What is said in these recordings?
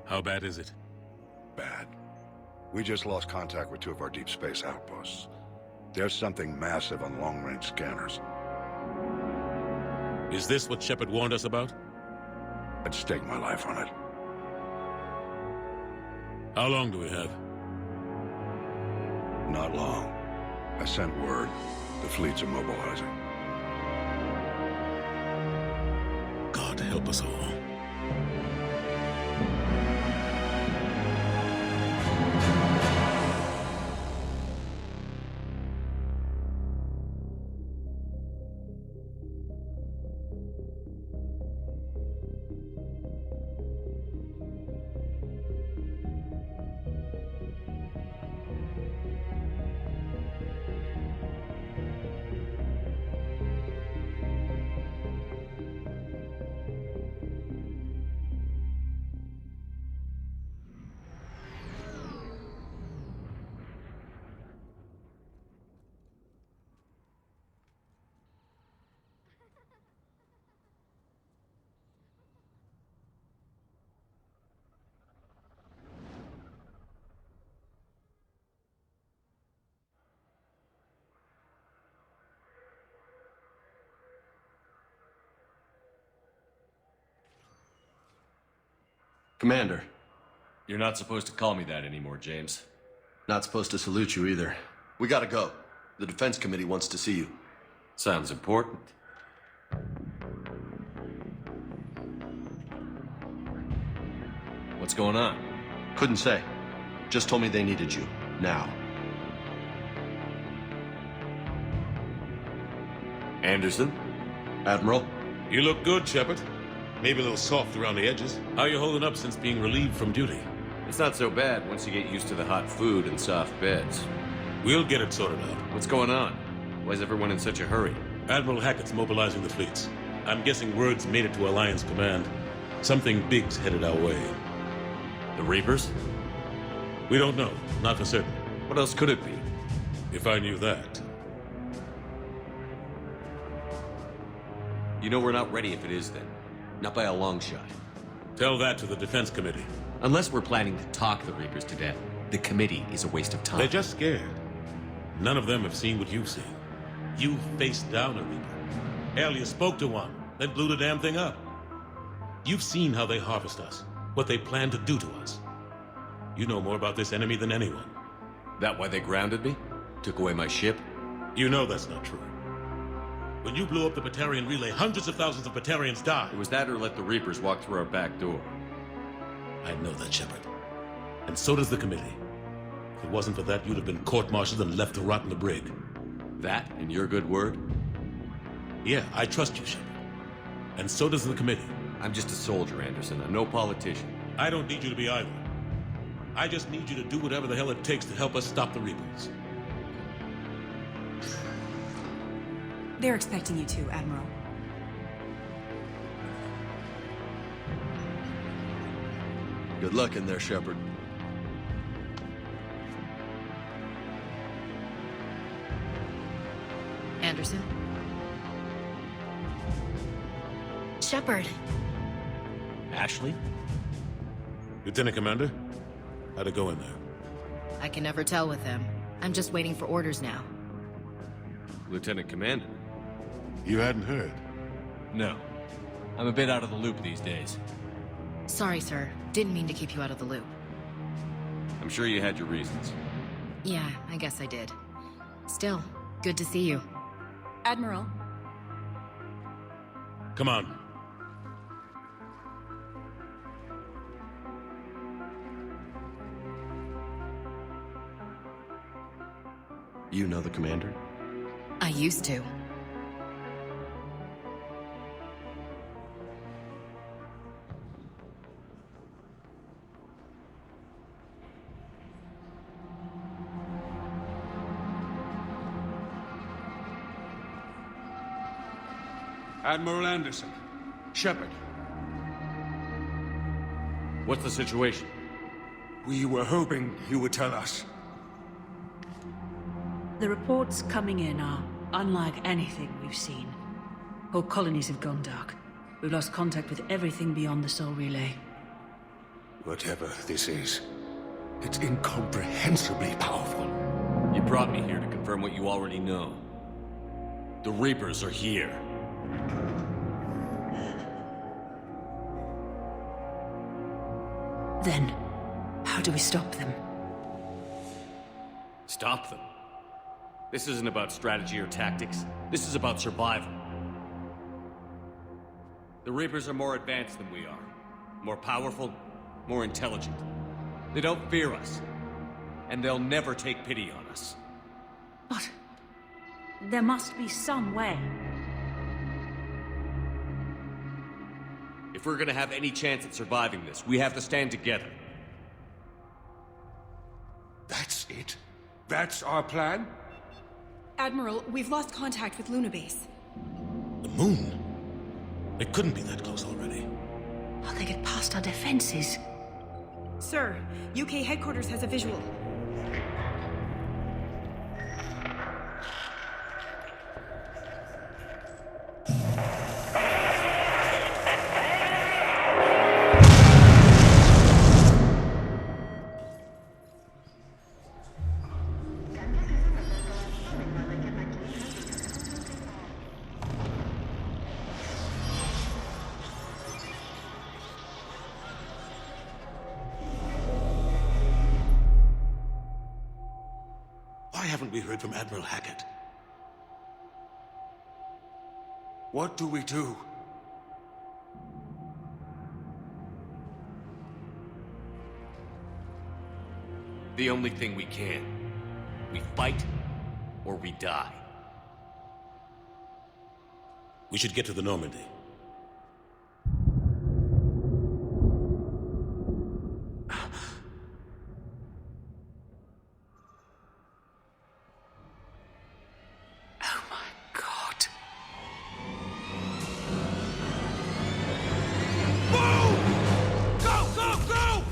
How bad is it? Bad. We just lost contact with two of our deep space outposts. There's something massive on long-range scanners. Is this what Shepard warned us about? I'd stake my life on it. How long do we have? Not long. I sent word. The fleet's immobilizing. God help us all. Commander. You're not supposed to call me that anymore, James. Not supposed to salute you either. We gotta go. The Defense Committee wants to see you. Sounds important. What's going on? Couldn't say. Just told me they needed you. Now. Anderson? Admiral? You look good, Shepard. Maybe a little soft around the edges. How you holding up since being relieved from duty? It's not so bad once you get used to the hot food and soft beds. We'll get it sorted out. What's going on? Why is everyone in such a hurry? Admiral Hackett's mobilizing the fleets. I'm guessing word's made it to Alliance Command. Something big's headed our way. The Reapers? We don't know. Not for certain. What else could it be? If I knew that. You know we're not ready if it is then. Not by a long shot. Tell that to the Defense Committee. Unless we're planning to talk the Reapers to death, the committee is a waste of time. They're just scared. None of them have seen what you've seen. You faced down a Reaper. Hell, you spoke to one, then blew the damn thing up. You've seen how they harvest us, what they plan to do to us. You know more about this enemy than anyone. That why they grounded me? Took away my ship? You know that's not true. When you blew up the Batarian relay, hundreds of thousands of Batarians died. It was that or let the Reapers walk through our back door. I know that, Shepard. And so does the committee. If it wasn't for that, you'd have been court-martialed and left to rot in the brig. That and your good word? Yeah, I trust you, Shepard. And so does the committee. I'm just a soldier, Anderson. I'm no politician. I don't need you to be either. I just need you to do whatever the hell it takes to help us stop the Reapers. They're expecting you to, Admiral. Good luck in there, Shepard. Anderson? Shepard. Ashley? Lieutenant Commander, how'd it go in there? I can never tell with them. I'm just waiting for orders now. Lieutenant Commander? You hadn't heard? No. I'm a bit out of the loop these days. Sorry, sir. Didn't mean to keep you out of the loop. I'm sure you had your reasons. Yeah, I guess I did. Still, good to see you. Admiral. Come on. You know the commander? I used to. Admiral Anderson. Shepard. What's the situation? We were hoping you would tell us. The reports coming in are unlike anything we've seen. Whole colonies have gone dark. We've lost contact with everything beyond the Sol Relay. Whatever this is, it's incomprehensibly powerful. You brought me here to confirm what you already know. The Reapers are here. Then, how do we stop them? Stop them? This isn't about strategy or tactics. This is about survival. The Reapers are more advanced than we are. More powerful, more intelligent. They don't fear us. And they'll never take pity on us. But there must be some way. If we're gonna have any chance at surviving this, we have to stand together. That's it? That's our plan? Admiral, we've lost contact with Luna Base. The moon? It couldn't be that close already. How'd they get past our defenses? Sir, UK headquarters has a visual. Why haven't we heard from Admiral Hackett? What do we do? The only thing we can. We fight, or we die. We should get to the Normandy. Oh my God. Go, go, go!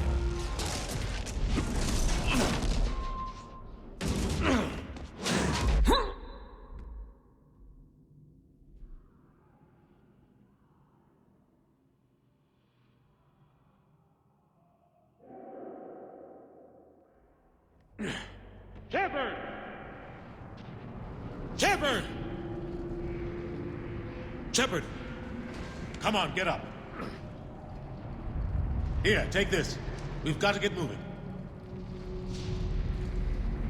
Shepard! Shepard! Shepard! Come on, get up. Here, take this. We've got to get moving.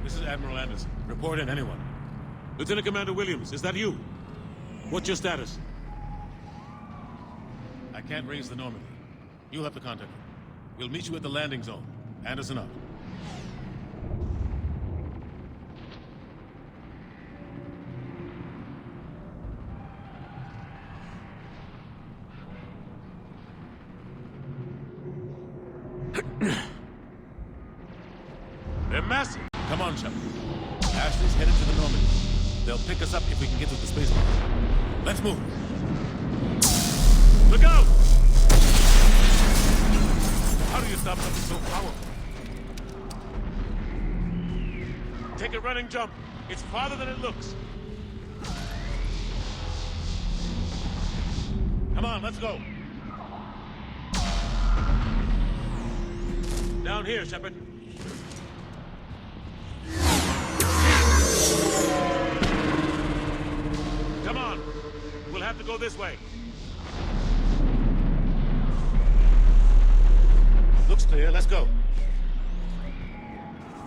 This is Admiral Anderson. Report in, anyone. Lieutenant Commander Williams, is that you? What's your status? I can't raise the Normandy. You'll have to contact me. We'll meet you at the landing zone. Anderson out. They're massive. Come on, Shepard. Ashley's headed to the Normandy. They'll pick us up if we can get to the spaceport. Let's move. Look out! How do you stop something so powerful? Take a running jump. It's farther than it looks. Come on, let's go. Down here, Shepard. Come on. We'll have to go this way. Looks clear. Let's go.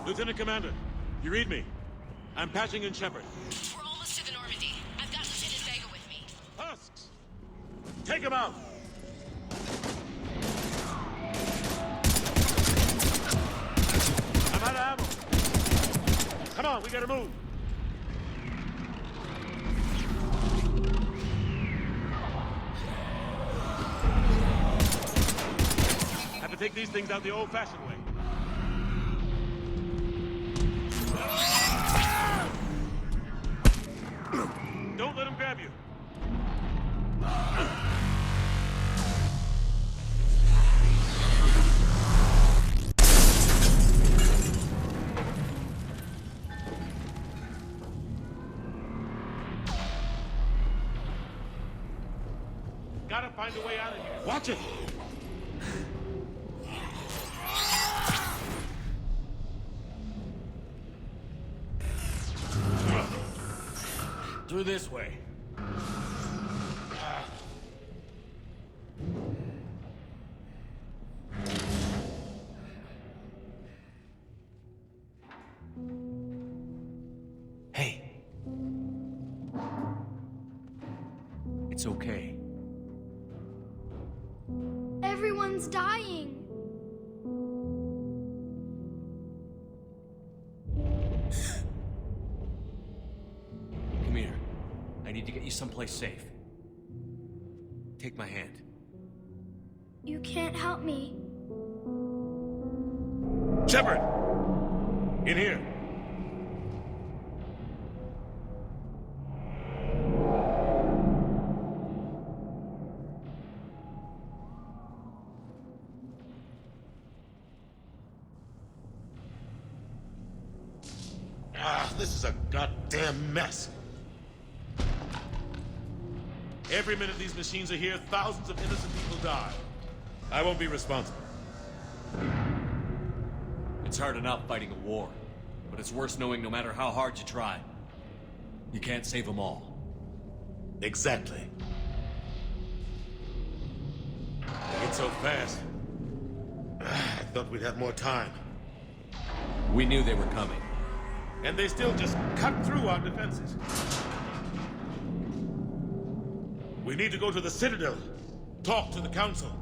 Lieutenant Commander, you read me? I'm patching in Shepard. We're almost to the Normandy. I've got Lieutenant Vega with me. Husks! Take him out! I'm out of ammo. Come on, we gotta move. Have to take these things out the old-fashioned way. Don't let him grab you. Gotta find a way out of here. Watch it! Through this way. Hey. It's okay. Everyone's dying. Come here. I need to get you someplace safe. Take my hand. You can't help me. Shepard! In here. This is a goddamn mess. Every minute these machines are here, thousands of innocent people die. I won't be responsible. It's hard enough fighting a war, but it's worse knowing no matter how hard you try, you can't save them all. Exactly. It's so fast. I thought we'd have more time. We knew they were coming. And they still just cut through our defenses. We need to go to the Citadel. Talk to the Council.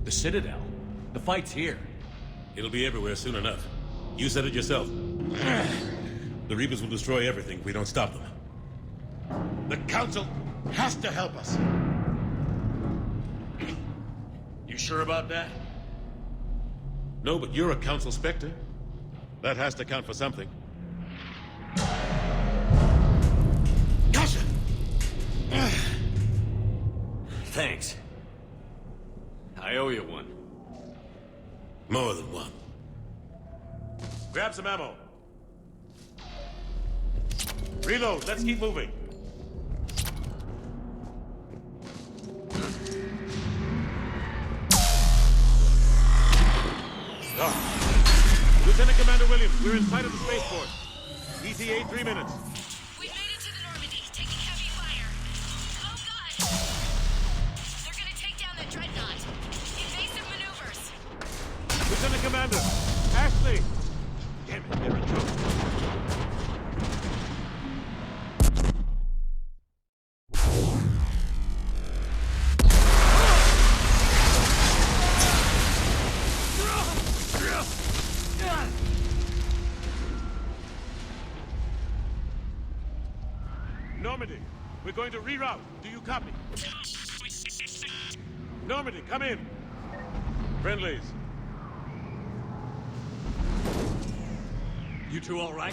The Citadel? The fight's here. It'll be everywhere soon enough. You said it yourself. The Reapers will destroy everything if we don't stop them. The Council has to help us. You sure about that? No, but you're a Council Spectre. That has to count for something. Gotcha! Thanks. I owe you one. More than one. Grab some ammo. Reload. Let's keep moving. Lieutenant Commander Williams, we're in sight of the spaceport. ETA 3 minutes. We've made it to the Normandy, taking heavy fire. Oh god! They're gonna take down the dreadnought. Invasive maneuvers. Lieutenant Commander, Ashley! Damn it, they're in trouble. Normandy, we're going to reroute. Do you copy? Normandy, come in. Friendlies. You two all right?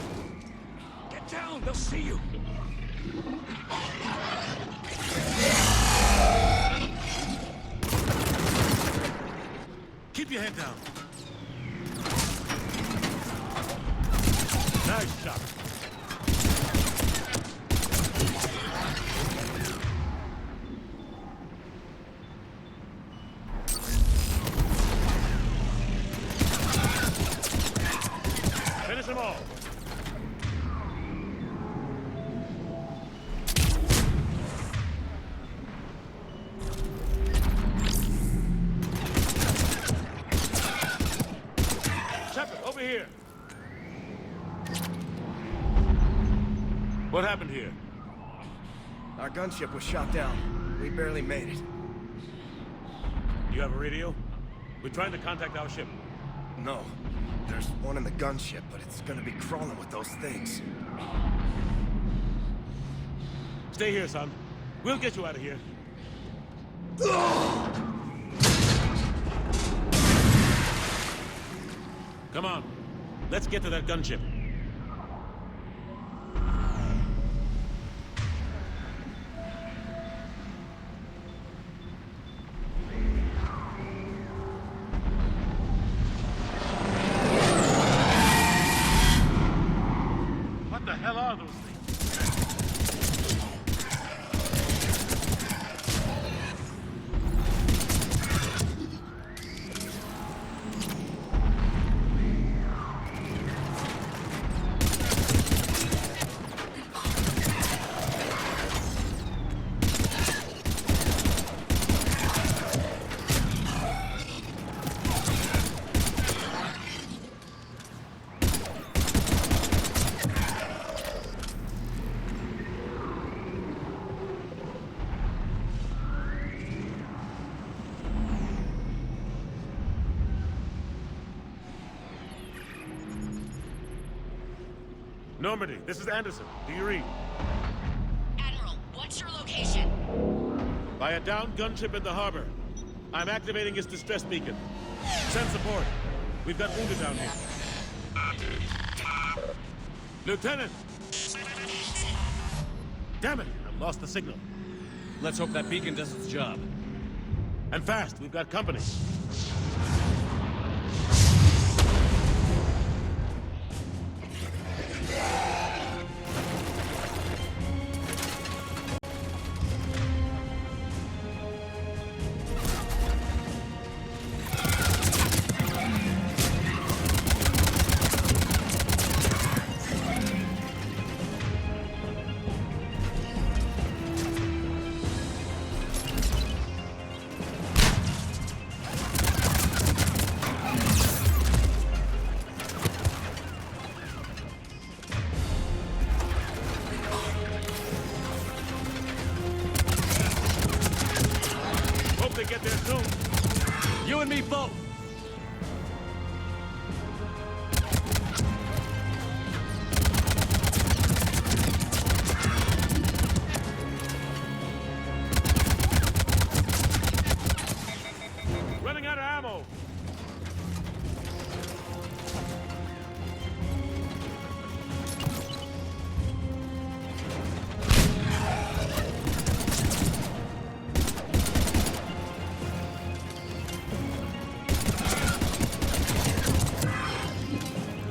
Get down, they'll see you. Keep your head down. Nice shot. Finish them all. Shepard, over here. What happened here? Our gunship was shot down. We barely made it. You have a radio? We're trying to contact our ship. No. There's one in the gunship, but it's gonna be crawling with those things. Stay here, son. We'll get you out of here. Come on. Let's get to that gunship. What the hell are those things? Normandy, this is Anderson. Do you read? Admiral, what's your location? By a downed gunship in the harbor. I'm activating its distress beacon. Send support. We've got wounded down here. Lieutenant! Damn it! I've lost the signal. Let's hope that beacon does its job. And fast, we've got company. They get there soon. You and me both! Running out of ammo.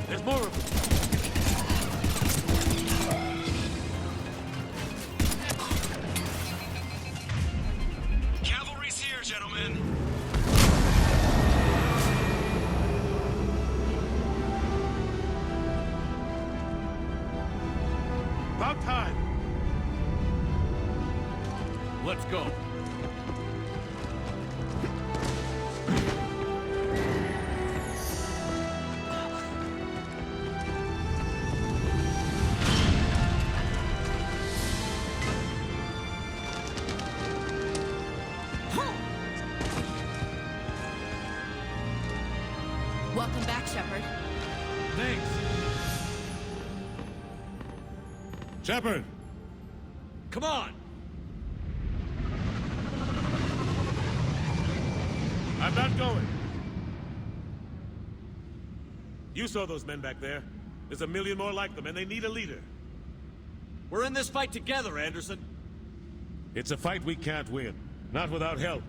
There's more of them. Cavalry's here, gentlemen. About time. Let's go. Welcome back, Shepard. Thanks. Shepard! Come on! I'm not going. You saw those men back there. There's a million more like them, and they need a leader. We're in this fight together, Anderson. It's a fight we can't win. Not without help.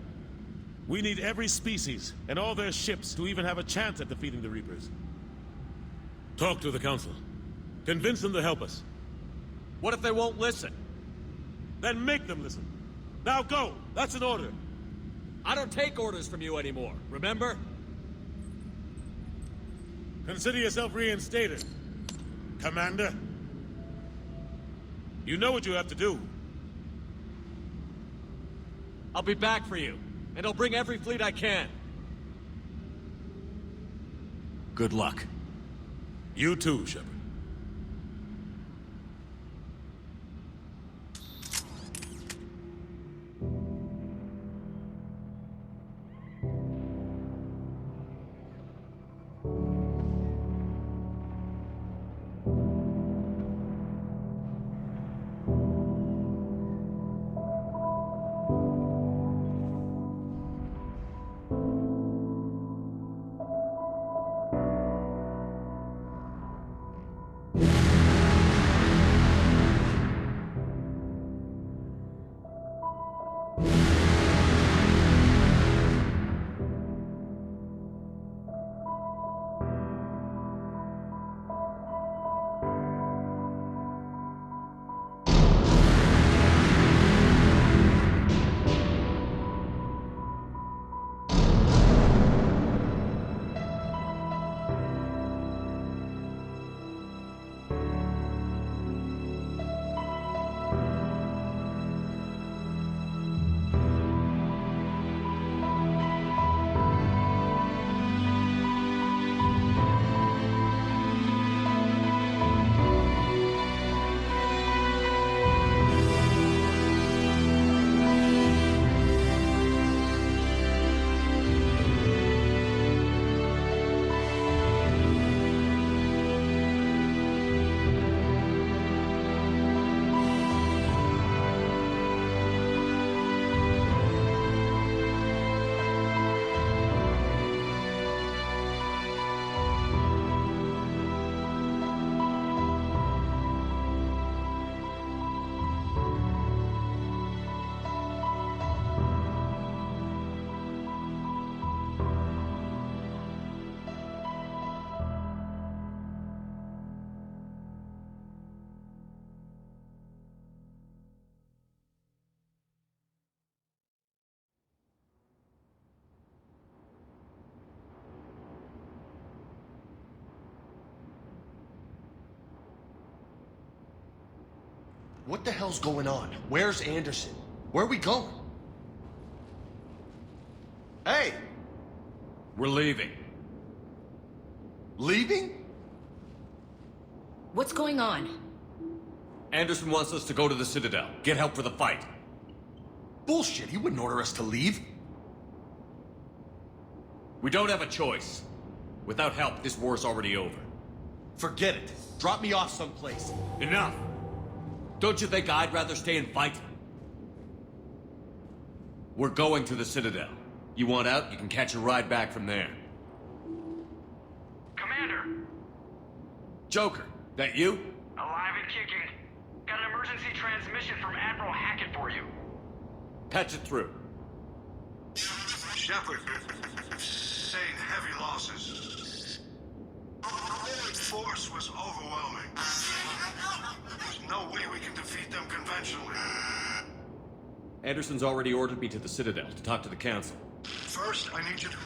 We need every species, and all their ships, to even have a chance at defeating the Reapers. Talk to the Council. Convince them to help us. What if they won't listen? Then make them listen. Now go! That's an order. I don't take orders from you anymore, remember? Consider yourself reinstated, Commander. You know what you have to do. I'll be back for you, and I'll bring every fleet I can. Good luck. You too, Shepard. What the hell's going on? Where's Anderson? Where are we going? Hey! We're leaving. Leaving? What's going on? Anderson wants us to go to the Citadel, get help for the fight. Bullshit, he wouldn't order us to leave. We don't have a choice. Without help, this war's already over. Forget it. Drop me off someplace. Enough! Don't you think I'd rather stay and fight? We're going to the Citadel. You want out, you can catch a ride back from there. Commander! Joker, that you? Alive and kicking. Got an emergency transmission from Admiral Hackett for you. Patch it through. Shepard, saying heavy losses. Force was overwhelming. There's no way we can defeat them conventionally. Anderson's already ordered me to the Citadel to talk to the Council. First, I need you to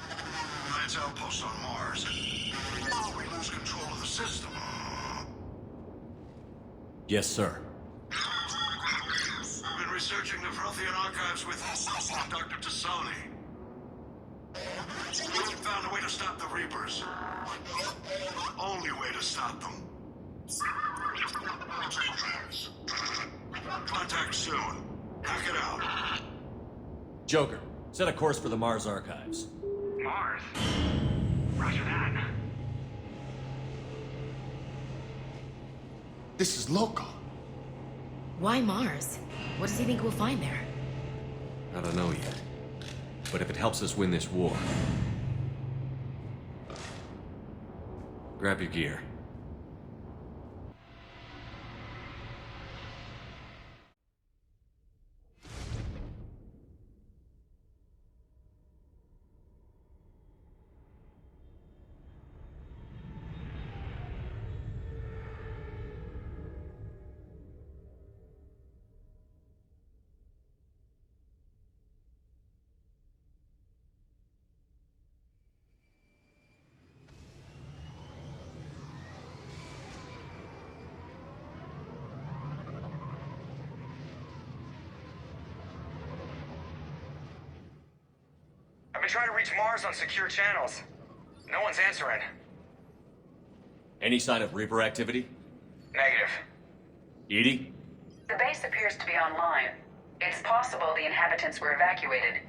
lance outposts on Mars. We lose control of the system. Yes, sir. I've been researching the Prothean archives with Dr. Tassoni. We found a way to stop the Reapers. The only way to stop them. Contact soon. Hack it out. Joker, set a course for the Mars archives. Mars? Roger that. This is loco. Why Mars? What does he think we'll find there? I don't know yet. But if it helps us win this war... Grab your gear. I've been trying to reach Mars on secure channels. No one's answering. Any sign of Reaper activity? Negative. Edie? The base appears to be online. It's possible the inhabitants were evacuated.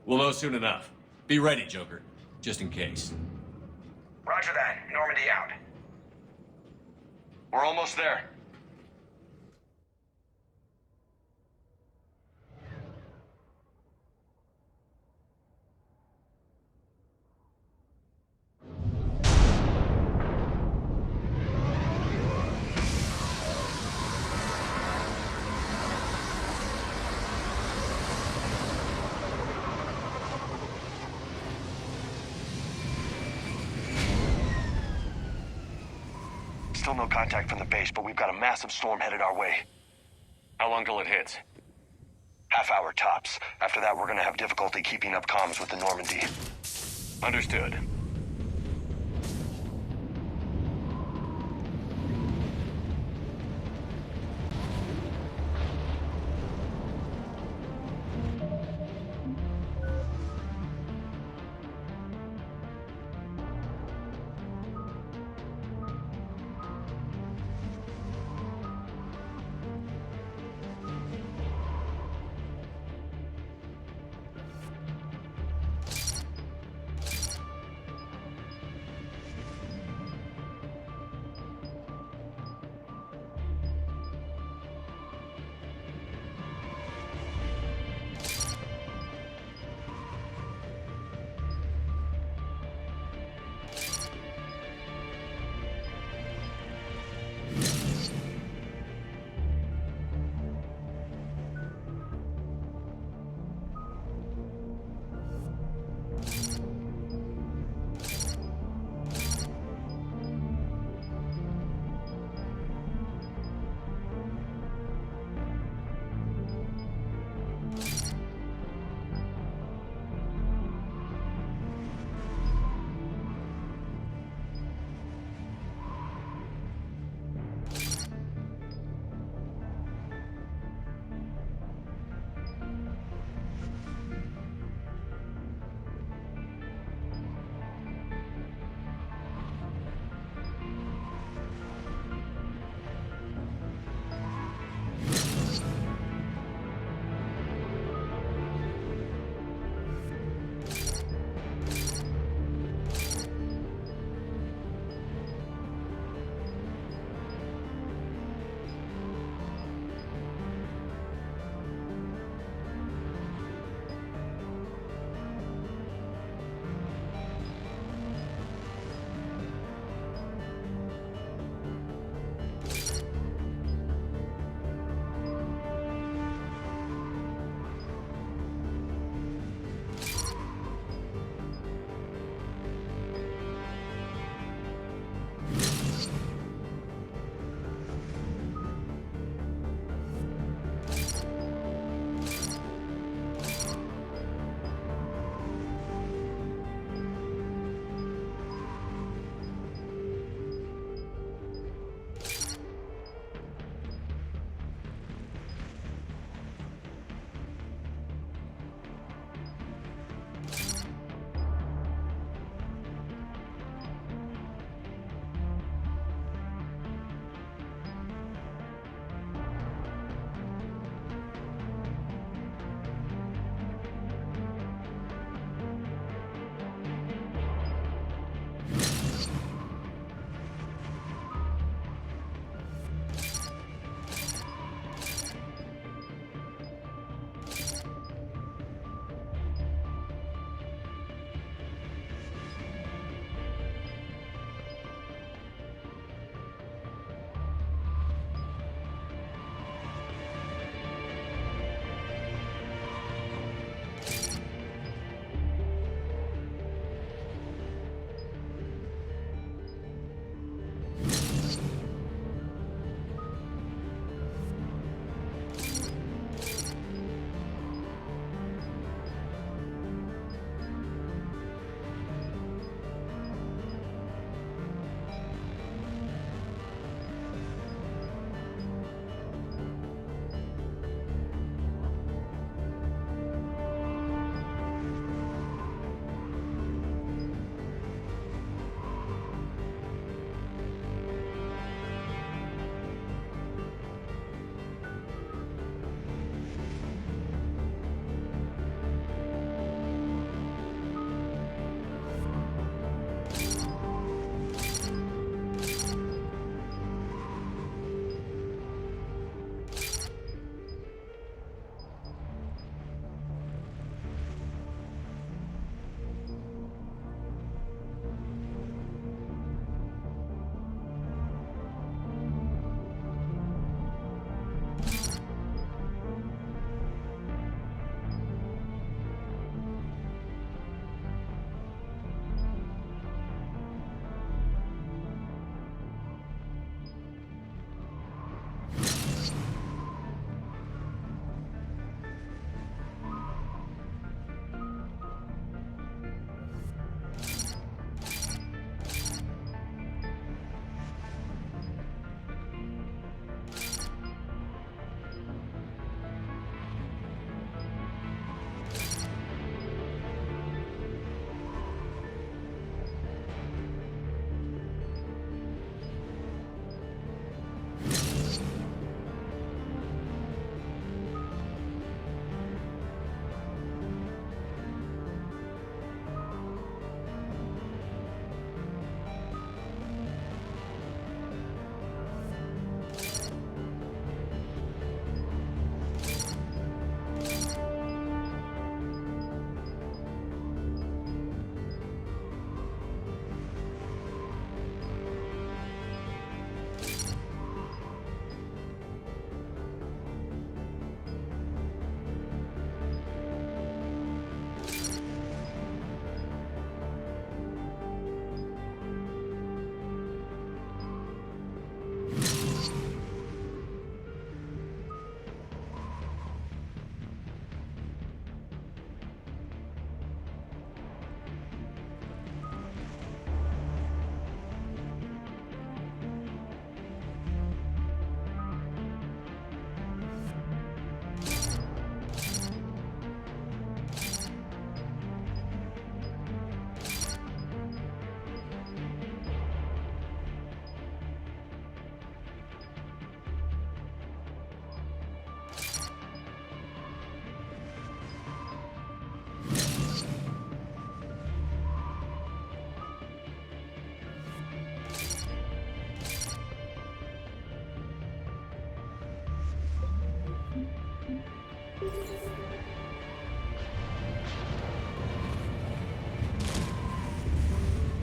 We'll know soon enough. Be ready, Joker. Just in case. Roger that. Normandy out. We're almost there. Still no contact from the base, but we've got a massive storm headed our way. How long till it hits? Half hour tops. After that, we're gonna have difficulty keeping up comms with the Normandy. Understood.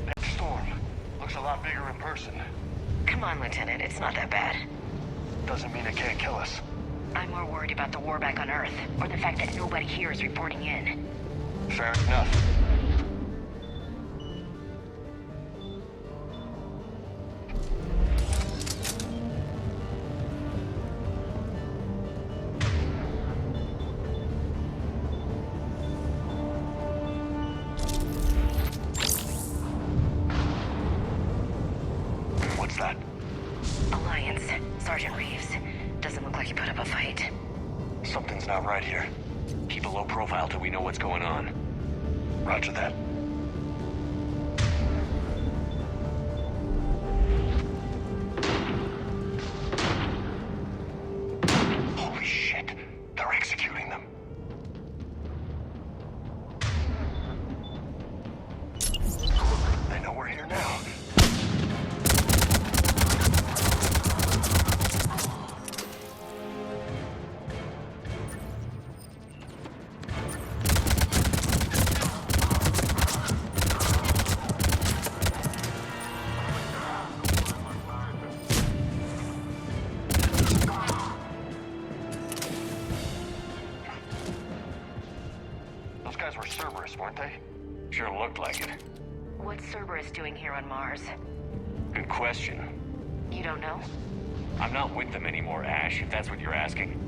That storm looks a lot bigger in person. Come on, Lieutenant. It's not that bad. Doesn't mean it can't kill us. I'm more worried about the war back on Earth, or the fact that nobody here is reporting in. Fair enough. What's that? Alliance. Sergeant Reeves. Doesn't look like he put up a fight. Something's not right here. Keep a low profile till we know what's going on. Roger that. Holy shit. They're executing them. They know we're here now. Those guys were Cerberus, weren't they? Sure looked like it. What's Cerberus doing here on Mars? Good question. You don't know? I'm not with them anymore, Ash, if that's what you're asking.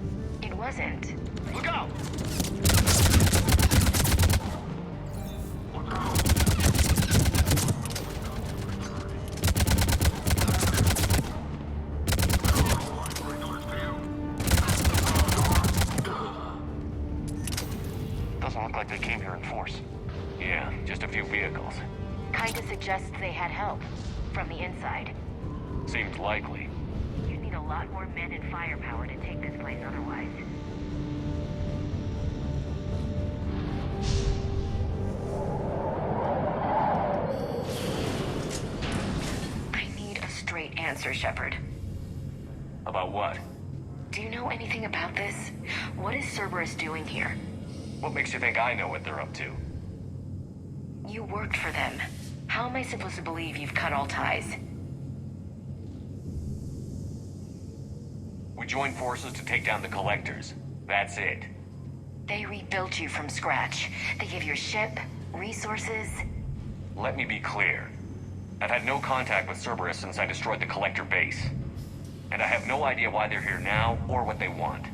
It wasn't. Look out! Doesn't look like they came here in force. Yeah, just a few vehicles. Kinda suggests they had help. From the inside. Seems likely. You need a lot more men and firepower to take this place otherwise. I need a straight answer, Shepard. About what? Do you know anything about this? What is Cerberus doing here? What makes you think I know what they're up to? You worked for them. How am I supposed to believe you've cut all ties? We joined forces to take down the Collectors. That's it. They rebuilt you from scratch. They gave you a ship, resources. Let me be clear. I've had no contact with Cerberus since I destroyed the Collector base. And I have no idea why they're here now or what they want.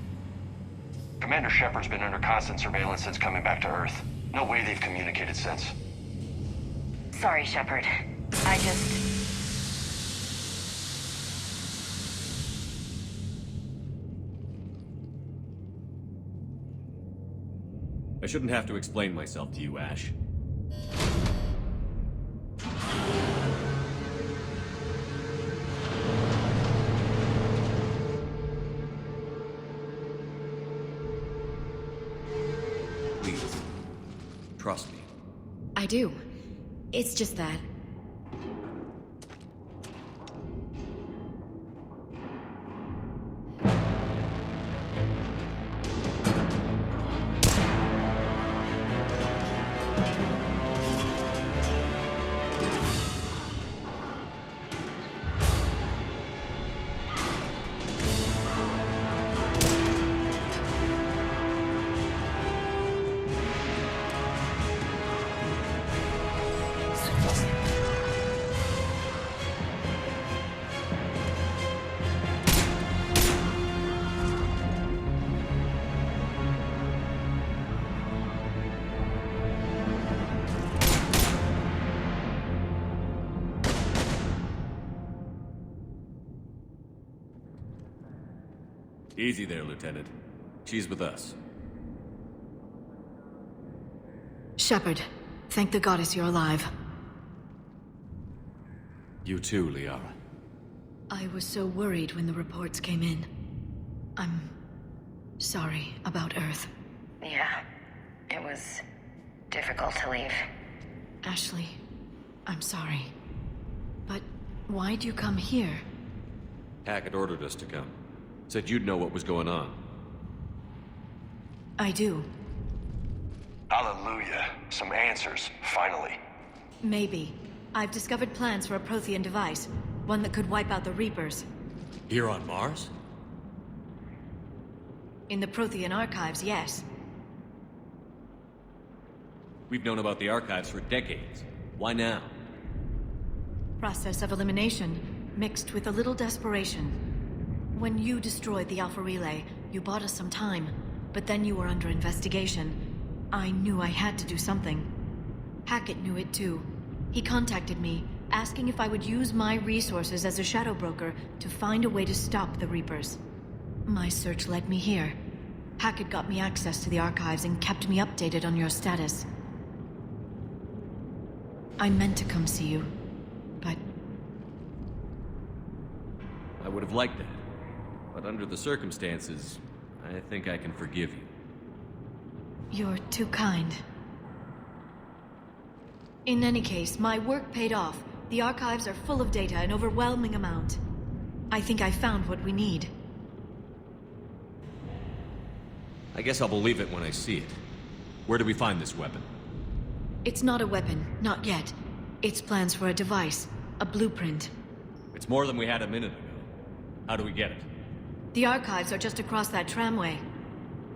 Commander Shepard's been under constant surveillance since coming back to Earth. No way they've communicated since. Sorry, Shepard. I just... I shouldn't have to explain myself to you, Ash. Please, trust me. I do. It's just that... Easy there, Lieutenant. She's with us. Shepard, thank the goddess you're alive. You too, Liara. I was so worried when the reports came in. I'm sorry about Earth. Yeah. It was difficult to leave. Ashley, I'm sorry. But why'd you come here? Hackett ordered us to come. Said you'd know what was going on. I do. Hallelujah. Some answers, finally. Maybe. I've discovered plans for a Prothean device. One that could wipe out the Reapers. Here on Mars? In the Prothean archives, yes. We've known about the archives for decades. Why now? Process of elimination, mixed with a little desperation. When you destroyed the Alpha Relay, you bought us some time. But then you were under investigation. I knew I had to do something. Hackett knew it too. He contacted me, asking if I would use my resources as a shadow broker to find a way to stop the Reapers. My search led me here. Hackett got me access to the archives and kept me updated on your status. I meant to come see you, but... I would have liked that. But under the circumstances, I think I can forgive you. You're too kind. In any case, my work paid off. The archives are full of data, an overwhelming amount. I think I found what we need. I guess I'll believe it when I see it. Where do we find this weapon? It's not a weapon, not yet. It's plans for a device, a blueprint. It's more than we had a minute ago. How do we get it? The archives are just across that tramway.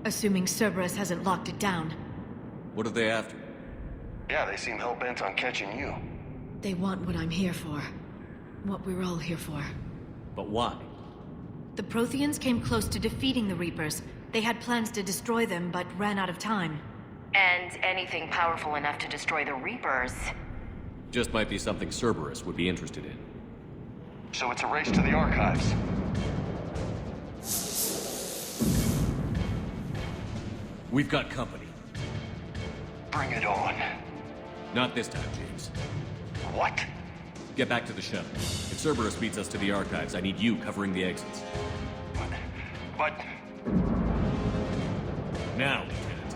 Assuming Cerberus hasn't locked it down. What are they after? Yeah, they seem hell-bent on catching you. They want what I'm here for. What we're all here for. But why? The Protheans came close to defeating the Reapers. They had plans to destroy them, but ran out of time. And anything powerful enough to destroy the Reapers. Just might be something Cerberus would be interested in. So it's a race to the archives. We've got company. Bring it on. Not this time, James. What? Get back to the shuttle. If Cerberus beats us to the archives, I need you covering the exits. But... Now, Lieutenant.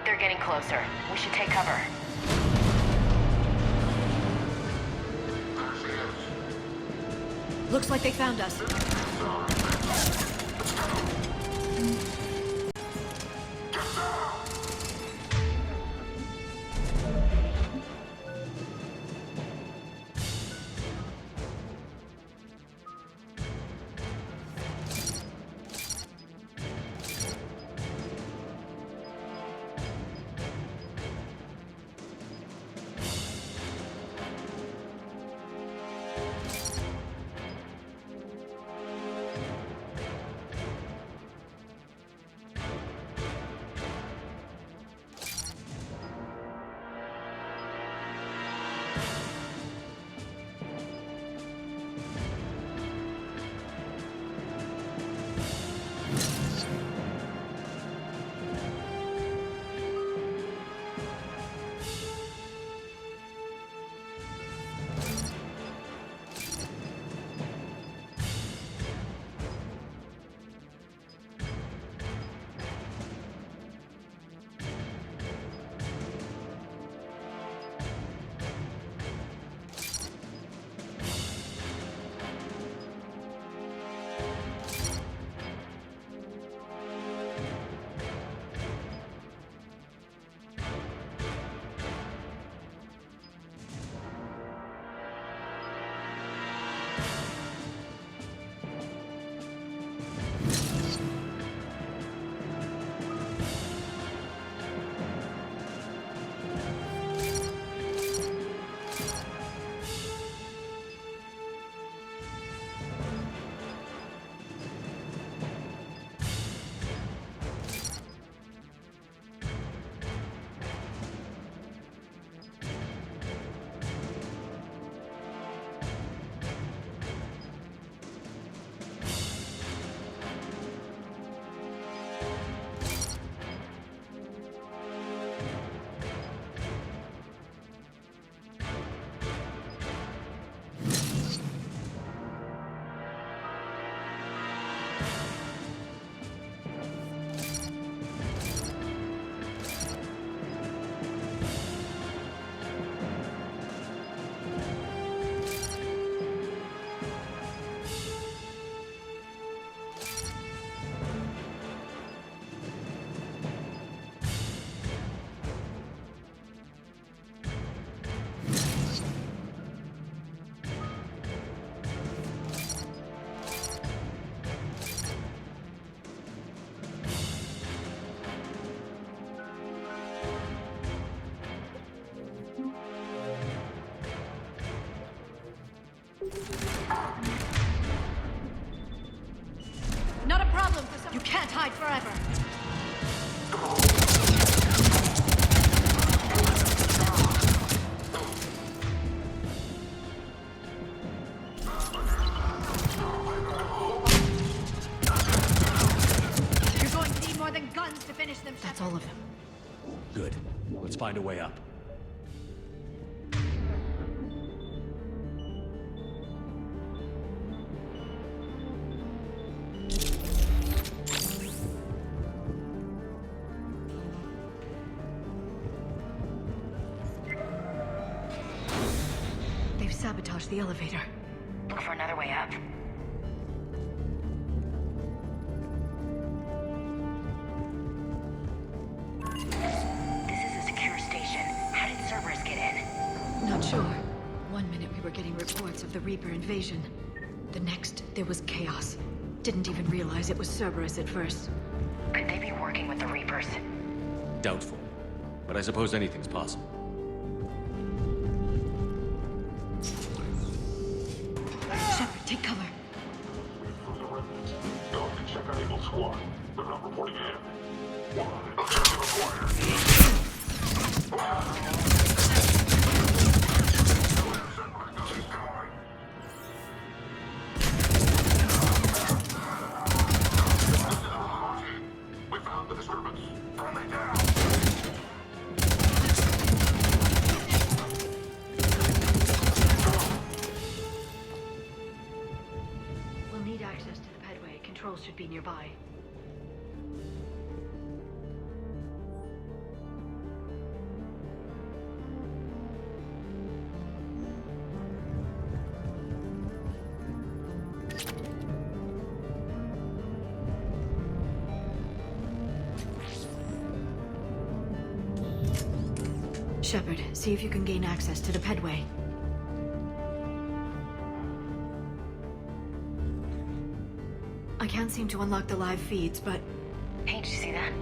They're getting closer. We should take cover. Looks like they found us. good. Let's find a way up. They've sabotaged the elevator. Look for another way up. This is a secure station. How did Cerberus get in? Not sure. One minute we were getting reports of the Reaper invasion. The next, there was chaos. Didn't even realize it was Cerberus at first. Could they be working with the Reapers? Doubtful. But I suppose anything's possible. Shepard, take cover. Go and check on Eagle Squad. They're not reporting in. We found the disturbance. Friendly down. We'll need access to the pedway. Controls should be nearby. Shepard, see if you can gain access to the pedway. I can't seem to unlock the live feeds, but... Hey, did you see that?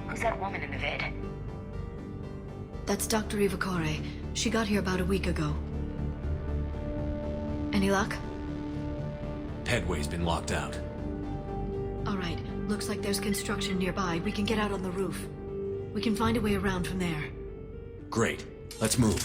Who's that woman in the vid? That's Dr. Ivakore. She got here about a week ago. Any luck? Pedway's been locked out. All right, looks like there's construction nearby. We can get out on the roof. We can find a way around from there. Great. Let's move.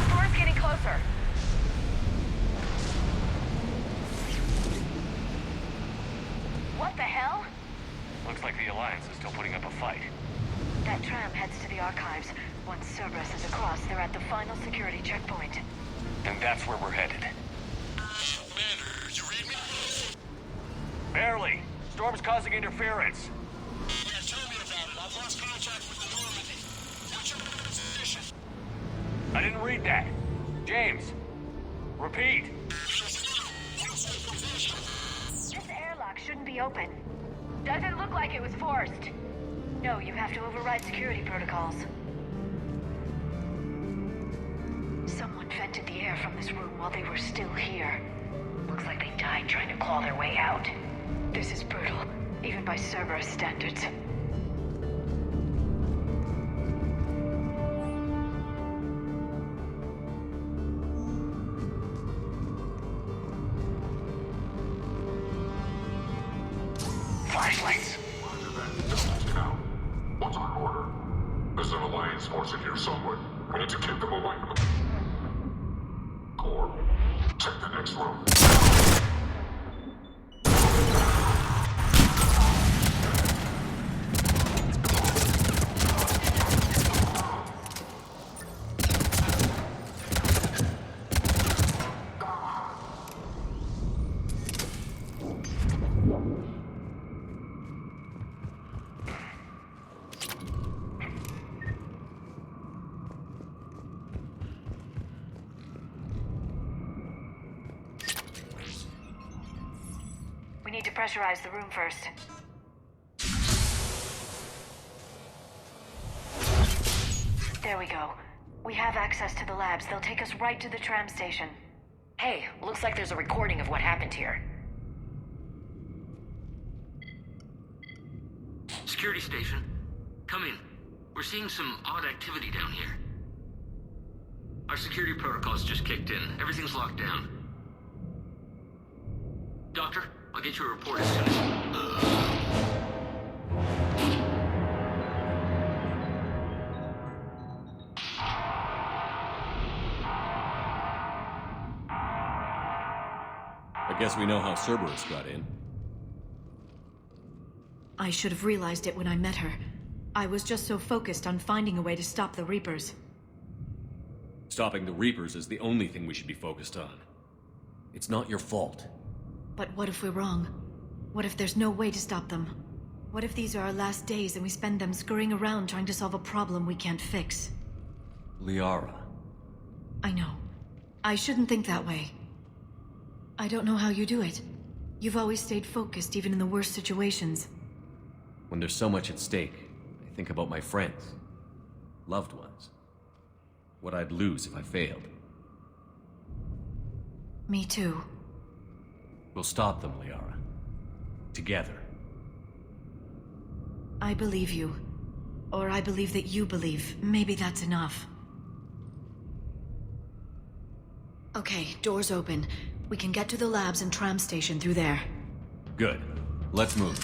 Storm's getting closer. What the hell? Looks like the Alliance is still putting up a fight. That tram heads to the archives. Once Cerberus is across, they're at the final security checkpoint. And that's where we're headed. Commander, you read me? Barely. Storm's causing interference. Yeah, tell me about it. I've lost contact with the Normandy. What's your position? I didn't read that. James. Repeat. This airlock shouldn't be open. Doesn't look like it was forced. No, you have to override security protocols. Someone vented the air from this room while they were still here. Looks like they died trying to claw their way out. This is brutal, even by Cerberus standards. Flashlights. What's our order? There's an Alliance force in here somewhere. We need to keep them away from the... Core, check the next room. We need to pressurize the room first. There we go. We have access to the labs. They'll take us right to the tram station. Hey, looks like there's a recording of what happened here. Security station. Come in. We're seeing some odd activity down here. Our security protocols just kicked in. Everything's locked down. Doctor, I'll get you a report as soon as... guess we know how Cerberus got in. I should have realized it when I met her. I was just so focused on finding a way to stop the Reapers. Stopping the Reapers is the only thing we should be focused on. It's not your fault. But what if we're wrong? What if there's no way to stop them? What if these are our last days and we spend them scurrying around trying to solve a problem we can't fix? Liara. I know. I shouldn't think that way. I don't know how you do it. You've always stayed focused even in the worst situations. When there's so much at stake, I think about my friends, loved ones. What I'd lose if I failed. Me too. We'll stop them, Liara. Together. I believe you. Or I believe that you believe. Maybe that's enough. Okay, doors open. We can get to the labs and tram station through there. Good. Let's move.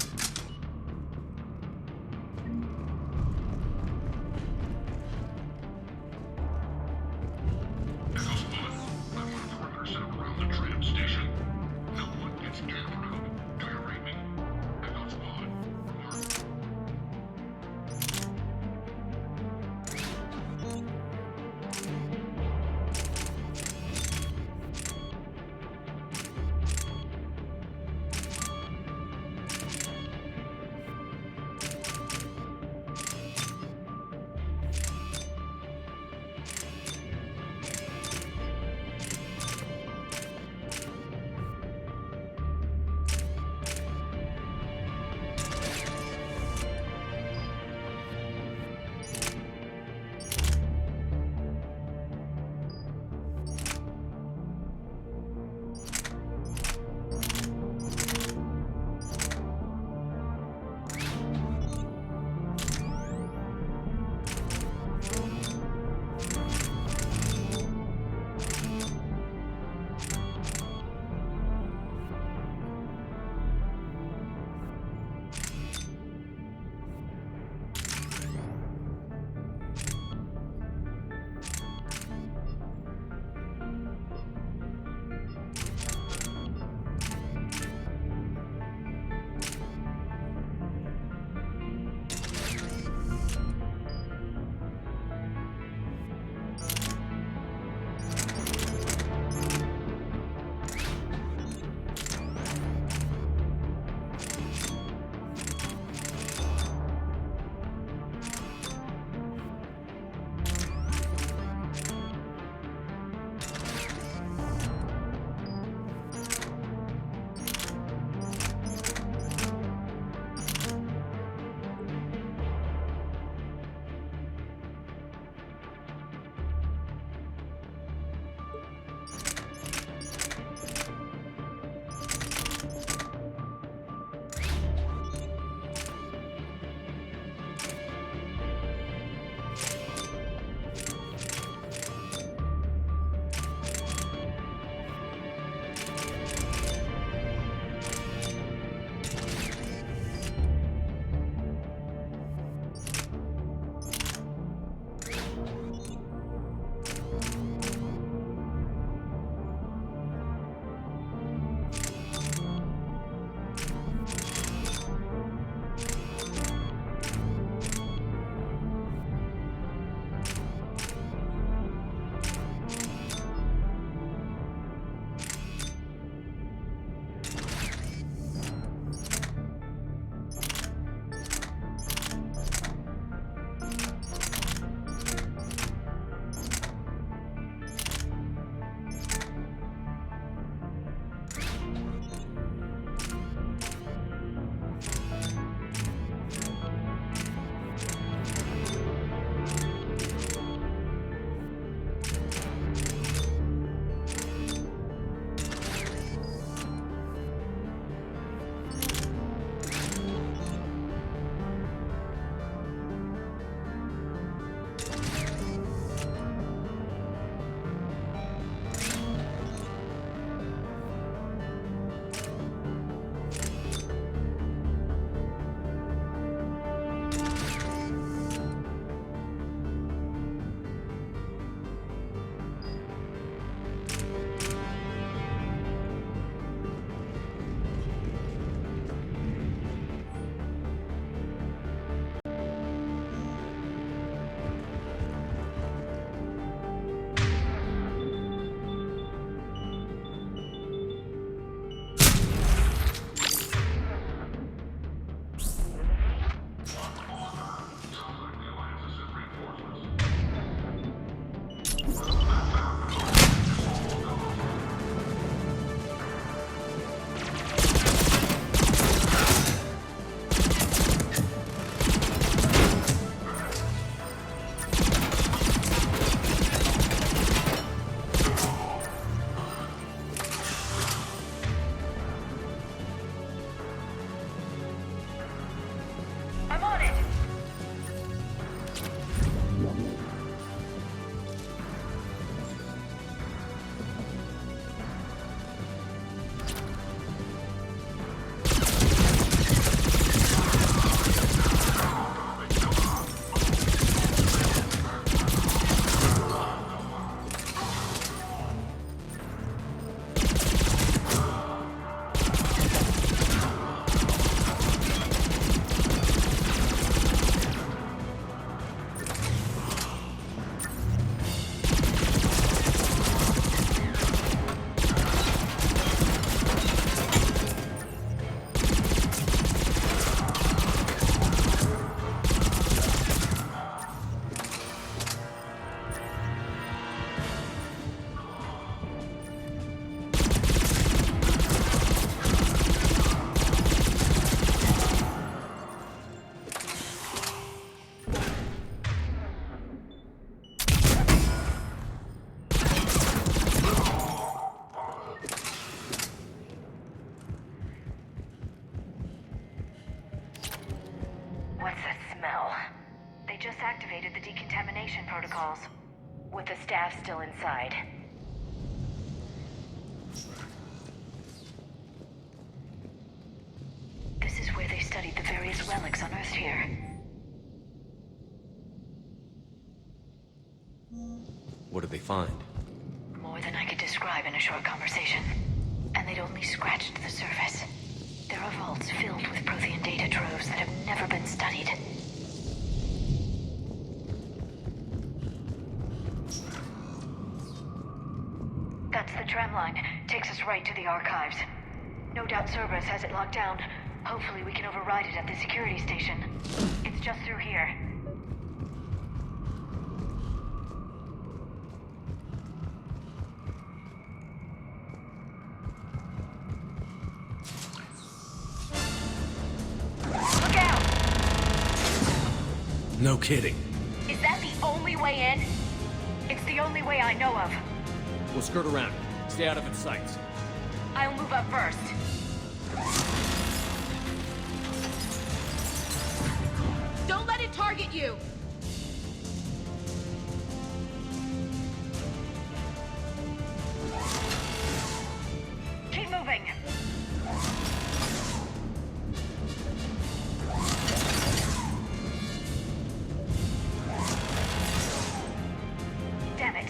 smell. They just activated the decontamination protocols, with the staff still inside. This is where they studied the various relics unearthed here. What did they find? More than I could describe in a short conversation. And they'd only scratched the surface. There are vaults filled with Prothean data troves that have never been studied. That's the tram line. Takes us right to the archives. No doubt Cerberus has it locked down. Hopefully we can override it at the security station. It's just through here. Look out! No kidding. Is that the only way in? It's the only way I know of. We'll skirt around. Stay out of its sights. I'll move up first. Don't let it target you! Keep moving. Damn it.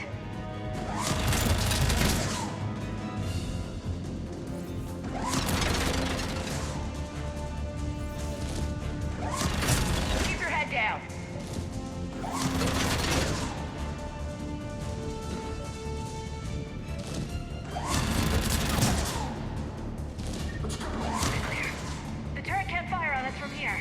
Keep your head down. Clear. The turret can't fire on us from here.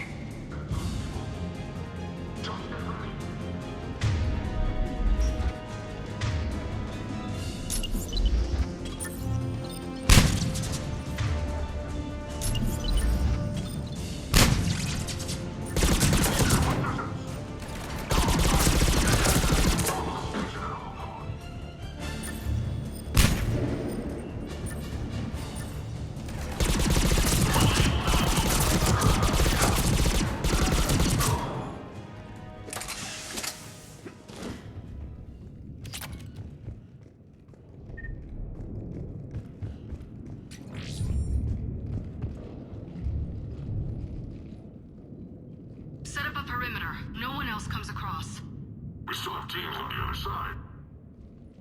Set up a perimeter. No one else comes across. We still have teams on the other side.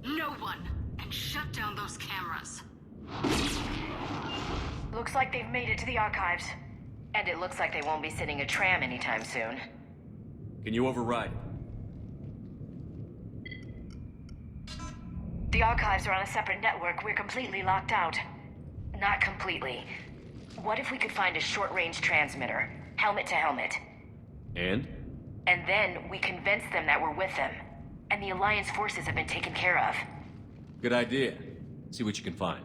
No one! And shut down those cameras. Looks like they've made it to the archives. And it looks like they won't be sending a tram anytime soon. Can you override it? The archives are on a separate network. We're completely locked out. Not completely. What if we could find a short-range transmitter? Helmet to helmet. And? And then we convince them that we're with them. And the Alliance forces have been taken care of. Good idea. See what you can find.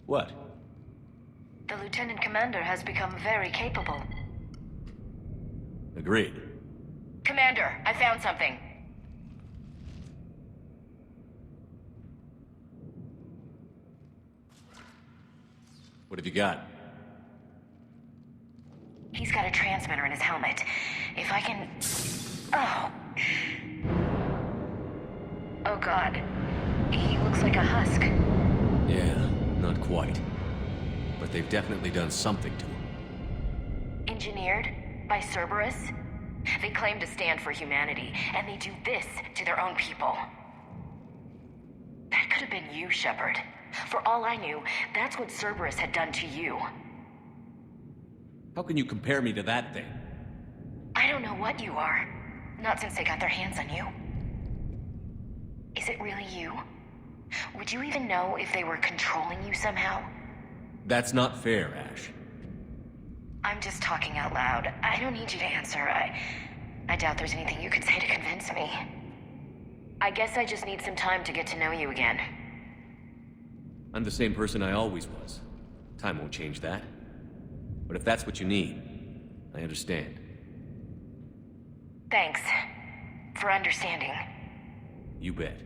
What? The Lieutenant Commander has become very capable. Agreed. Commander, I found something. What have you got? He's got a transmitter in his helmet. If I can... Oh. Oh God. He looks like a husk. Yeah, not quite. But they've definitely done something to him. Engineered by Cerberus? They claim to stand for humanity, and they do this to their own people. That could have been you, Shepard. For all I knew, that's what Cerberus had done to you. How can you compare me to that thing? I don't know what you are. Not since they got their hands on you. Is it really you? Would you even know if they were controlling you somehow? That's not fair, Ash. I'm just talking out loud. I don't need you to answer. I doubt there's anything you could say to convince me. I guess I just need some time to get to know you again. I'm the same person I always was. Time won't change that. But if that's what you need, I understand. Thanks. For understanding. You bet.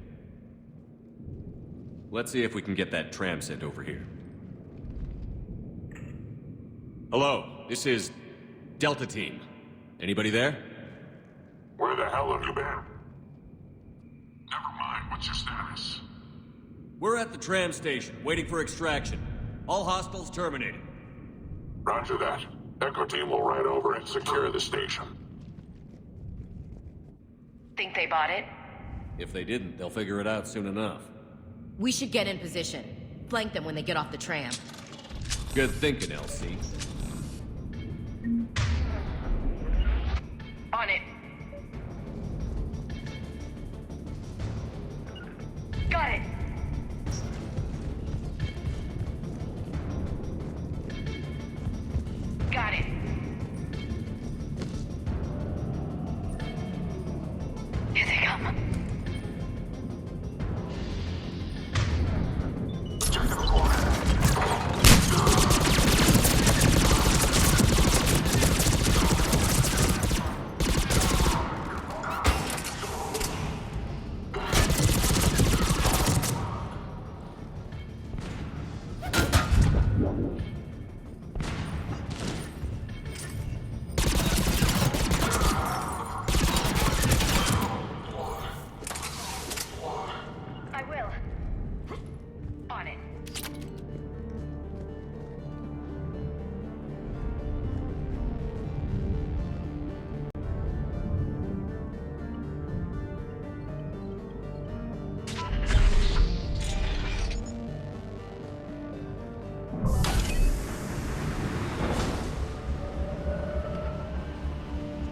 Let's see if we can get that tram sent over here. Hello, This is Delta Team. Anybody there? Where the hell have you been? Never mind, what's your status? We're at the tram station, waiting for extraction. All hostiles terminated. Roger that. Echo Team will ride over and secure the station. Think they bought it? If they didn't, they'll figure it out soon enough. We should get in position. Flank them when they get off the tram. Good thinking, LC. On it. Got it. Got it. Here they come. I will. On it.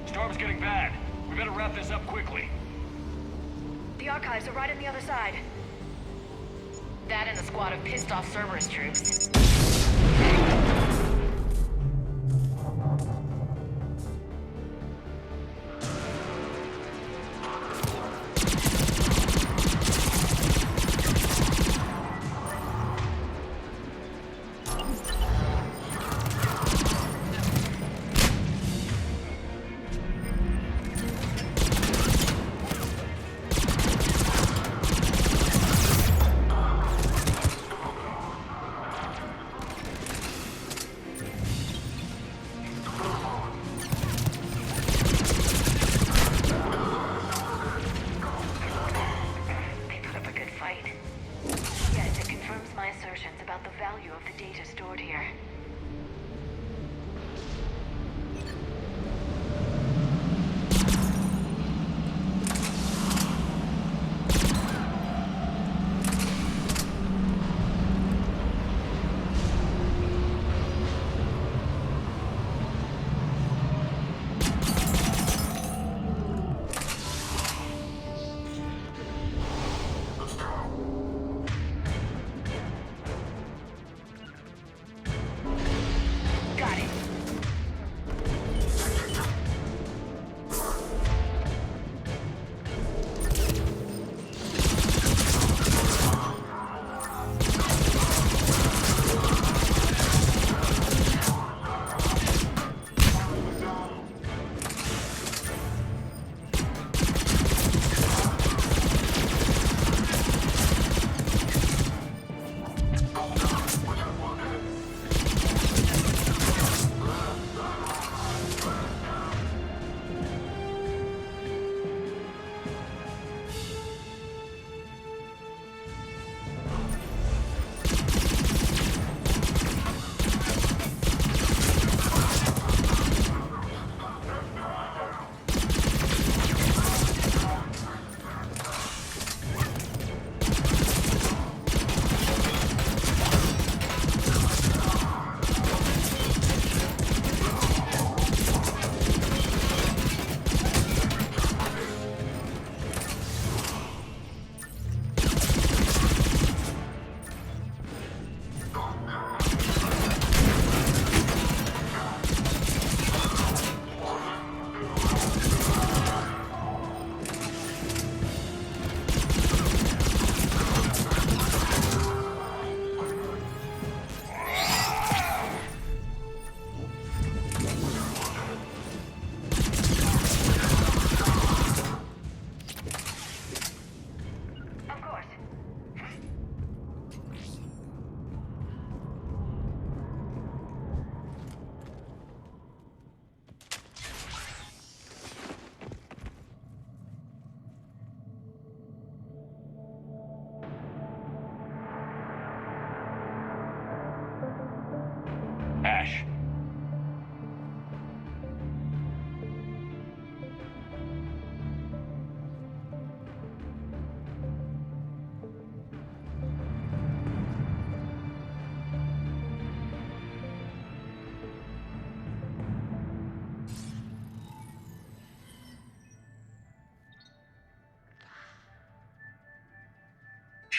Storm's getting bad. We better wrap this up quickly. The archives are right on the other side. That and a squad of pissed-off Cerberus troops.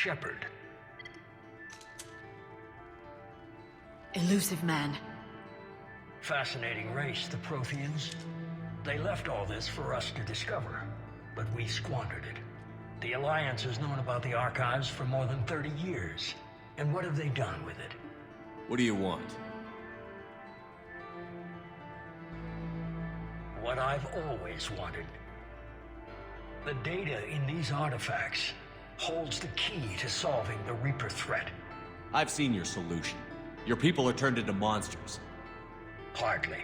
Shepard. Elusive man. Fascinating race, the Protheans. They left all this for us to discover, but we squandered it. The Alliance has known about the archives for more than 30 years. And what have they done with it? What do you want? What I've always wanted. The data in these artifacts holds the key to solving the Reaper threat. I've seen your solution. Your people are turned into monsters. Hardly.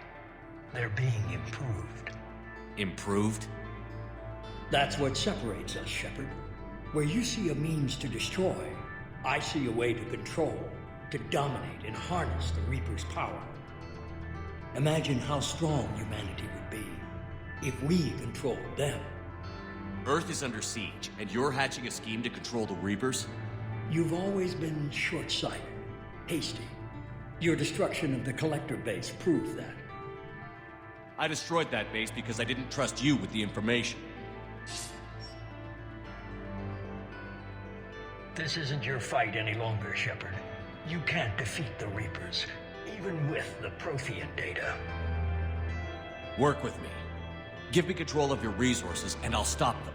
They're being improved. Improved? That's what separates us, Shepard. Where you see a means to destroy, I see a way to control, to dominate and harness the Reaper's power. Imagine how strong humanity would be if we controlled them. Earth is under siege, and you're hatching a scheme to control the Reapers? You've always been short-sighted, hasty. Your destruction of the Collector base proved that. I destroyed that base because I didn't trust you with the information. This isn't your fight any longer, Shepard. You can't defeat the Reapers, even with the Prothean data. Work with me. Give me control of your resources, and I'll stop them.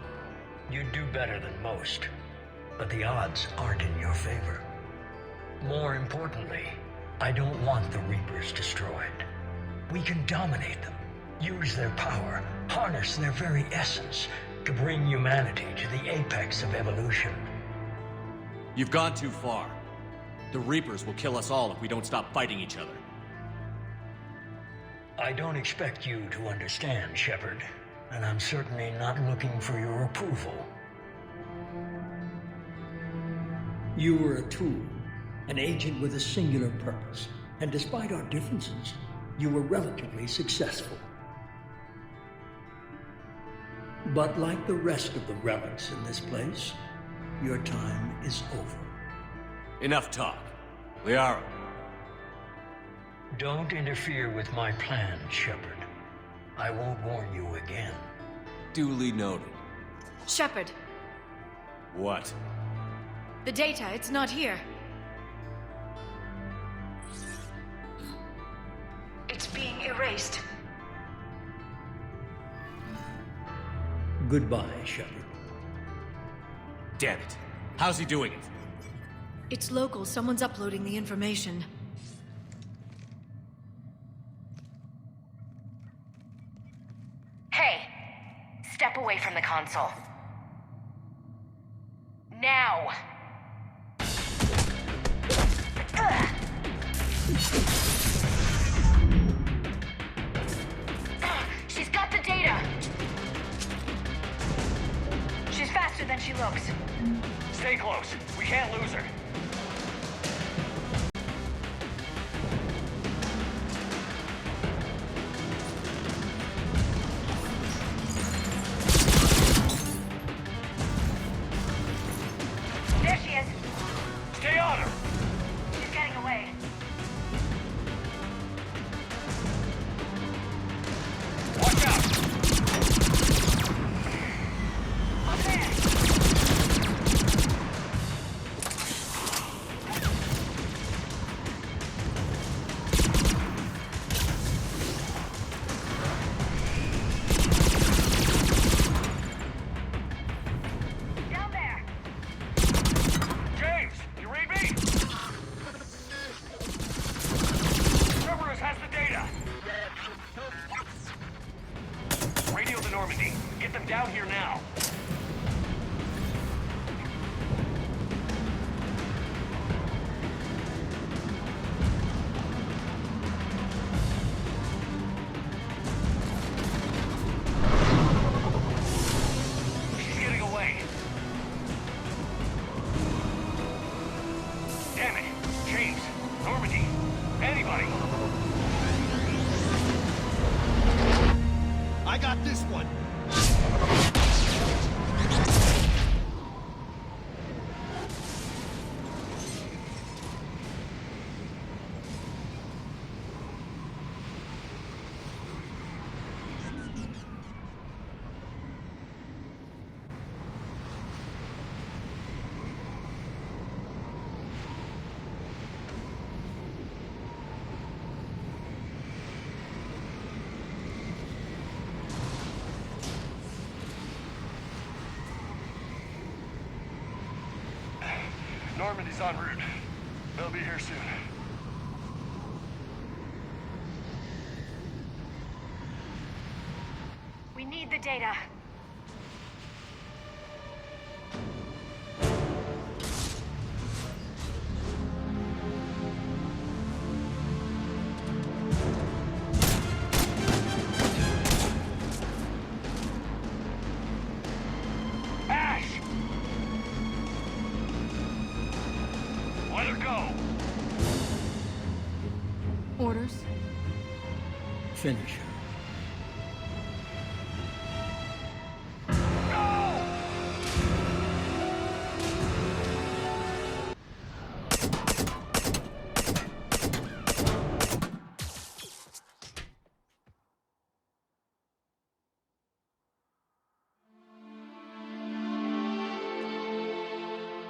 You'd do better than most, but the odds aren't in your favor. More importantly, I don't want the Reapers destroyed. We can dominate them, use their power, harness their very essence to bring humanity to the apex of evolution. You've gone too far. The Reapers will kill us all if we don't stop fighting each other. I don't expect you to understand, Shepard, and I'm certainly not looking for your approval. You were a tool, an agent with a singular purpose, and despite our differences, you were relatively successful. But like the rest of the relics in this place, your time is over. Enough talk. Liara. Don't interfere with my plan, Shepard. I won't warn you again. Duly noted. Shepard. What? The data, it's not here. It's being erased. Goodbye, Shepard. Damn it. How's he doing it? It's local. Someone's uploading the information. Hey! Step away from the console. Now! She's got the data! She's faster than she looks. Stay close. We can't lose her. There she is. Stay on her. She's getting away. Watch out. Up there. Down there. James, you read me? Cerberus has the data. Radio the Normandy. Get them down here now. She's getting away. Damn it. James, Normandy, anybody. I got this one. Normandy's en route. They'll be here soon. We need the data. Ash! Let her go! Orders? Finish her.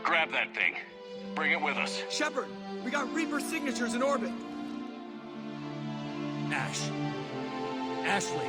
Grab that thing. Bring it with us. Shepard, we got Reaper signatures in orbit. Ash. Ashley.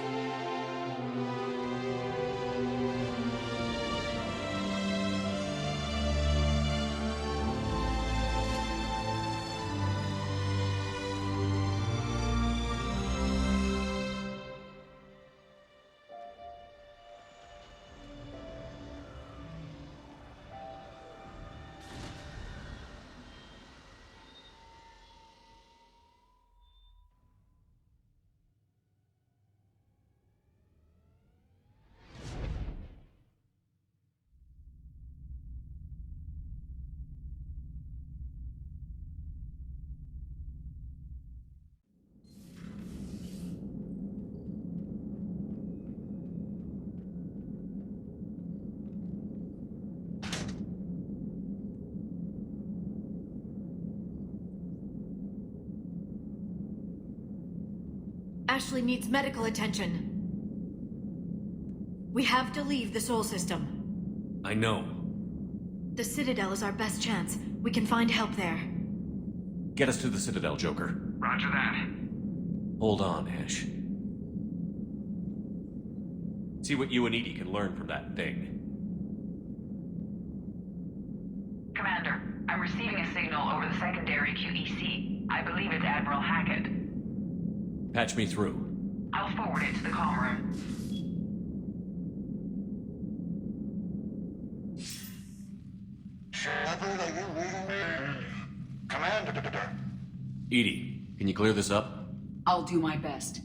Ashley needs medical attention. We have to leave the Sol system. I know. The Citadel is our best chance. We can find help there. Get us to the Citadel, Joker. Roger that. Hold on, Ash. See what you and Edie can learn from that thing. Commander, I'm receiving a signal over the secondary QEC. I believe it's Admiral Hackett. Patch me through. I'll forward it to the comm room. Shepard, are you reading me? Commander. Edie, can you clear this up? I'll do my best.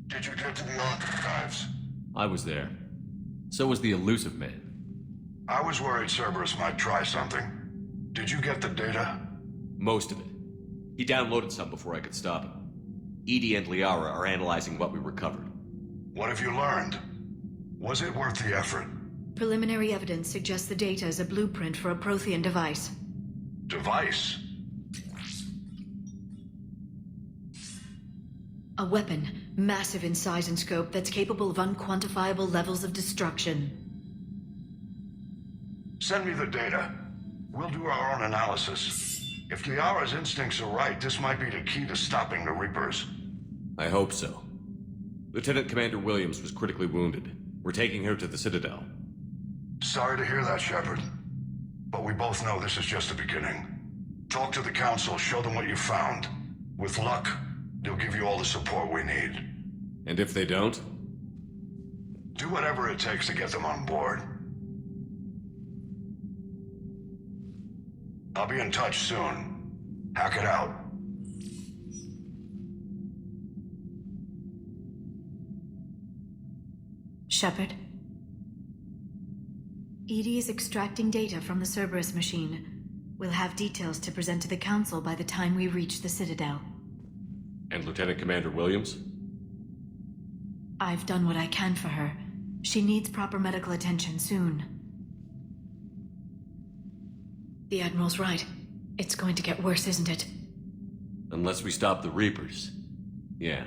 Did you get to the archives? I was there. So was the elusive man. I was worried Cerberus might try something. Did you get the data? Most of it. He downloaded some before I could stop him. Edie and Liara are analyzing what we recovered. What have you learned? Was it worth the effort? Preliminary evidence suggests the data is a blueprint for a Prothean device. Device? A weapon, massive in size and scope, that's capable of unquantifiable levels of destruction. Send me the data. We'll do our own analysis. If Liara's instincts are right, this might be the key to stopping the Reapers. I hope so. Lieutenant Commander Williams was critically wounded. We're taking her to the Citadel. Sorry to hear that, Shepard. But we both know this is just the beginning. Talk to the Council, show them what you found. With luck, they'll give you all the support we need. And if they don't? Do whatever it takes to get them on board. I'll be in touch soon. Hack it out. Shepard? Edie is extracting data from the Cerberus machine. We'll have details to present to the Council by the time we reach the Citadel. And Lieutenant Commander Williams? I've done what I can for her. She needs proper medical attention soon. The Admiral's right. It's going to get worse, isn't it? Unless we stop the Reapers. Yeah.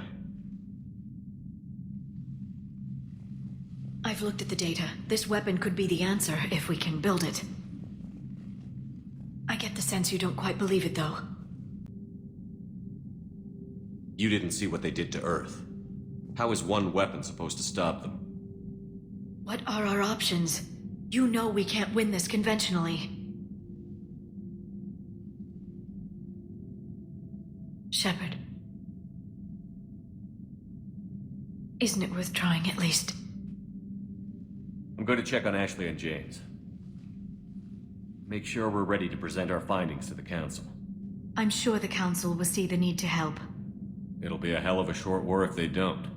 I've looked at the data. This weapon could be the answer if we can build it. I get the sense you don't quite believe it, though. You didn't see what they did to Earth. How is one weapon supposed to stop them? What are our options? You know we can't win this conventionally. Shepard. Isn't it worth trying at least? I'm going to check on Ashley and James. Make sure we're ready to present our findings to the Council. I'm sure the Council will see the need to help. It'll be a hell of a short war if they don't.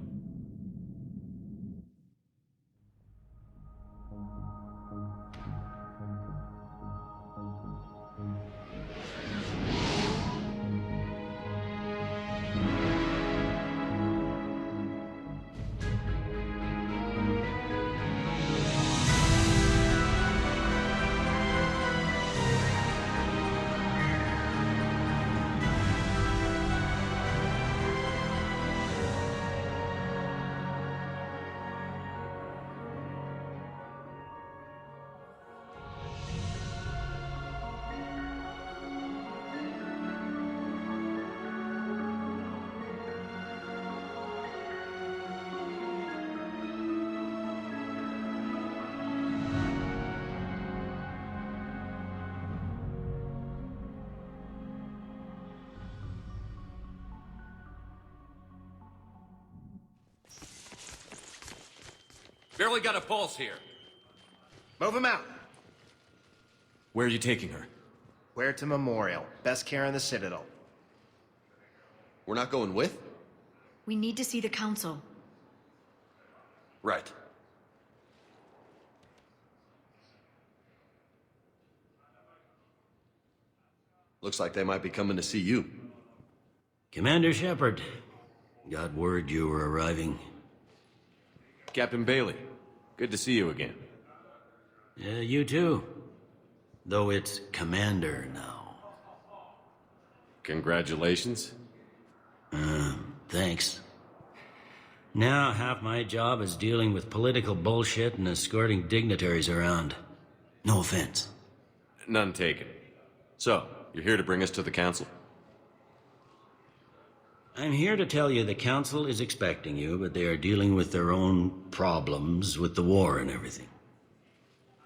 Barely got a pulse here. Move him out. Where are you taking her? Where to Memorial. Best care in the Citadel. We're not going with? We need to see the Council. Right. Looks like they might be coming to see you. Commander Shepard. Got word you were arriving. Captain Bailey, good to see you again. You too. Though it's Commander now. Congratulations. Thanks. Now half my job is dealing with political bullshit and escorting dignitaries around. No offense. None taken. So, you're here to bring us to the Council? I'm here to tell you the Council is expecting you, but they are dealing with their own problems with the war and everything.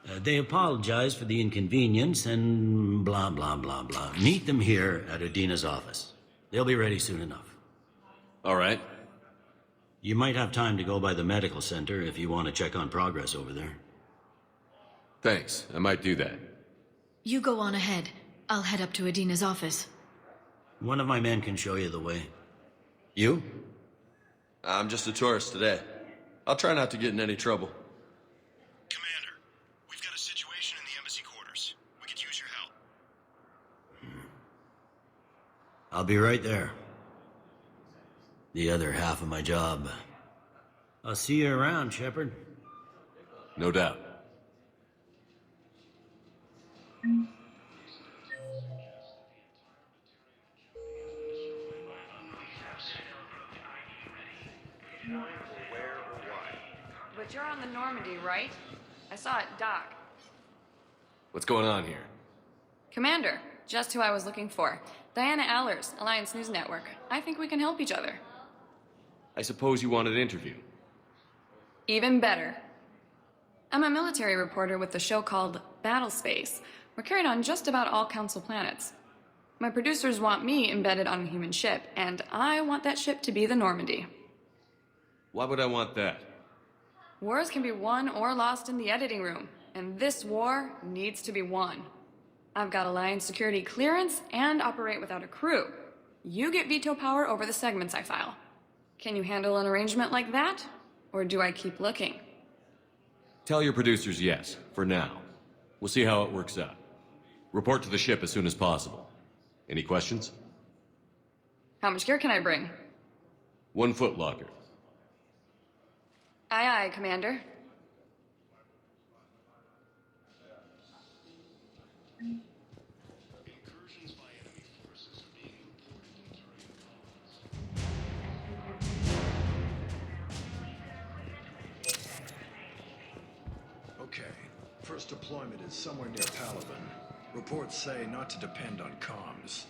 They apologize for the inconvenience and blah, blah, blah, blah. Meet them here at Adina's office. They'll be ready soon enough. All right. You might have time to go by the medical center if you want to check on progress over there. Thanks. I might do that. You go on ahead. I'll head up to Adina's office. One of my men can show you the way. You? I'm just a tourist today. I'll try not to get in any trouble. Commander, we've got a situation in the embassy quarters. We could use your help. I'll be right there. The other half of my job. I'll see you around, Shepard. No doubt. But you're on the Normandy, right? I saw it dock. What's going on here? Commander, just who I was looking for. Diana Allers, Alliance News Network. I think we can help each other. I suppose you want an interview? Even better. I'm a military reporter with the show called Battle Space. We're carried on just about all Council planets. My producers want me embedded on a human ship, and I want that ship to be the Normandy. Why would I want that? Wars can be won or lost in the editing room, and this war needs to be won. I've got Alliance security clearance and operate without a crew. You get veto power over the segments I file. Can you handle an arrangement like that? Or do I keep looking? Tell your producers yes, for now. We'll see how it works out. Report to the ship as soon as possible. Any questions? How much gear can I bring? 1 foot locker. Aye, aye, Commander. Okay. First deployment is somewhere near Palaven. Reports say not to depend on comms.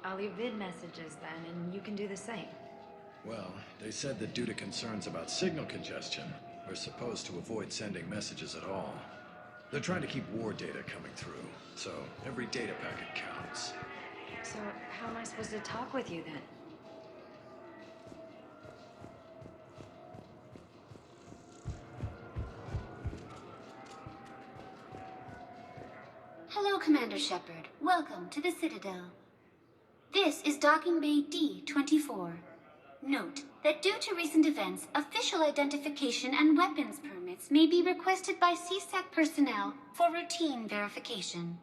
I'll leave vid messages then, and you can do the same. Well, they said that due to concerns about signal congestion, we're supposed to avoid sending messages at all. They're trying to keep war data coming through, so every data packet counts. So how am I supposed to talk with you then? Hello, Commander Shepard. Welcome to the Citadel. This is Docking Bay D-24. Note that due to recent events, official identification and weapons permits may be requested by CSEC personnel for routine verification.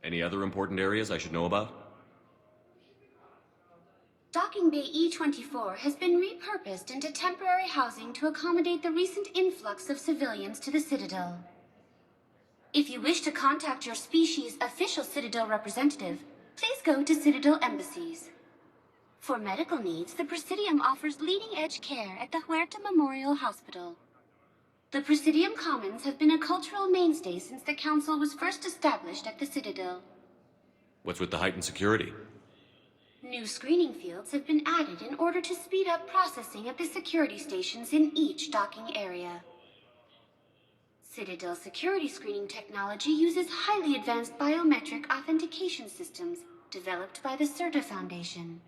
Any other important areas I should know about? Docking Bay E-24 has been repurposed into temporary housing to accommodate the recent influx of civilians to the Citadel. If you wish to contact your species' official Citadel representative, please go to Citadel embassies. For medical needs, the Presidium offers leading-edge care at the Huerta Memorial Hospital. The Presidium Commons have been a cultural mainstay since the Council was first established at the Citadel. What's with the heightened security? New screening fields have been added in order to speed up processing at the security stations in each docking area. Citadel security screening technology uses highly advanced biometric authentication systems developed by the CERTA Foundation.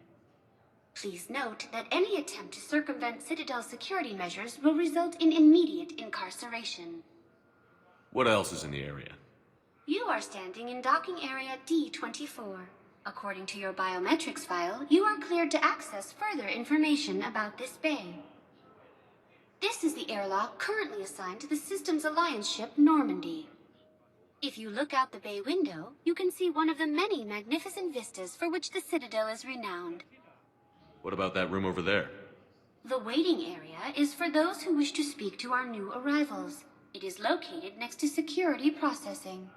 Please note that any attempt to circumvent Citadel security measures will result in immediate incarceration. What else is in the area? You are standing in docking area D-24. According to your biometrics file, you are cleared to access further information about this bay. This is the airlock currently assigned to the Systems Alliance ship Normandy. If you look out the bay window, you can see one of the many magnificent vistas for which the Citadel is renowned. What about that room over there? The waiting area is for those who wish to speak to our new arrivals. It is located next to security processing.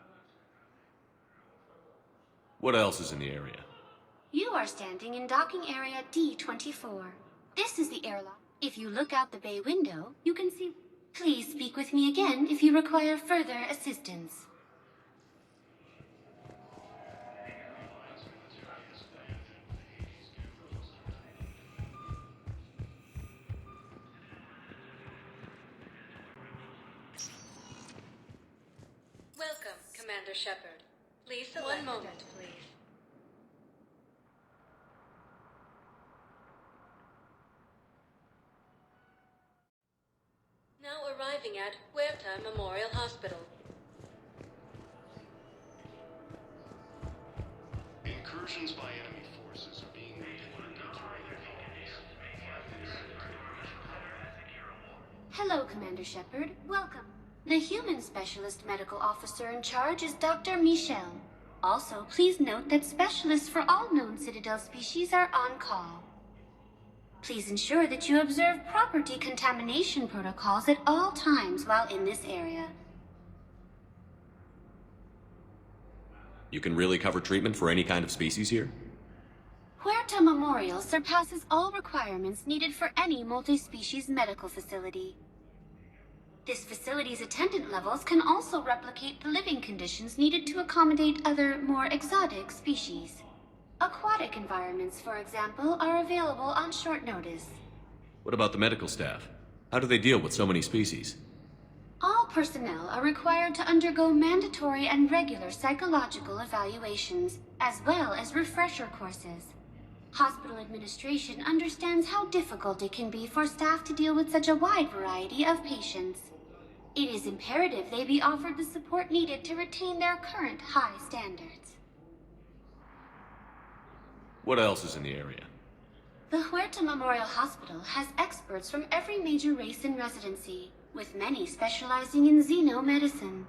What else is in the area? You are standing in docking area D-24. This is the airlock. If you look out the bay window, you can see... Please speak with me again if you require further assistance. Welcome, Commander Shepard. Please select... One moment, please. Now arriving at Huerta Memorial Hospital. Incursions by enemy forces are being reported to other colonies. Hello, Commander Shepard. Welcome. The human specialist medical officer in charge is Dr. Michel. Also, please note that specialists for all known Citadel species are on call. Please ensure that you observe proper decontamination protocols at all times while in this area. You can really cover treatment for any kind of species here? Huerta Memorial surpasses all requirements needed for any multi-species medical facility. This facility's attendant levels can also replicate the living conditions needed to accommodate other, more exotic species. Aquatic environments, for example, are available on short notice. What about the medical staff? How do they deal with so many species? All personnel are required to undergo mandatory and regular psychological evaluations, as well as refresher courses. Hospital administration understands how difficult it can be for staff to deal with such a wide variety of patients. It is imperative they be offered the support needed to retain their current high standards. What else is in the area? The Huerta Memorial Hospital has experts from every major race in residency, with many specializing in xenomedicine.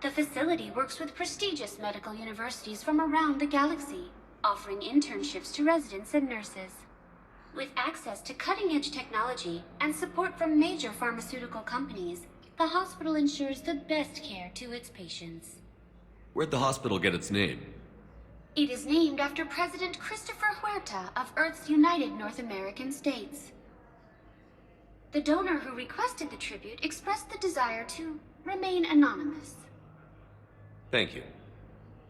The facility works with prestigious medical universities from around the galaxy, offering internships to residents and nurses. With access to cutting-edge technology and support from major pharmaceutical companies, the hospital ensures the best care to its patients. Where'd the hospital get its name? It is named after President Christopher Huerta of Earth's United North American States. The donor who requested the tribute expressed the desire to remain anonymous. Thank you.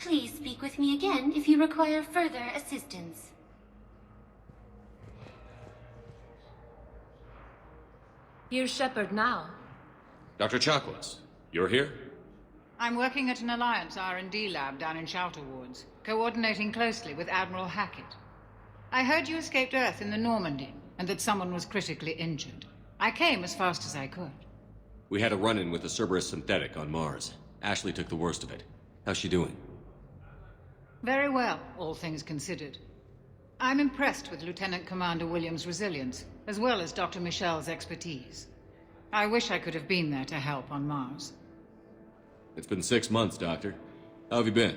Please speak with me again if you require further assistance. Here's Shepard now. Dr. Chakwas, you're here? I'm working at an Alliance R&D lab down in Shelter Wards, coordinating closely with Admiral Hackett. I heard you escaped Earth in the Normandy, and that someone was critically injured. I came as fast as I could. We had a run-in with the Cerberus synthetic on Mars. Ashley took the worst of it. How's she doing? Very well, all things considered. I'm impressed with Lieutenant Commander Williams' resilience, as well as Dr. Michel's expertise. I wish I could have been there to help on Mars. It's been 6 months, Doctor. How have you been?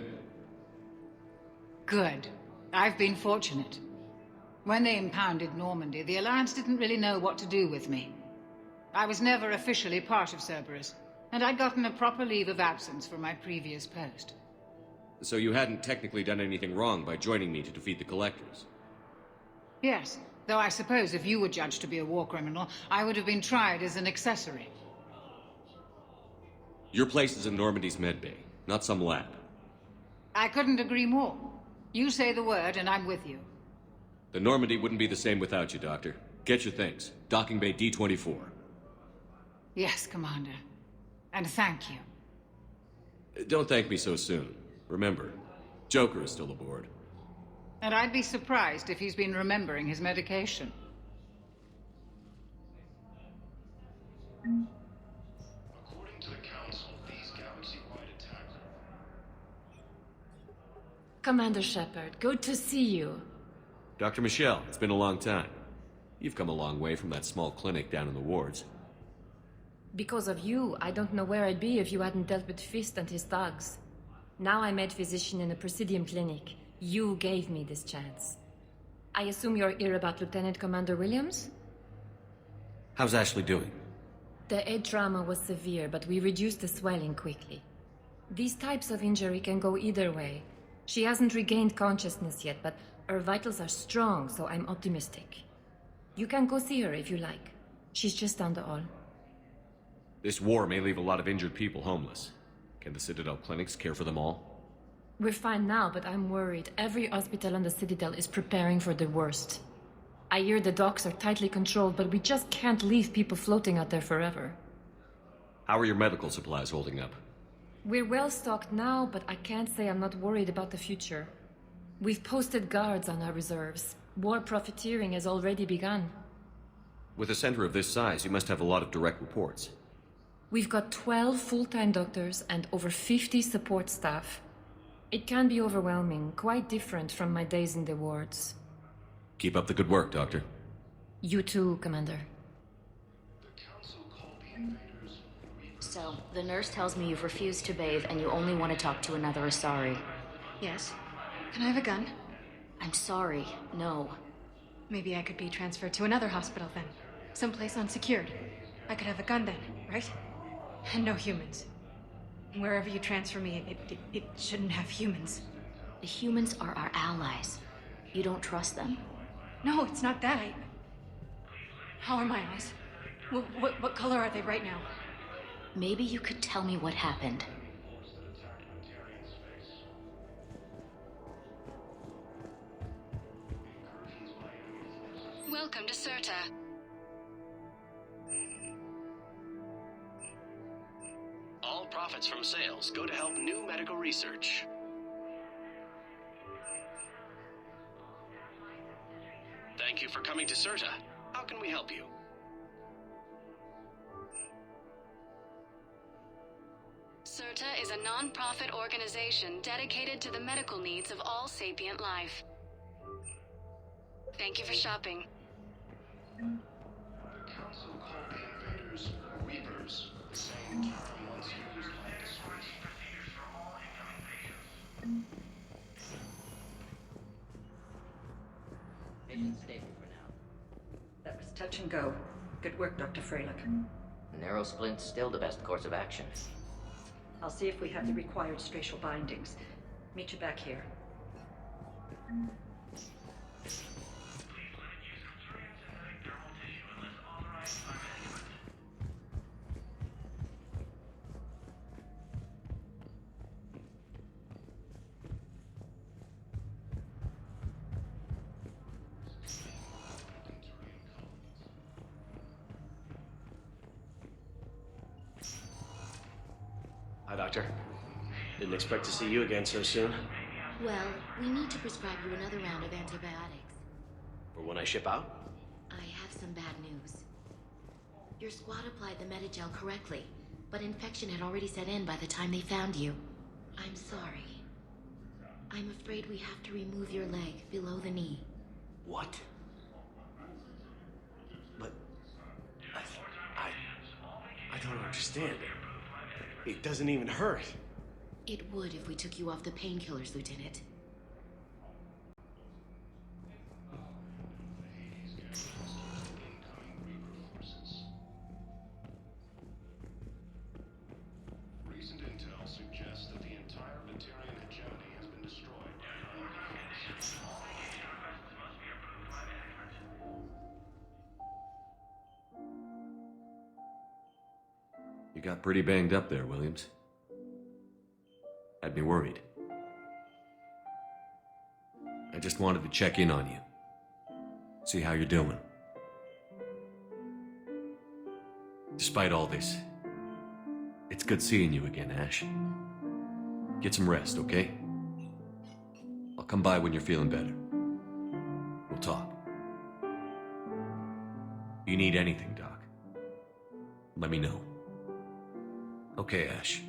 Good. I've been fortunate. When they impounded Normandy, the Alliance didn't really know what to do with me. I was never officially part of Cerberus, and I'd gotten a proper leave of absence from my previous post. So you hadn't technically done anything wrong by joining me to defeat the Collectors? Yes, though I suppose if you were judged to be a war criminal, I would have been tried as an accessory. Your place is in Normandy's medbay, not some lab. I couldn't agree more. You say the word, and I'm with you. The Normandy wouldn't be the same without you, Doctor. Get your things. Docking Bay D-24. Yes, Commander. And thank you. Don't thank me so soon. Remember, Joker is still aboard. And I'd be surprised if he's been remembering his medication. According to the Council, these galaxy-wide attacks... Commander Shepard, good to see you. Dr. Michel, it's been a long time. You've come a long way from that small clinic down in the wards. Because of you, I don't know where I'd be if you hadn't dealt with Fist and his thugs. Now I'm head physician in a Presidium clinic. You gave me this chance. I assume you're here about Lieutenant Commander Williams? How's Ashley doing? The head trauma was severe, but we reduced the swelling quickly. These types of injury can go either way. She hasn't regained consciousness yet, but her vitals are strong, so I'm optimistic. You can go see her if you like. She's just down the hall. This war may leave a lot of injured people homeless. Can the Citadel clinics care for them all? We're fine now, but I'm worried. Every hospital on the Citadel is preparing for the worst. I hear the docks are tightly controlled, but we just can't leave people floating out there forever. How are your medical supplies holding up? We're well stocked now, but I can't say I'm not worried about the future. We've posted guards on our reserves. War profiteering has already begun. With a center of this size, you must have a lot of direct reports. We've got 12 full-time doctors and over 50 support staff. It can be overwhelming, quite different from my days in the wards. Keep up the good work, Doctor. You too, Commander. So, the nurse tells me you've refused to bathe and you only want to talk to another Asari. Yes. Can I have a gun? I'm sorry, no. Maybe I could be transferred to another hospital then. Someplace unsecured. I could have a gun then, right? And no humans. Wherever you transfer me, it shouldn't have humans. The humans are our allies. You don't trust them? No, it's not that. How are my eyes? What color are they right now? Maybe you could tell me what happened. Welcome to Certa. All profits from sales go to help new medical research. Thank you for coming to Certa. How can we help you? Certa is a non-profit organization dedicated to the medical needs of all sapient life. Thank you for shopping. The Council called the invaders Reapers, the same term once used by Mission stable for now. That was touch and go. Good work, Dr. Freilich. Narrow splint's still the best course of action. I'll see if we have the required spatial bindings. Meet you back here. Hi, Doctor. Didn't expect to see you again so soon. Well, we need to prescribe you another round of antibiotics. For when I ship out? I have some bad news. Your squad applied the Medigel correctly, but infection had already set in by the time they found you. I'm sorry. I'm afraid we have to remove your leg below the knee. What? But... I don't understand. It doesn't even hurt. It would if we took you off the painkillers, Lieutenant. Recent intel suggests that the entire Batarian hegemony has been destroyed by You got pretty banged up there, Williams. Had me worried. I just wanted to check in on you. See how you're doing. Despite all this, it's good seeing you again, Ash. Get some rest, okay? I'll come by when you're feeling better. We'll talk. If you need anything, Doc, let me know. Okay, Ash.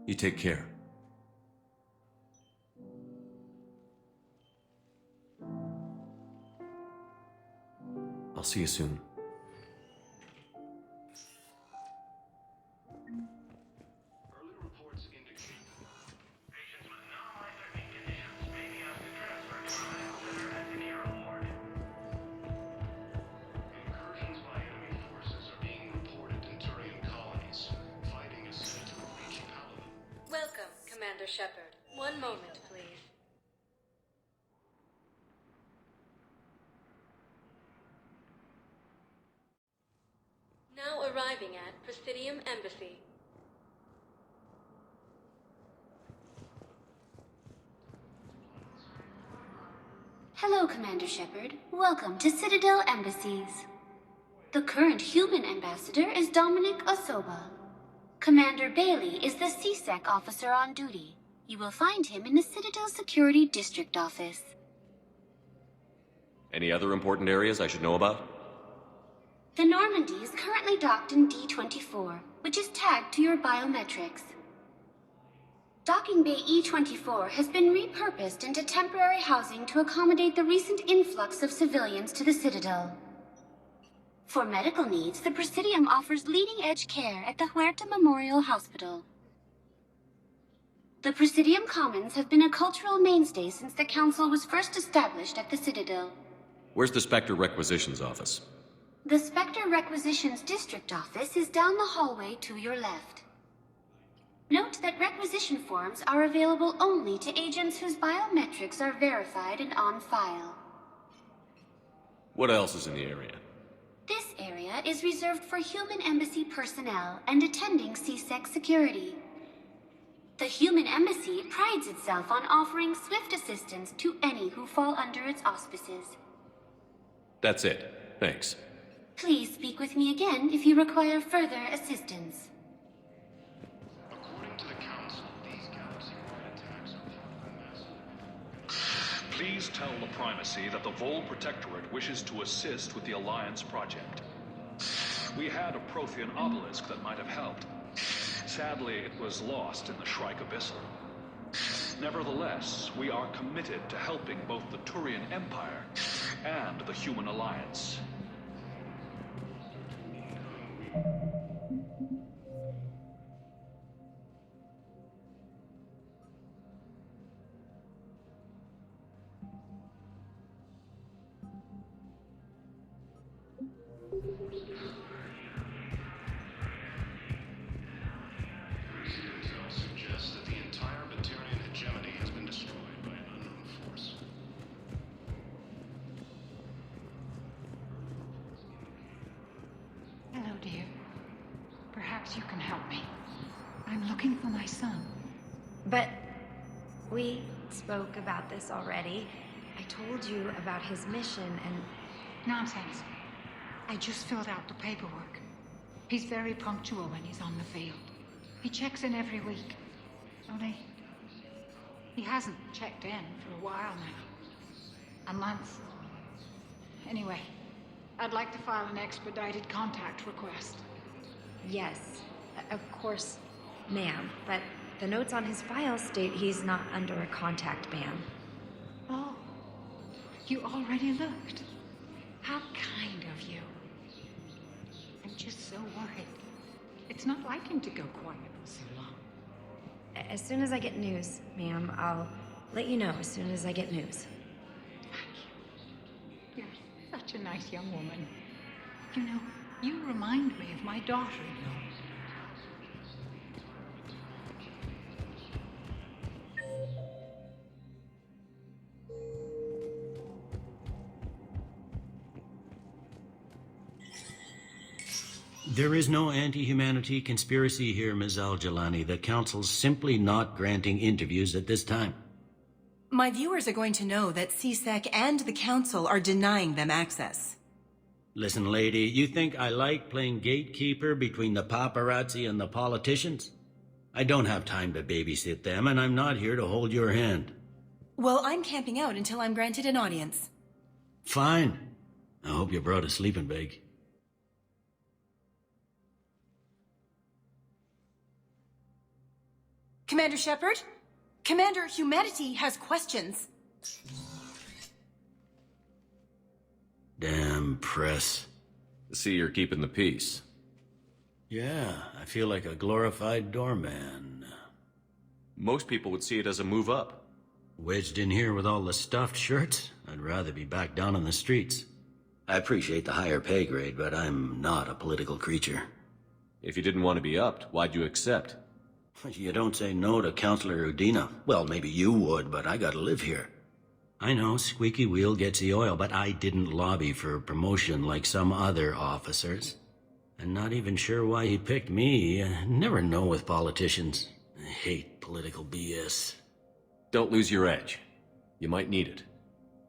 You take care. I'll see you soon. early reports indicate Patients with non-life-threatening conditions may be asked to transfer to a medical center at the near ward. incursions by enemy forces are being reported in Turian colonies. Fighting is said to have reached Paladin. Welcome, Commander Shepard. One moment, please. Now arriving at Presidium Embassy. Hello, Commander Shepard. Welcome to Citadel Embassies. The current human ambassador is Dominic Osoba. Commander Bailey is the CSEC officer on duty. You will find him in the Citadel Security District Office. Any other important areas I should know about? The Normandy is currently docked in D-24, which is tagged to your biometrics. Docking Bay E-24 has been repurposed into temporary housing to accommodate the recent influx of civilians to the Citadel. For medical needs, the Presidium offers leading-edge care at the Huerta Memorial Hospital. The Presidium Commons have been a cultural mainstay since the Council was first established at the Citadel. Where's the Spectre Requisitions Office? The Spectre Requisitions District Office is down the hallway to your left. Note that requisition forms are available only to agents whose biometrics are verified and on file. What else is in the area? This area is reserved for human embassy personnel and attending CSEC security. The human embassy prides itself on offering swift assistance to any who fall under its auspices. That's it. Thanks. Please speak with me again if you require further assistance. According to the Council, these galaxy-wide attacks are part of a massive... Please tell the Primacy that the Vol Protectorate wishes to assist with the Alliance project. We had a Prothean obelisk that might have helped. Sadly, it was lost in the Shrike Abyssal. Nevertheless, we are committed to helping both the Turian Empire and the Human Alliance. Recent intel suggests that the entire Batarian hegemony has been destroyed by an unknown force. Hello, dear. Perhaps you can help me. I'm looking for my son. But we spoke about this already. I told you about his mission and... Nonsense. I just filled out the paperwork. He's very punctual when he's on the field. He checks in every week. Only, he hasn't checked in for a while now. A month. Anyway, I'd like to file an expedited contact request. Yes, Of course, ma'am, but the notes on his file state he's not under a contact ban. Oh, you already looked. How kind of you. I'm just so worried. It's not like him to go quiet for so long. As soon as I get news, ma'am, I'll let you know as soon as I get news. You're such a nice young woman. You know, you remind me of my daughter-in-law. There is no anti-humanity conspiracy here, Ms. Al-Jalani. The Council's simply not granting interviews at this time. My viewers are going to know that CSEC and the Council are denying them access. Listen, lady, you think I like playing gatekeeper between the paparazzi and the politicians? I don't have time to babysit them, and I'm not here to hold your hand. Well, I'm camping out until I'm granted an audience. Fine. I hope you brought a sleeping bag. Commander Shepard? Commander Humanity has questions. Damn press. See, you're keeping the peace. Yeah, I feel like a glorified doorman. Most people would see it as a move up. Wedged in here with all the stuffed shirts? I'd rather be back down on the streets. I appreciate the higher pay grade, but I'm not a political creature. If you didn't want to be upped, why'd you accept? You don't say no to Counselor Udina. Well, maybe you would, but I gotta live here. I know, squeaky wheel gets the oil, but I didn't lobby for promotion like some other officers. I'm not even sure why he picked me. I never know with politicians. I hate political BS. Don't lose your edge. You might need it.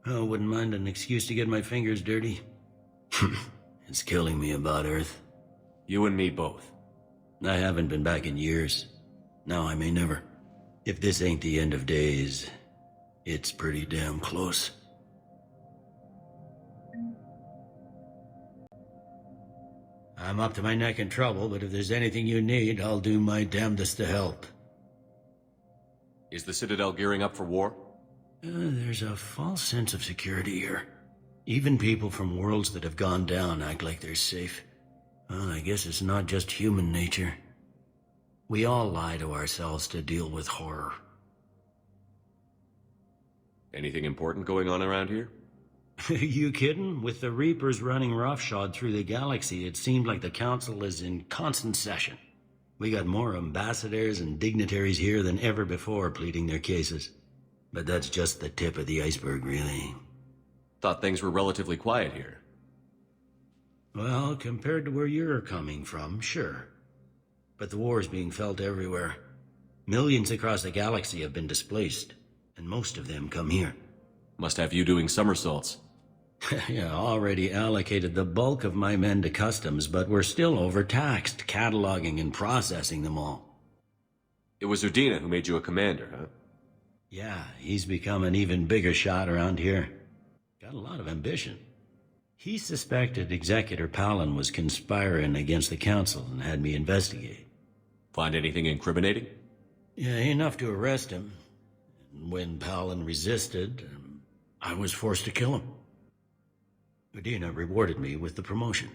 Oh, wouldn't mind an excuse to get my fingers dirty. It's killing me about Earth. You and me both. I haven't been back in years. Now I may never. If this ain't the end of days, it's pretty damn close. I'm up to my neck in trouble, but if there's anything you need, I'll do my damnedest to help. Is the Citadel gearing up for war? There's a false sense of security here. Even people from worlds that have gone down act like they're safe. Well, I guess it's not just human nature. We all lie to ourselves to deal with horror. Anything important going on around here? You kidding? With the Reapers running roughshod through the galaxy, it seemed like the Council is in constant session. We got more ambassadors and dignitaries here than ever before pleading their cases. But that's just the tip of the iceberg, really. Thought things were relatively quiet here. Well, compared to where you're coming from, sure. But the war is being felt everywhere. Millions across the galaxy have been displaced, and most of them come here. Must have you doing somersaults. Yeah, already allocated the bulk of my men to customs, but we're still overtaxed, cataloging and processing them all. It was Udina who made you a commander, huh? Yeah, he's become an even bigger shot around here. Got a lot of ambition. He suspected Executor Palin was conspiring against the Council and had me investigate. Find anything incriminating? Yeah, enough to arrest him. When Palin resisted, I was forced to kill him. Udina rewarded me with the promotion.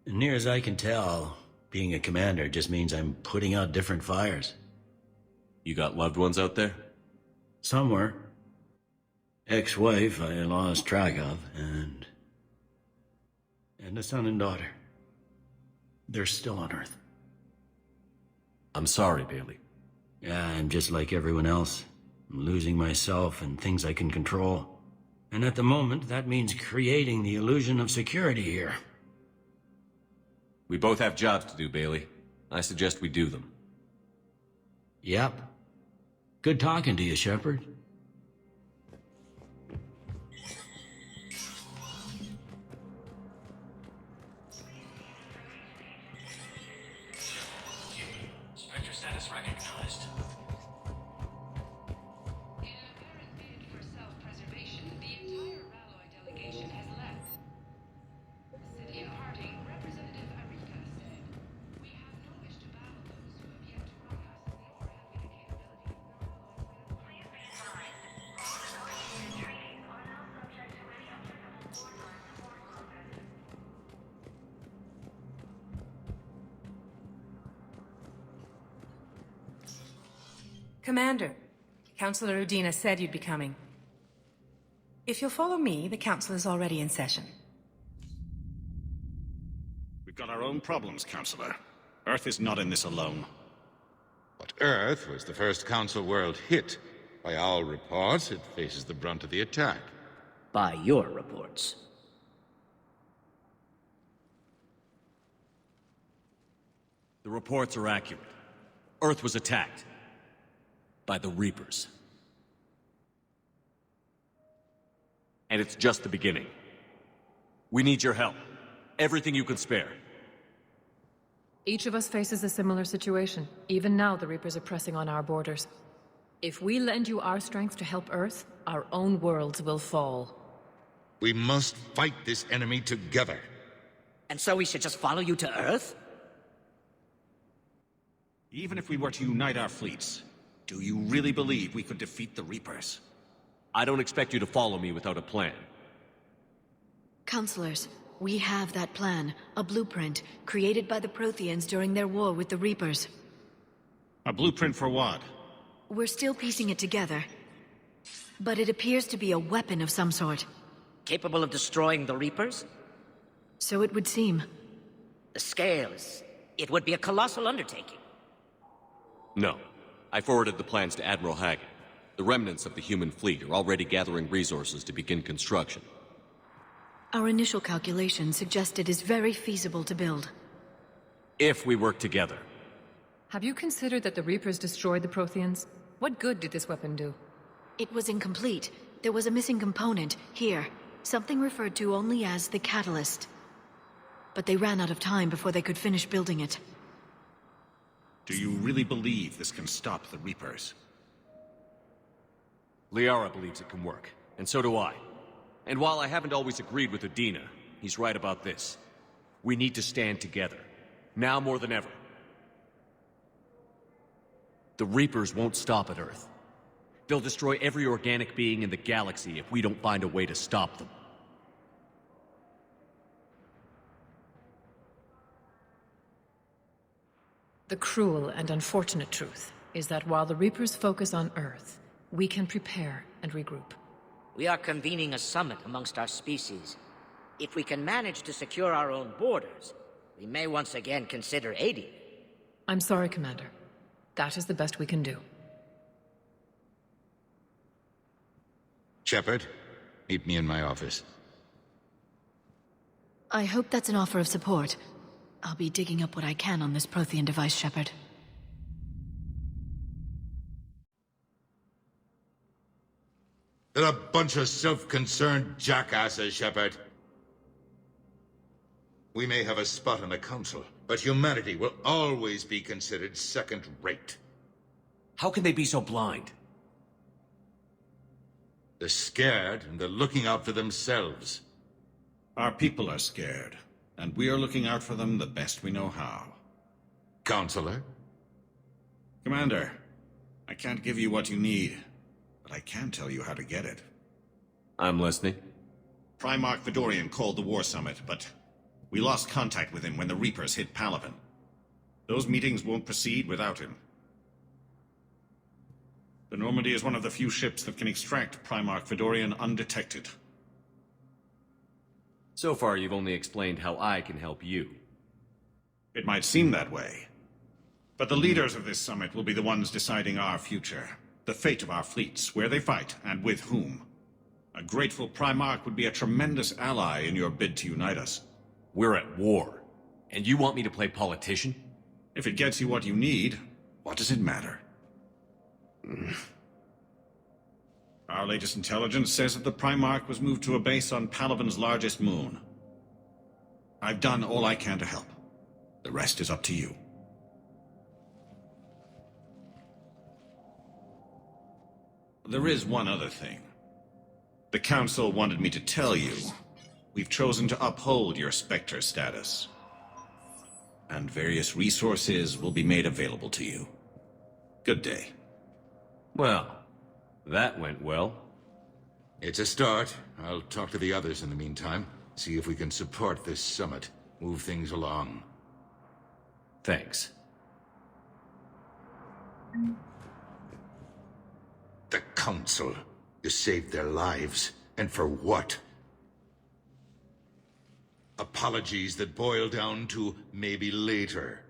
And near as I can tell, being a commander just means I'm putting out different fires. You got loved ones out there? Somewhere. Ex-wife I lost track of, and a son and daughter. They're still on Earth. I'm sorry, Bailey. Yeah, I'm just like everyone else. I'm losing myself and things I can control. And at the moment, that means creating the illusion of security here. We both have jobs to do, Bailey. I suggest we do them. Yep. Good talking to you, Shepard. Spectre status recognized. In an apparent bid for self-preservation, the entire Ralloy delegation has left. The city of Harding, Representative Arika said, "We have no wish to battle them. Commander, Councilor Udina said you'd be coming. If you'll follow me, the council is already in session. We've got our own problems, Counselor. Earth is not in this alone. But Earth was the first Council world hit. By all reports, it faces the brunt of the attack. By your reports. The reports are accurate. Earth was attacked. By the Reapers. And it's just the beginning. We need your help. Everything you can spare. Each of us faces a similar situation. Even now, the Reapers are pressing on our borders. If we lend you our strength to help Earth, our own worlds will fall. We must fight this enemy together. And so we should just follow you to Earth? Even if we were to unite our fleets, do you really believe we could defeat the Reapers? I don't expect you to follow me without a plan. Counselors, we have that plan, a blueprint, created by the Protheans during their war with the Reapers. A blueprint for what? We're still piecing it together. But it appears to be a weapon of some sort. Capable of destroying the Reapers? So it would seem. The scale is... it would be a colossal undertaking. No. I forwarded the plans to Admiral Hagen. The remnants of the human fleet are already gathering resources to begin construction. Our initial calculations suggest it is very feasible to build. If we work together. Have you considered that the Reapers destroyed the Protheans? What good did this weapon do? It was incomplete. There was a missing component, here. Something referred to only as the catalyst. But they ran out of time before they could finish building it. Do you really believe this can stop the Reapers? Liara believes it can work, and so do I. And while I haven't always agreed with Udina, he's right about this. We need to stand together. Now more than ever. The Reapers won't stop at Earth. They'll destroy every organic being in the galaxy if we don't find a way to stop them. The cruel and unfortunate truth is that while the Reapers focus on Earth, we can prepare and regroup. We are convening a summit amongst our species. If we can manage to secure our own borders, we may once again consider aiding. I'm sorry, Commander. That is the best we can do. Shepard, meet me in my office. I hope that's an offer of support. I'll be digging up what I can on this Prothean device, Shepard. They're a bunch of self-concerned jackasses, Shepard. We may have a spot on the Council, but humanity will always be considered second-rate. How can they be so blind? They're scared, and they're looking out for themselves. Our people are scared, and we are looking out for them the best we know how. Counselor? Commander, I can't give you what you need, but I can tell you how to get it. I'm listening. Primarch Fedorian called the War Summit, but we lost contact with him when the Reapers hit Palaven. Those meetings won't proceed without him. The Normandy is one of the few ships that can extract Primarch Fedorian undetected. So far, you've only explained how I can help you. It might seem that way. But the leaders of this summit will be the ones deciding our future. The fate of our fleets, where they fight, and with whom. A grateful Primarch would be a tremendous ally in your bid to unite us. We're at war. And you want me to play politician? If it gets you what you need, what does it matter? Our latest intelligence says that the Primarch was moved to a base on Palaven's largest moon. I've done all I can to help. The rest is up to you. There is one other thing. The Council wanted me to tell you, we've chosen to uphold your Spectre status. And various resources will be made available to you. Good day. Well, that went well. It's a start. I'll talk to the others in the meantime. See if we can support this summit. Move things along. Thanks. Council. You saved their lives. And for what? Apologies that boil down to maybe later.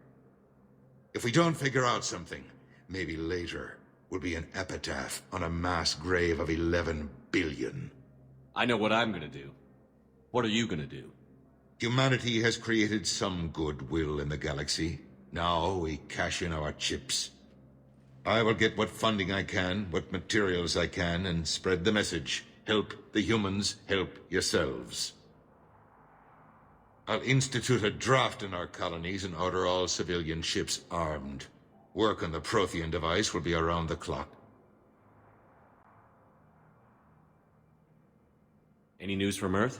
If we don't figure out something, maybe later will be an epitaph on a mass grave of 11 billion. I know what I'm gonna do. What are you gonna do? Humanity has created some goodwill in the galaxy. Now we cash in our chips. I will get what funding I can, what materials I can, and spread the message. Help the humans, help yourselves. I'll institute a draft in our colonies and order all civilian ships armed. Work on the Prothean device will be around the clock. Any news from Earth?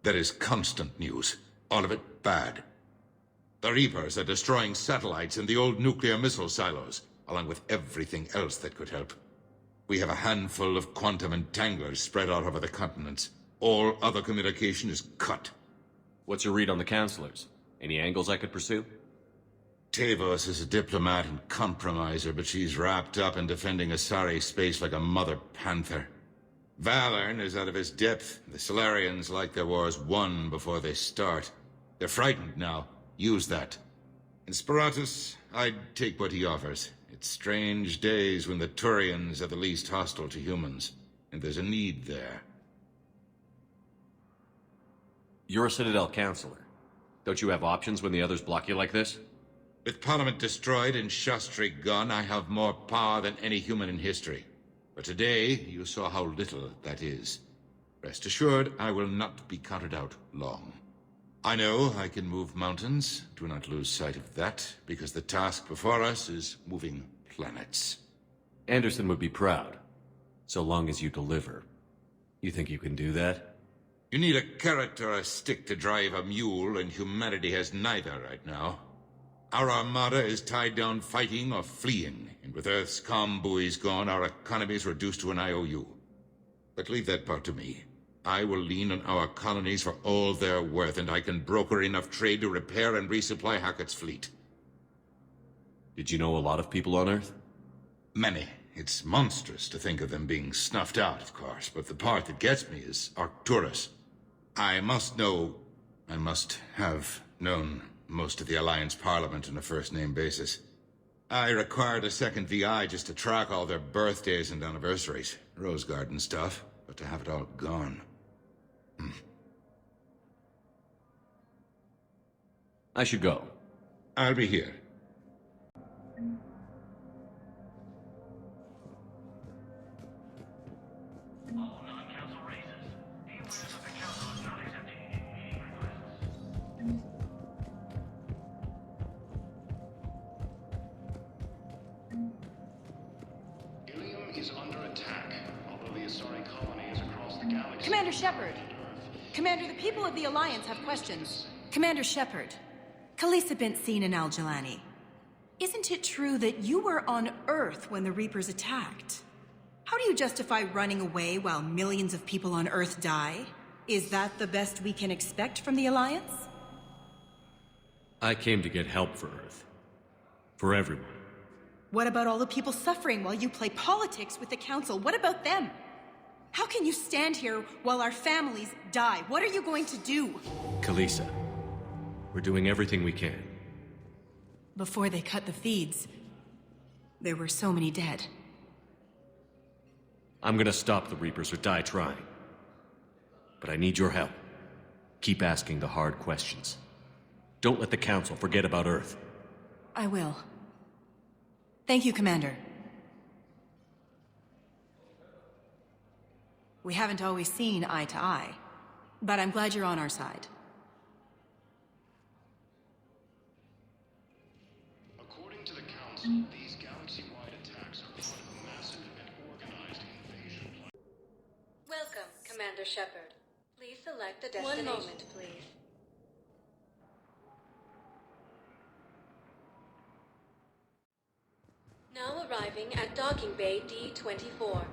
There is constant news. All of it bad. The Reapers are destroying satellites and the old nuclear missile silos, along with everything else that could help. We have a handful of quantum entanglers spread out over the continents. All other communication is cut. What's your read on the counselors? Any angles I could pursue? Tavos is a diplomat and compromiser, but she's wrapped up in defending Asari space like a mother panther. Valern is out of his depth. The Solarians like their wars won before they start. They're frightened now. Use that. In Sparatus, I'd take what he offers. It's strange days when the Turians are the least hostile to humans, and there's a need there. You're a Citadel counselor. Don't you have options when the others block you like this? With Parliament destroyed and Shastri gone, I have more power than any human in history. But today, you saw how little that is. Rest assured, I will not be counted out long. I know I can move mountains. Do not lose sight of that, because the task before us is moving planets. Anderson would be proud, so long as you deliver. You think you can do that? You need a carrot or a stick to drive a mule, and humanity has neither right now. Our armada is tied down fighting or fleeing, and with Earth's comm buoys gone, our economy is reduced to an IOU. But leave that part to me. I will lean on our colonies for all they're worth, and I can broker enough trade to repair and resupply Hackett's fleet. Did you know a lot of people on Earth? Many. It's monstrous to think of them being snuffed out, of course, but the part that gets me is Arcturus. I must have known most of the Alliance Parliament on a first-name basis. I required a second VI just to track all their birthdays and anniversaries. Rose Garden stuff, but to have it all gone. I should go. I'll be here. Commander Shepard! Commander, the people of the Alliance have questions. Commander Shepard, Khaleesa bint Seen and Al-Jalani. Isn't it true that you were on Earth when the Reapers attacked? How do you justify running away while millions of people on Earth die? Is that the best we can expect from the Alliance? I came to get help for Earth. For everyone. What about all the people suffering while you play politics with the Council? What about them? How can you stand here while our families die? What are you going to do? Khaleesa, we're doing everything we can. Before they cut the feeds, there were so many dead. I'm gonna stop the Reapers or die trying. But I need your help. Keep asking the hard questions. Don't let the Council forget about Earth. I will. Thank you, Commander. We haven't always seen eye to eye, but I'm glad you're on our side. According to the Council, these galaxy-wide attacks are part of a massive and organized invasion plan. Welcome, Commander Shepard. Please select the destination. 1 moment, please. Now arriving at Docking Bay D-24.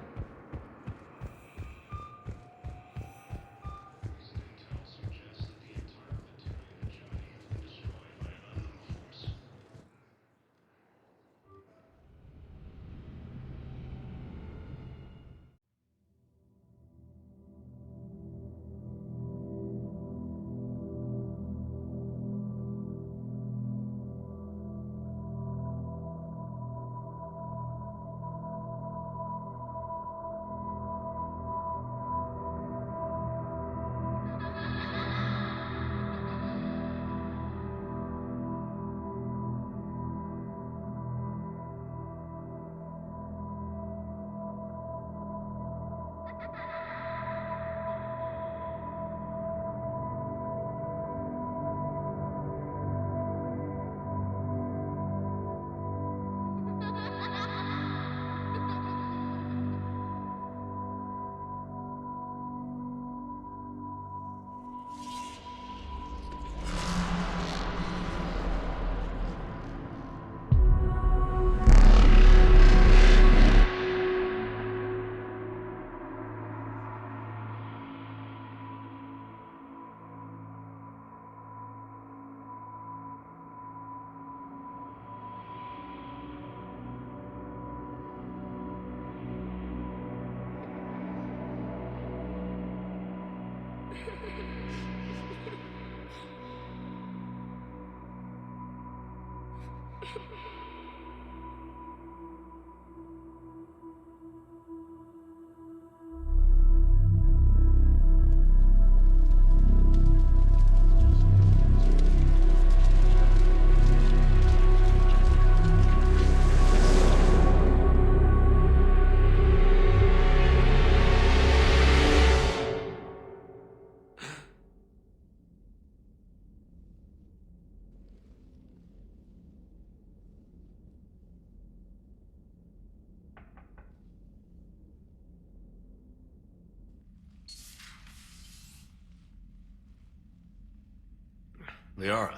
Liara,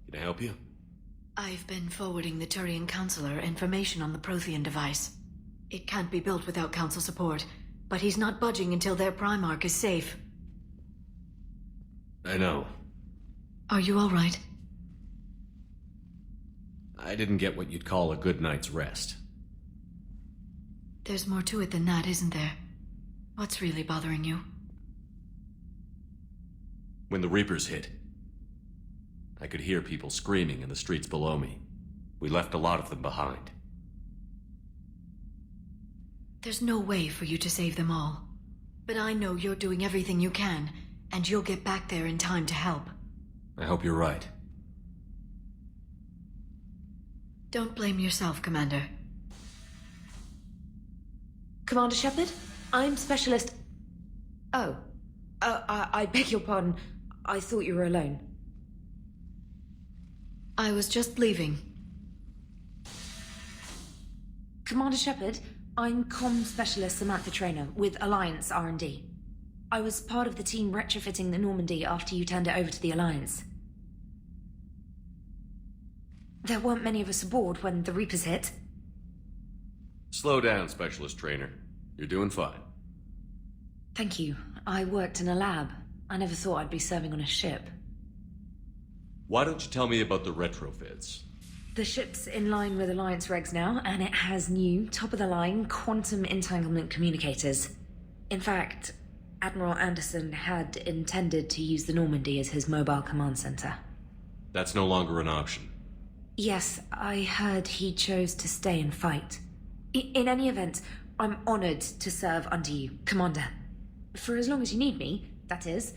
can I help you? I've been forwarding the Turian Counselor information on the Prothean device. It can't be built without Council support, but he's not budging until their Primarch is safe. I know. Are you all right? I didn't get what you'd call a good night's rest. There's more to it than that, isn't there? What's really bothering you? When the Reapers hit, I could hear people screaming in the streets below me. We left a lot of them behind. There's no way for you to save them all. But I know you're doing everything you can, and you'll get back there in time to help. I hope you're right. Don't blame yourself, Commander. Commander Shepard, I'm Specialist... Oh. I beg your pardon. I thought you were alone. I was just leaving. Commander Shepard, I'm Comm Specialist Samantha Traynor with Alliance R&D. I was part of the team retrofitting the Normandy after you turned it over to the Alliance. There weren't many of us aboard when the Reapers hit. Slow down, Specialist Trainer. You're doing fine. Thank you. I worked in a lab. I never thought I'd be serving on a ship. Why don't you tell me about the retrofits? The ship's in line with Alliance regs now, and it has new, top-of-the-line, quantum entanglement communicators. In fact, Admiral Anderson had intended to use the Normandy as his mobile command center. That's no longer an option. Yes, I heard he chose to stay and fight. In any event, I'm honored to serve under you, Commander. For as long as you need me, that is.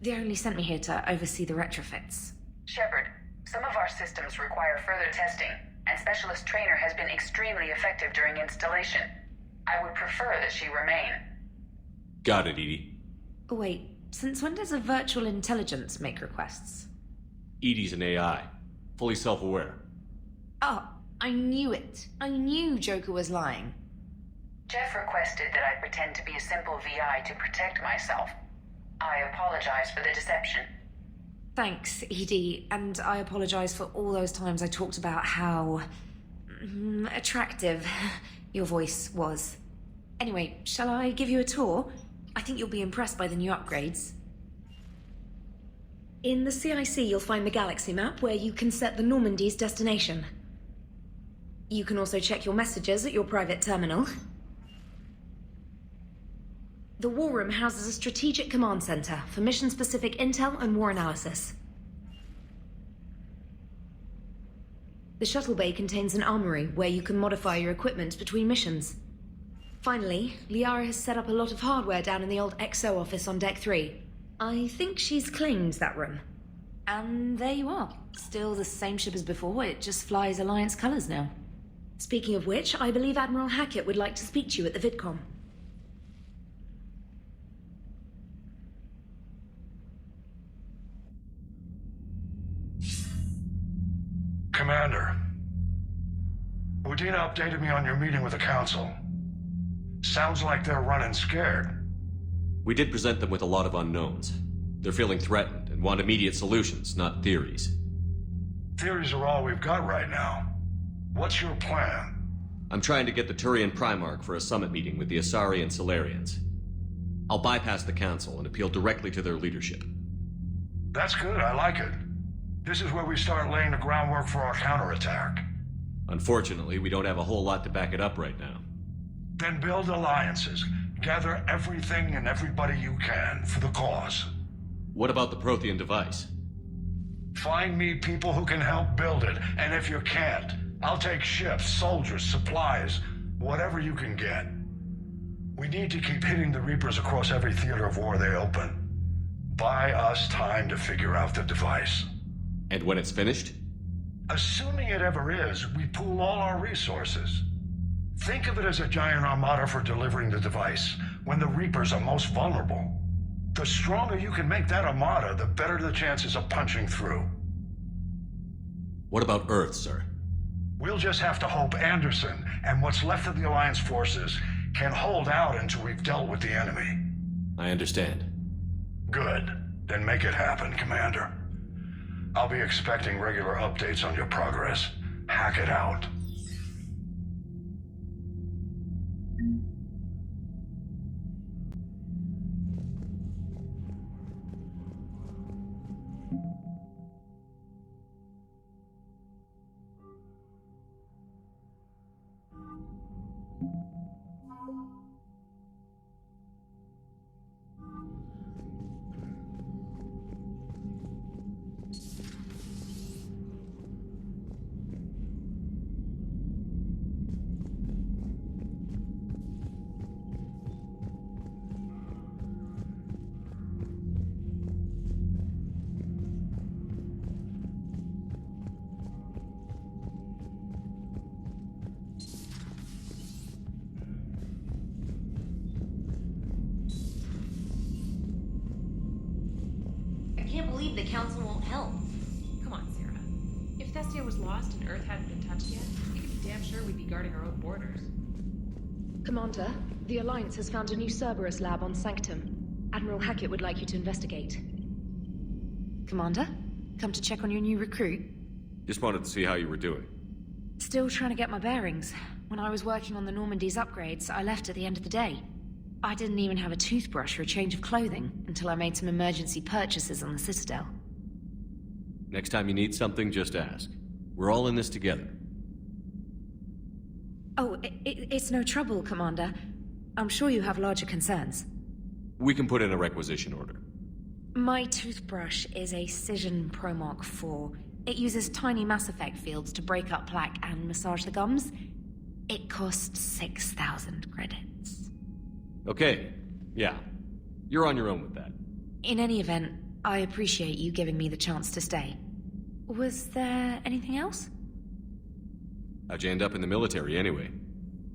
They only sent me here to oversee the retrofits. Shepard, some of our systems require further testing, and Specialist Trainer has been extremely effective during installation. I would prefer that she remain. Got it, Edie. Wait, since when does a virtual intelligence make requests? Edie's an AI, fully self-aware. Oh, I knew it. I knew Joker was lying. Jeff requested that I pretend to be a simple VI to protect myself. I apologize for the deception. Thanks, Edie, and I apologize for all those times I talked about how... attractive your voice was. Anyway, shall I give you a tour? I think you'll be impressed by the new upgrades. In the CIC, you'll find the galaxy map where you can set the Normandy's destination. You can also check your messages at your private terminal. The War Room houses a strategic command center for mission-specific intel and war analysis. The shuttle bay contains an armory where you can modify your equipment between missions. Finally, Liara has set up a lot of hardware down in the old XO office on Deck 3. I think she's claimed that room. And there you are. Still the same ship as before, it just flies Alliance colors now. Speaking of which, I believe Admiral Hackett would like to speak to you at the VidCom. Commander, Udina updated me on your meeting with the Council. Sounds like they're running scared. We did present them with a lot of unknowns. They're feeling threatened and want immediate solutions, not theories. Theories are all we've got right now. What's your plan? I'm trying to get the Turian Primarch for a summit meeting with the Asari and Solarians. I'll bypass the Council and appeal directly to their leadership. That's good, I like it. This is where we start laying the groundwork for our counterattack. Unfortunately, we don't have a whole lot to back it up right now. Then build alliances. Gather everything and everybody you can for the cause. What about the Prothean device? Find me people who can help build it, and if you can't, I'll take ships, soldiers, supplies, whatever you can get. We need to keep hitting the Reapers across every theater of war they open. Buy us time to figure out the device. And when it's finished? Assuming it ever is, we pool all our resources. Think of it as a giant armada for delivering the device, when the Reapers are most vulnerable. The stronger you can make that armada, the better the chances of punching through. What about Earth, sir? We'll just have to hope Anderson and what's left of the Alliance forces can hold out until we've dealt with the enemy. I understand. Good. Then make it happen, Commander. I'll be expecting regular updates on your progress. Hack it out. I can't believe the Council won't help. Come on, Sarah. If Thestia was lost and Earth hadn't been touched yet, you can be damn sure we'd be guarding our own borders. Commander, the Alliance has found a new Cerberus lab on Sanctum. Admiral Hackett would like you to investigate. Commander, come to check on your new recruit. Just wanted to see how you were doing. Still trying to get my bearings. When I was working on the Normandy's upgrades, I left at the end of the day. I didn't even have a toothbrush or a change of clothing until I made some emergency purchases on the Citadel. Next time you need something, just ask. We're all in this together. Oh, it's no trouble, Commander. I'm sure you have larger concerns. We can put in a requisition order. My toothbrush is a Cision Pro Mark IV. It uses tiny Mass Effect fields to break up plaque and massage the gums. It costs 6,000 credits. Okay, yeah. You're on your own with that. In any event, I appreciate you giving me the chance to stay. Was there anything else? How'd you end up in the military anyway?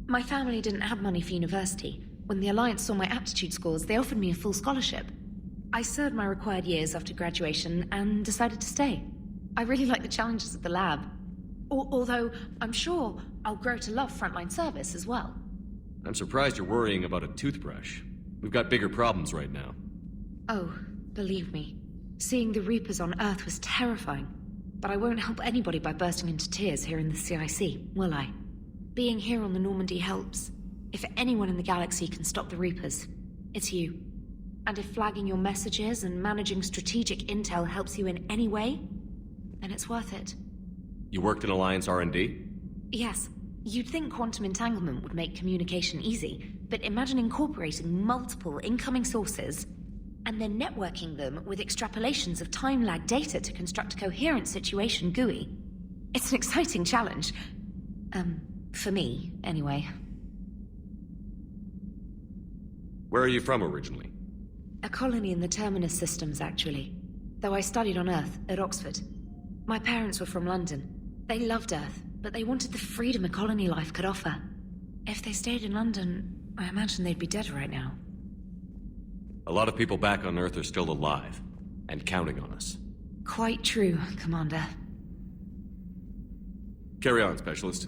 My family didn't have money for university. When the Alliance saw my aptitude scores, they offered me a full scholarship. I served my required years after graduation and decided to stay. I really like the challenges of the lab. Although, I'm sure I'll grow to love frontline service as well. I'm surprised you're worrying about a toothbrush. We've got bigger problems right now. Oh, believe me. Seeing the Reapers on Earth was terrifying. But I won't help anybody by bursting into tears here in the CIC, will I? Being here on the Normandy helps. If anyone in the galaxy can stop the Reapers, it's you. And if flagging your messages and managing strategic intel helps you in any way, then it's worth it. You worked in Alliance R&D? Yes. You'd think quantum entanglement would make communication easy, but imagine incorporating multiple incoming sources and then networking them with extrapolations of time-lag data to construct a coherent situation GUI. It's an exciting challenge. For me, anyway. Where are you from originally? A colony in the Terminus systems, actually. Though I studied on Earth, at Oxford. My parents were from London. They loved Earth, but they wanted the freedom a colony life could offer. If they stayed in London, I imagine they'd be dead right now. A lot of people back on Earth are still alive, and counting on us. Quite true, Commander. Carry on, Specialist.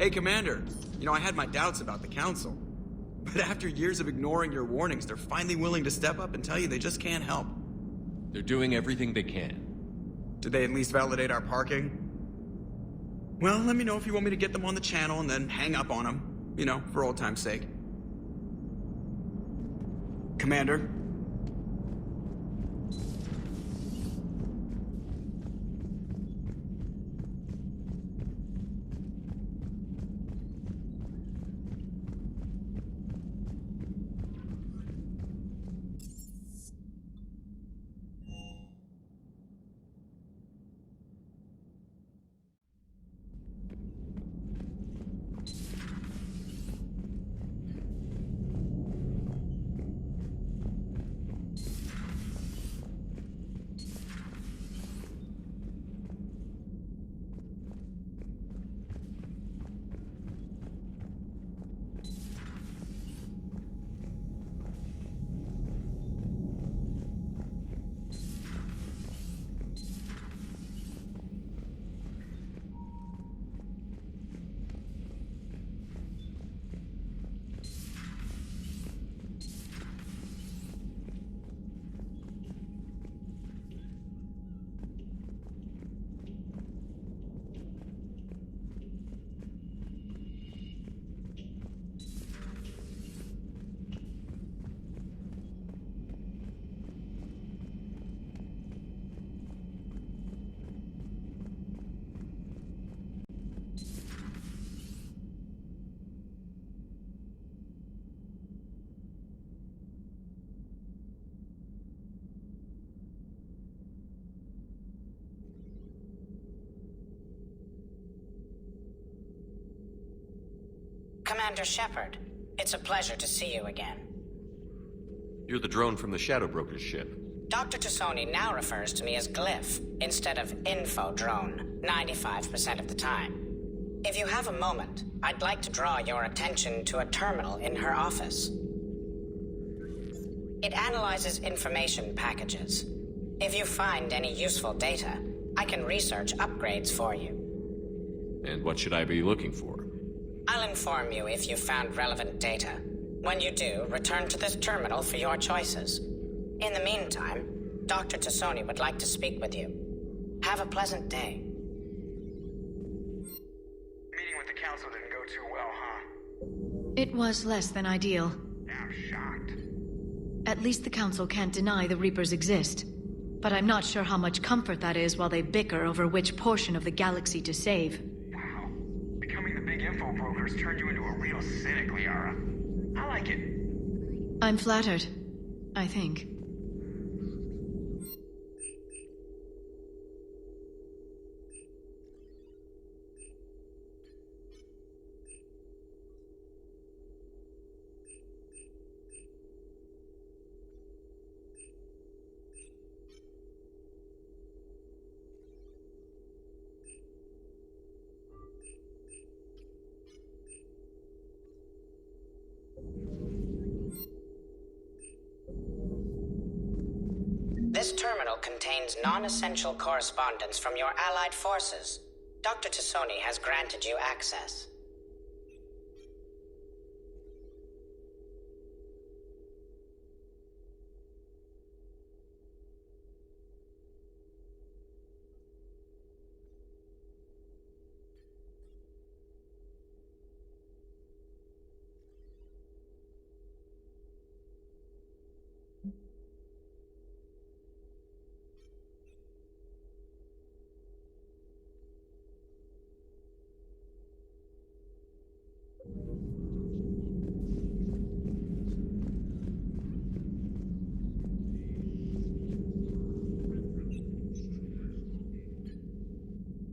Hey, Commander. You know, I had my doubts about the Council. But after years of ignoring your warnings, they're finally willing to step up and tell you they just can't help. They're doing everything they can. Did they at least validate our parking? Well, let me know if you want me to get them on the channel and then hang up on them. You know, for old time's sake. Commander? Commander Shepard, it's a pleasure to see you again. You're the drone from the Shadow Broker's ship. Dr. Tassoni now refers to me as Glyph instead of Info Drone, 95% of the time. If you have a moment, I'd like to draw your attention to a terminal in her office. It analyzes information packages. If you find any useful data, I can research upgrades for you. And what should I be looking for? I'll inform you if you've found relevant data. When you do, return to this terminal for your choices. In the meantime, Dr. Tassoni would like to speak with you. Have a pleasant day. Meeting with the Council didn't go too well, huh? It was less than ideal. I'm shocked. At least the Council can't deny the Reapers exist. But I'm not sure how much comfort that is while they bicker over which portion of the galaxy to save. Wow. Becoming the big info brokers turned you into a real cynic, Liara. I like it. I'm flattered, I think. This terminal contains non-essential correspondence from your allied forces. Dr. Tassoni has granted you access.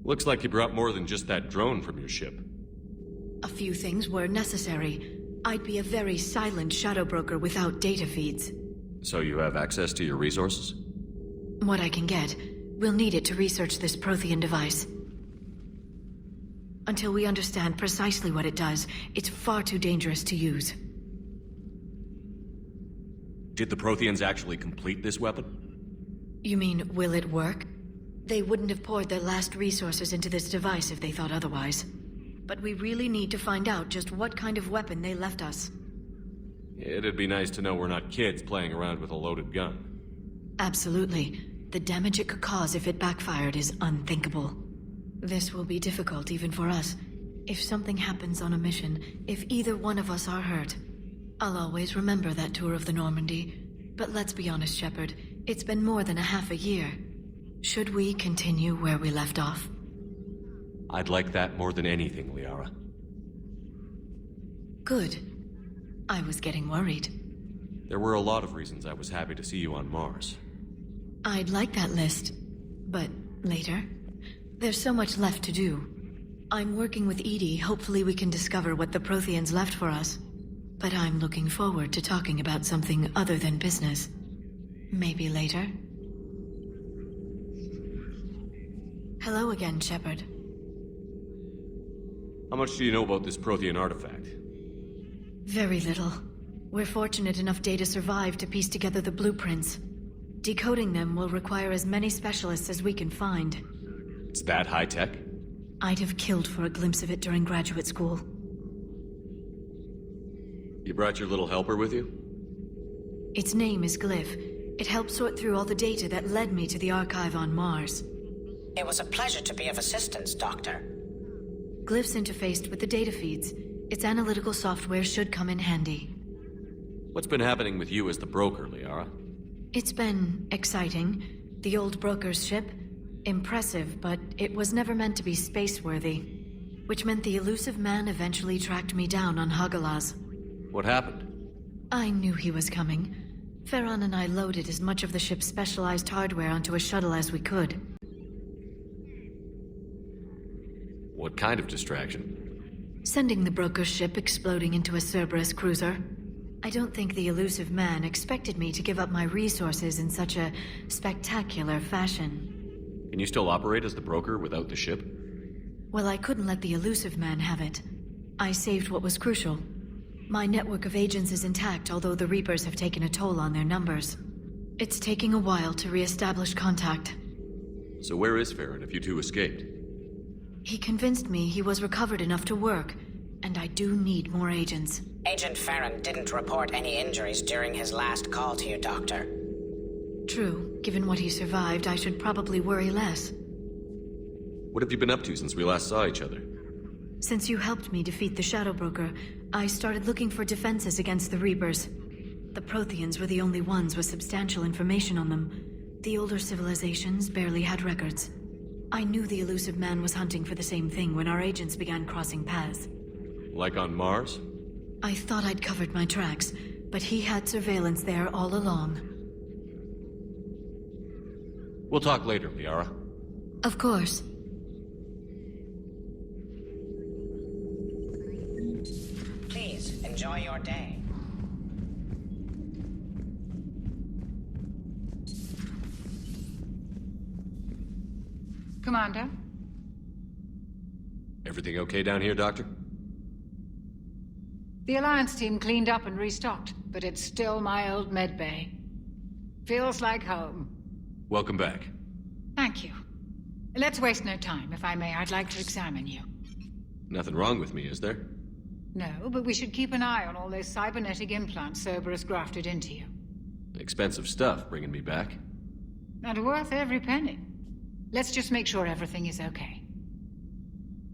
Looks like you brought more than just that drone from your ship. A few things were necessary. I'd be a very silent shadow broker without data feeds. So you have access to your resources? What I can get. We'll need it to research this Prothean device. Until we understand precisely what it does, it's far too dangerous to use. Did the Protheans actually complete this weapon? You mean, will it work? They wouldn't have poured their last resources into this device if they thought otherwise. but we really need to find out just what kind of weapon they left us. It'd be nice to know we're not kids playing around with a loaded gun. Absolutely. The damage it could cause if it backfired is unthinkable. This will be difficult even for us. If something happens on a mission, if either one of us are hurt, I'll always remember that tour of the Normandy. But let's be honest, Shepard. It's been more than a half a year. Should we continue where we left off? I'd like that more than anything, Liara. Good. I was getting worried. There were a lot of reasons I was happy to see you on Mars. I'd like that list, but later. There's so much left to do. I'm working with Edie. Hopefully we can discover what the Protheans left for us. But I'm looking forward to talking about something other than business. Maybe later? Hello again, Shepard. How much do you know about this Prothean artifact? Very little. We're fortunate enough Data survived to piece together the blueprints. Decoding them will require as many specialists as we can find. It's that high-tech? I'd have killed for a glimpse of it during graduate school. You brought your little helper with you? Its name is Glyph. It helped sort through all the data that led me to the archive on Mars. It was a pleasure to be of assistance, Doctor. Glyph's interfaced with the data feeds. Its analytical software should come in handy. What's been happening with you as the broker, Liara? It's been exciting. The old broker's ship? Impressive, but it was never meant to be space-worthy. Which meant the elusive man eventually tracked me down on Hagalaz. What happened? I knew he was coming. Farron and I loaded as much of the ship's specialized hardware onto a shuttle as we could. What kind of distraction? Sending the broker's ship exploding into a Cerberus cruiser. I don't think the elusive man expected me to give up my resources in such a spectacular fashion. Can you still operate as the broker without the ship? Well, I couldn't let the elusive man have it. I saved what was crucial. My network of agents is intact, although the Reapers have taken a toll on their numbers. It's taking a while to re-establish contact. So where is Farron if you two escaped? He convinced me he was recovered enough to work, and I do need more agents. Agent Farron didn't report any injuries during his last call to you, Doctor. True. Given what he survived, I should probably worry less. What have you been up to since we last saw each other? Since you helped me defeat the Shadow Broker, I started looking for defenses against the Reapers. The Protheans were the only ones with substantial information on them. The older civilizations barely had records. I knew the elusive man was hunting for the same thing when our agents began crossing paths. Like on Mars? I thought I'd covered my tracks, but he had surveillance there all along. We'll talk later, Liara. Of course. Please, enjoy your day. Commander? Everything okay down here, Doctor? The Alliance team cleaned up and restocked, but it's still my old medbay. Feels like home. Welcome back. Thank you. Let's waste no time. If I may, I'd like to examine you. Nothing wrong with me, is there? No, but we should keep an eye on all those cybernetic implants Cerberus grafted into you. Expensive stuff bringing me back. And worth every penny. Let's just make sure everything is okay.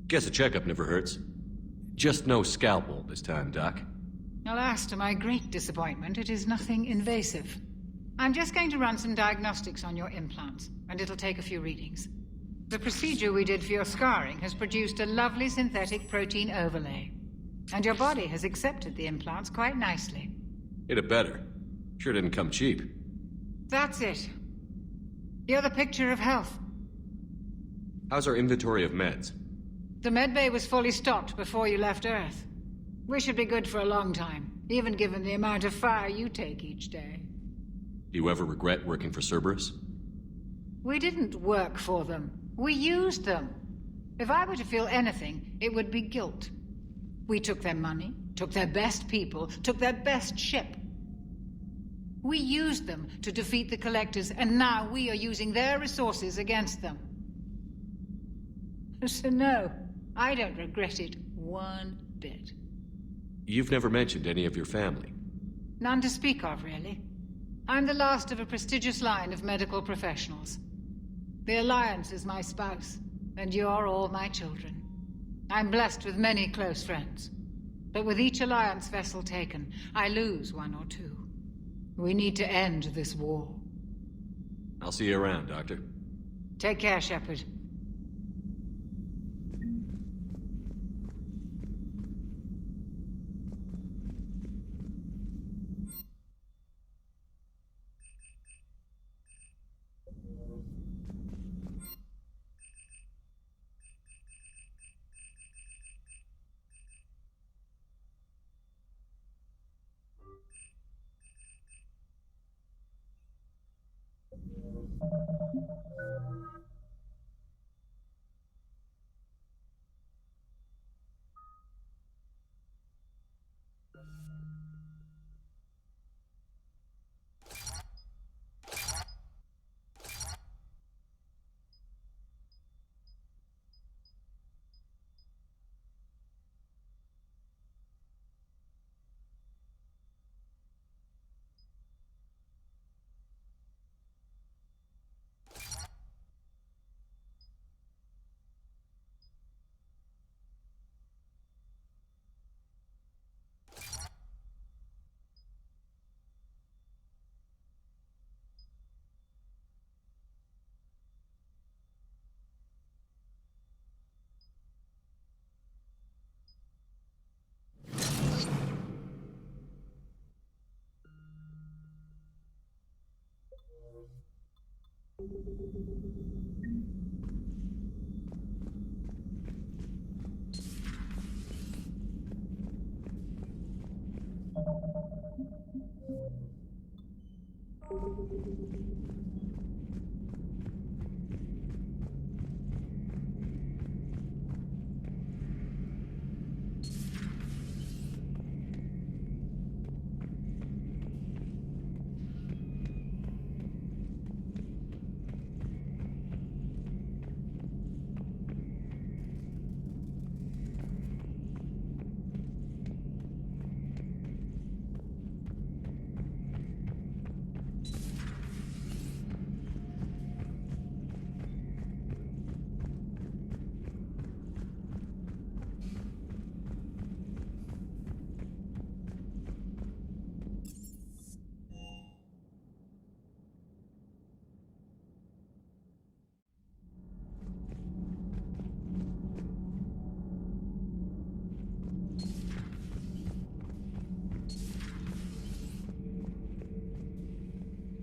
Guess a checkup never hurts. Just no scalpel this time, Doc. Alas, to my great disappointment, it is nothing invasive. I'm just going to run some diagnostics on your implants, and it'll take a few readings. The procedure we did for your scarring has produced a lovely synthetic protein overlay. And your body has accepted the implants quite nicely. It had better. Sure didn't come cheap. That's it. You're the picture of health. How's our inventory of meds? The medbay was fully stocked before you left Earth. We should be good for a long time, even given the amount of fire you take each day. Do you ever regret working for Cerberus? We didn't work for them. We used them. If I were to feel anything, it would be guilt. We took their money, took their best people, took their best ship. We used them to defeat the Collectors, and now we are using their resources against them. So no, I don't regret it. one bit. You've never mentioned any of your family. None to speak of, really. I'm the last of a prestigious line of medical professionals. The Alliance is my spouse, and you're all my children. I'm blessed with many close friends. But with each Alliance vessel taken, I lose one or two. We need to end this war. I'll see you around, Doctor. Take care, Shepard.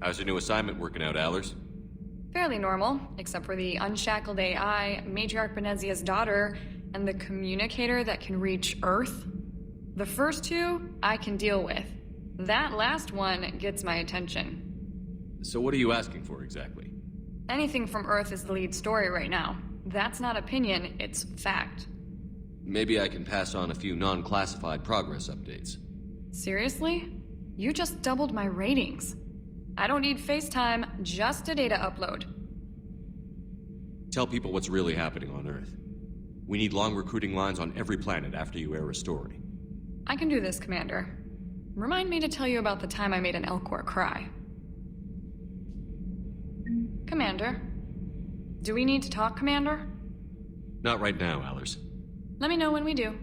How's your new assignment working out, Allers? Fairly normal, except for the unshackled AI, Matriarch Benezia's daughter, and the communicator that can reach Earth. The first two, I can deal with. That last one gets my attention. So what are you asking for exactly? Anything from Earth is the lead story right now. That's not opinion, it's fact. Maybe I can pass on a few non-classified progress updates. Seriously? You just doubled my ratings. I don't need FaceTime, just a data upload. Tell people what's really happening on Earth. We need long recruiting lines on every planet after you air a story. I can do this, Commander. Remind me to tell you about the time I made an Elcor cry. Commander? Do we need to talk, Commander? Not right now, Allers. Let me know when we do.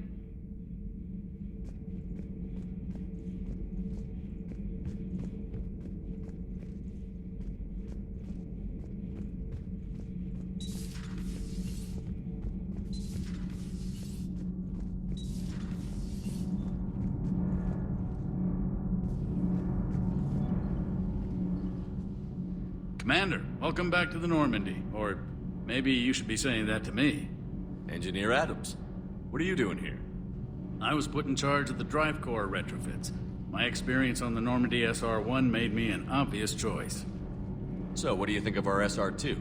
Commander, welcome back to the Normandy. Or maybe you should be saying that to me. Engineer Adams, what are you doing here? I was put in charge of the drive core retrofits. My experience on the Normandy SR-1 made me an obvious choice. So, what do you think of our SR-2?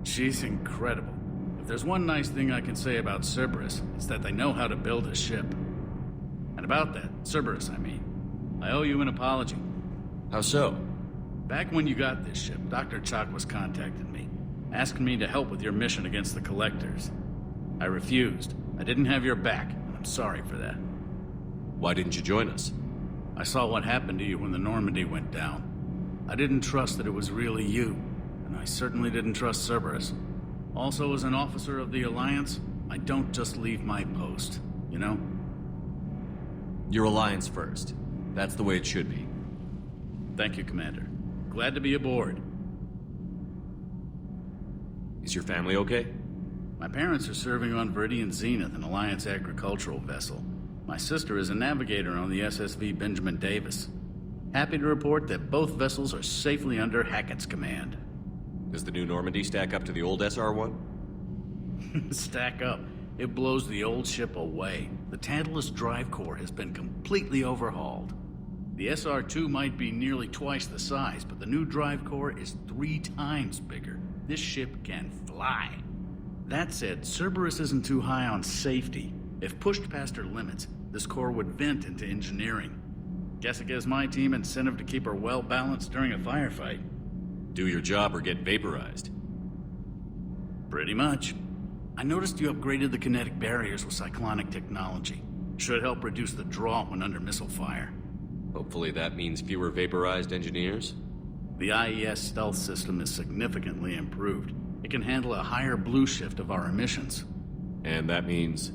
She's incredible. If there's one nice thing I can say about Cerberus, it's that they know how to build a ship. And about that, Cerberus, I mean, I owe you an apology. How so? Back when you got this ship, Dr. Chalk was contacting me, asking me to help with your mission against the Collectors. I refused. I didn't have your back, and I'm sorry for that. Why didn't you join us? I saw what happened to you when the Normandy went down. I didn't trust that it was really you, and I certainly didn't trust Cerberus. Also, as an officer of the Alliance, I don't just leave my post, you know? Your Alliance first. That's the way it should be. Thank you, Commander. Glad to be aboard. Is your family okay? My parents are serving on Viridian Zenith, an Alliance agricultural vessel. My sister is a navigator on the SSV Benjamin Davis. Happy to report that both vessels are safely under Hackett's command. Does the new Normandy stack up to the old SR-1? Stack up. It blows the old ship away. The Tantalus drive core has been completely overhauled. The SR-2 might be nearly twice the size, but the new drive core is 3 times bigger. This ship can fly. That said, Cerberus isn't too high on safety. If pushed past her limits, this core would vent into engineering. Guess it gives my team incentive to keep her well balanced during a firefight. Do your job or get vaporized. Pretty much. I noticed you upgraded the kinetic barriers with cyclonic technology. Should help reduce the draw when under missile fire. Hopefully that means fewer vaporized engineers? The IES stealth system is significantly improved. It can handle a higher blue shift of our emissions. And that means?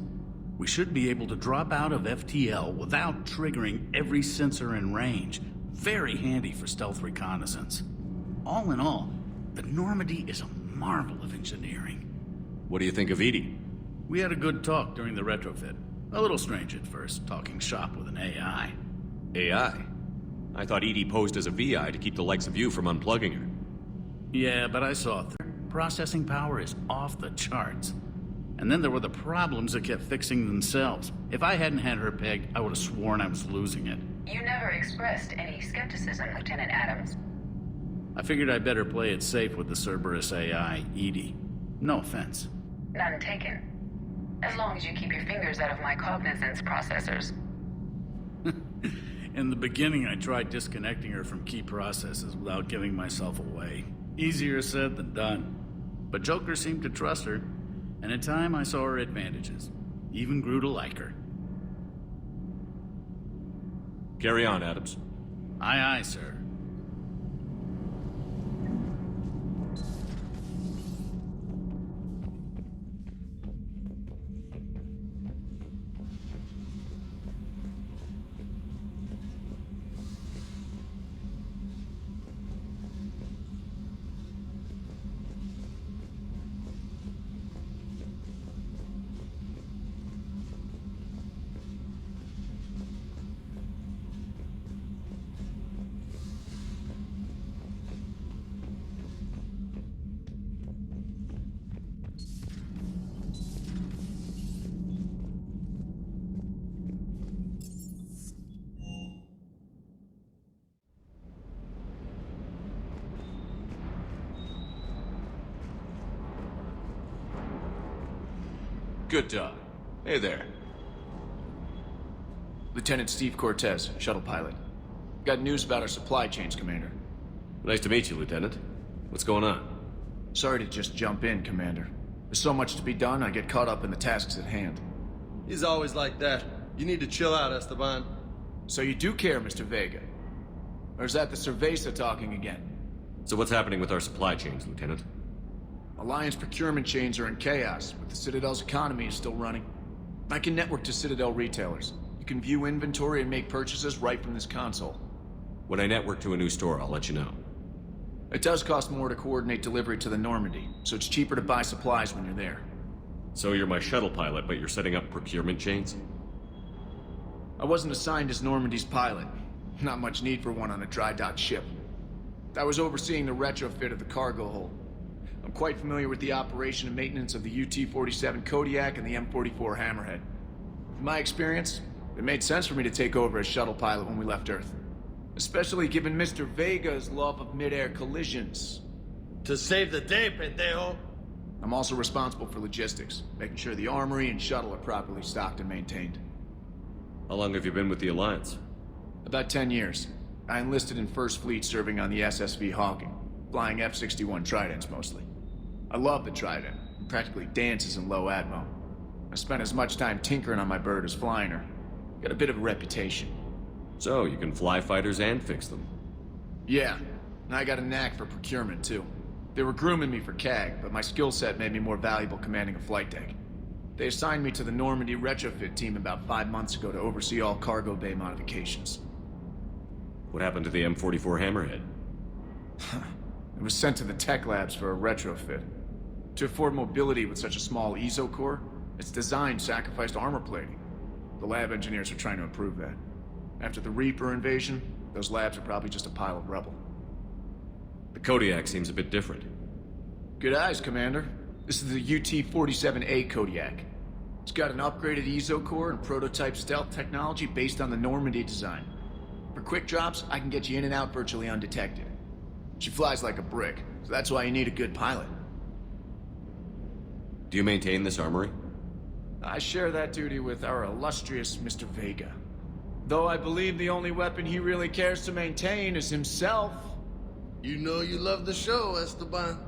We should be able to drop out of FTL without triggering every sensor in range. Very handy for stealth reconnaissance. All in all, the Normandy is a marvel of engineering. What do you think of Edie? We had a good talk during the retrofit. A little strange at first, talking shop with an AI. AI? I thought Edie posed as a VI to keep the likes of you from unplugging her. Yeah, but I saw it. Processing power is off the charts. And then there were the problems that kept fixing themselves. If I hadn't had her pegged, I would have sworn I was losing it. You never expressed any skepticism, Lieutenant Adams. I figured I'd better play it safe with the Cerberus AI, Edie. No offense. None taken. As long as you keep your fingers out of my cognizance processors. In the beginning, I tried disconnecting her from key processes without giving myself away. Easier said than done. But Joker seemed to trust her, and in time I saw her advantages. Even grew to like her. Carry on, Adams. Aye, aye, sir. Good job. Hey there. Lieutenant Steve Cortez, shuttle pilot. Got news about our supply chains, Commander. Nice to meet you, Lieutenant. What's going on? Sorry to just jump in, Commander. There's so much to be done, I get caught up in the tasks at hand. He's always like that. You need to chill out, Esteban. So you do care, Mr. Vega? Or is that the Cerveza talking again? So what's happening with our supply chains, Lieutenant? Alliance procurement chains are in chaos, but the Citadel's economy is still running. I can network to Citadel retailers. You can view inventory and make purchases right from this console. When I network to a new store, I'll let you know. It does cost more to coordinate delivery to the Normandy, so it's cheaper to buy supplies when you're there. So you're my shuttle pilot, but you're setting up procurement chains? I wasn't assigned as Normandy's pilot. Not much need for one on a dry dock ship. I was overseeing the retrofit of the cargo hold. I'm quite familiar with the operation and maintenance of the UT-47 Kodiak and the M44 Hammerhead. In my experience, it made sense for me to take over as shuttle pilot when we left Earth. Especially given Mr. Vega's love of mid-air collisions. To save the day, pendejo. I'm also responsible for logistics, making sure the armory and shuttle are properly stocked and maintained. How long have you been with the Alliance? About 10 years. I enlisted in First Fleet serving on the SSV Hawking, flying F-61 Tridents mostly. I love the Trident. It practically dances in low atmo. I spent as much time tinkering on my bird as flying her. Got a bit of a reputation. So, you can fly fighters and fix them. Yeah, and I got a knack for procurement, too. They were grooming me for CAG, but my skill set made me more valuable commanding a flight deck. They assigned me to the Normandy retrofit team about 5 months ago to oversee all cargo bay modifications. What happened to the M44 Hammerhead? It was sent to the tech labs for a retrofit. To afford mobility with such a small ESO core, its design sacrificed armor plating. The lab engineers are trying to improve that. After the Reaper invasion, those labs are probably just a pile of rubble. The Kodiak seems a bit different. Good eyes, Commander. This is the UT-47A Kodiak. It's got an upgraded ESO core and prototype stealth technology based on the Normandy design. For quick drops, I can get you in and out virtually undetected. She flies like a brick, so that's why you need a good pilot. Do you maintain this armory? I share that duty with our illustrious Mr. Vega. Though I believe the only weapon he really cares to maintain is himself. You know you love the show, Esteban.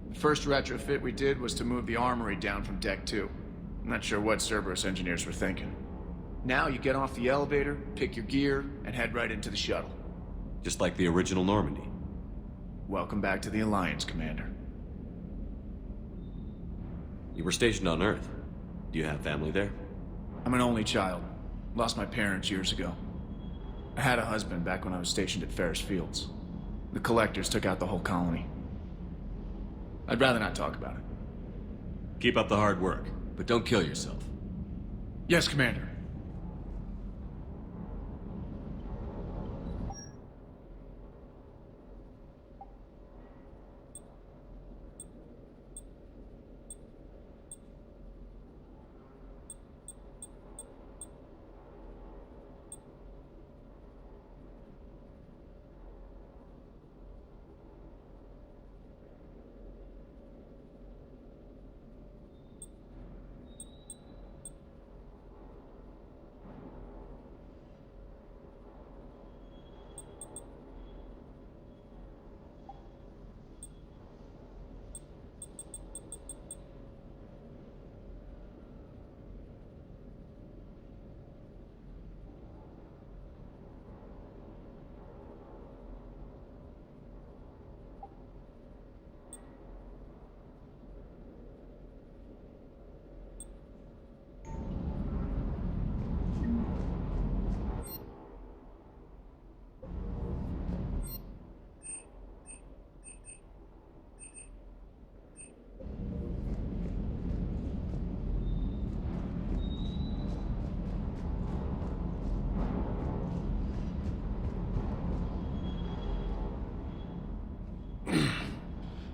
The first retrofit we did was to move the armory down from Deck 2. I'm not sure what Cerberus engineers were thinking. Now you get off the elevator, pick your gear, and head right into the shuttle. Just like the original Normandy. Welcome back to the Alliance, Commander. You were stationed on Earth. Do you have family there? I'm an only child. Lost my parents years ago. I had a husband back when I was stationed at Ferris Fields. The Collectors took out the whole colony. I'd rather not talk about it. Keep up the hard work, but don't kill yourself. Yes, Commander.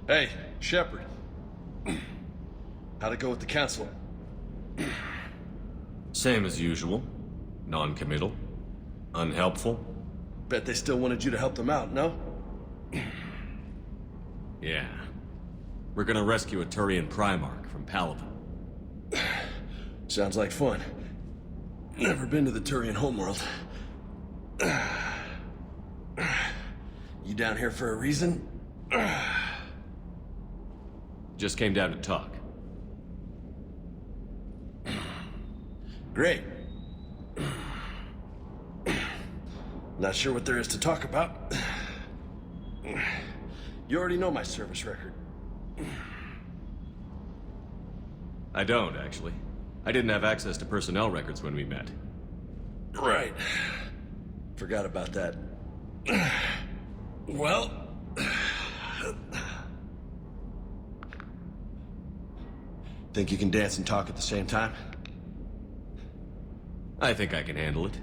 Hey, Shepard. How'd it go with the council? Same as usual. Non-committal. Unhelpful. Bet they still wanted you to help them out, no? Yeah. We're gonna rescue a Turian Primarch from Palaven. Sounds like fun. Never been to the Turian homeworld. You down here for a reason? Just came down to talk. Great. Not sure what there is to talk about. You already know my service record. I don't, actually. I didn't have access to personnel records when we met. Right. Forgot about that. Well... Think you can dance and talk at the same time? I think I can handle it.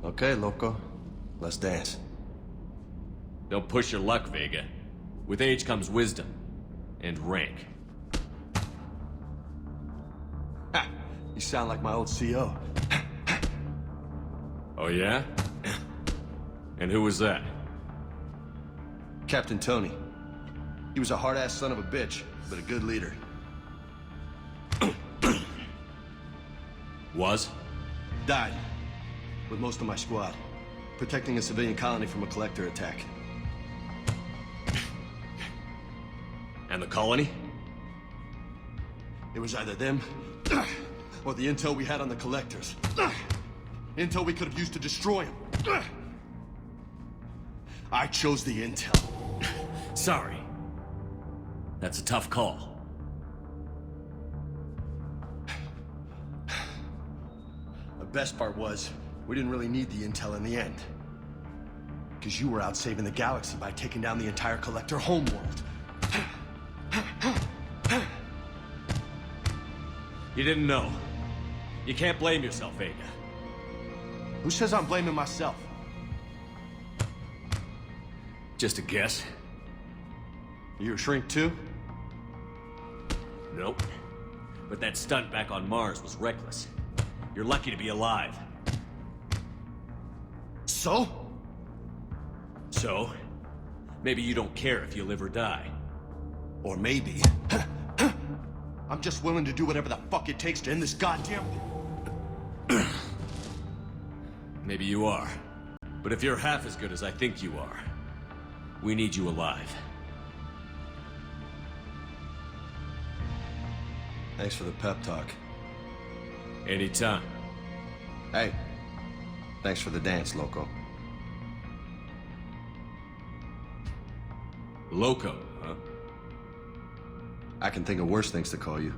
Okay, loco. Let's dance. Don't push your luck, Vega. With age comes wisdom. And rank. Ha! You sound like my old CO. Oh, yeah? And who was that? Captain Tony. He was a hard-ass son of a bitch, but a good leader. Was? Died. With most of my squad. Protecting a civilian colony from a collector attack. And the colony? It was either them, or the intel we had on the collectors. Intel we could have used to destroy them. I chose the intel. Sorry. That's a tough call. The best part was, we didn't really need the intel in the end. Because you were out saving the galaxy by taking down the entire collector homeworld. You didn't know. You can't blame yourself, Vega. Who says I'm blaming myself? Just a guess. You a shrink too? Nope. But that stunt back on Mars was reckless. You're lucky to be alive. So? So? Maybe you don't care if you live or die. Or maybe... I'm just willing to do whatever the fuck it takes to end this goddamn... Maybe you are. But if you're half as good as I think you are, we need you alive. Thanks for the pep talk. Anytime. Hey, thanks for the dance, Loco. Loco, huh? I can think of worse things to call you.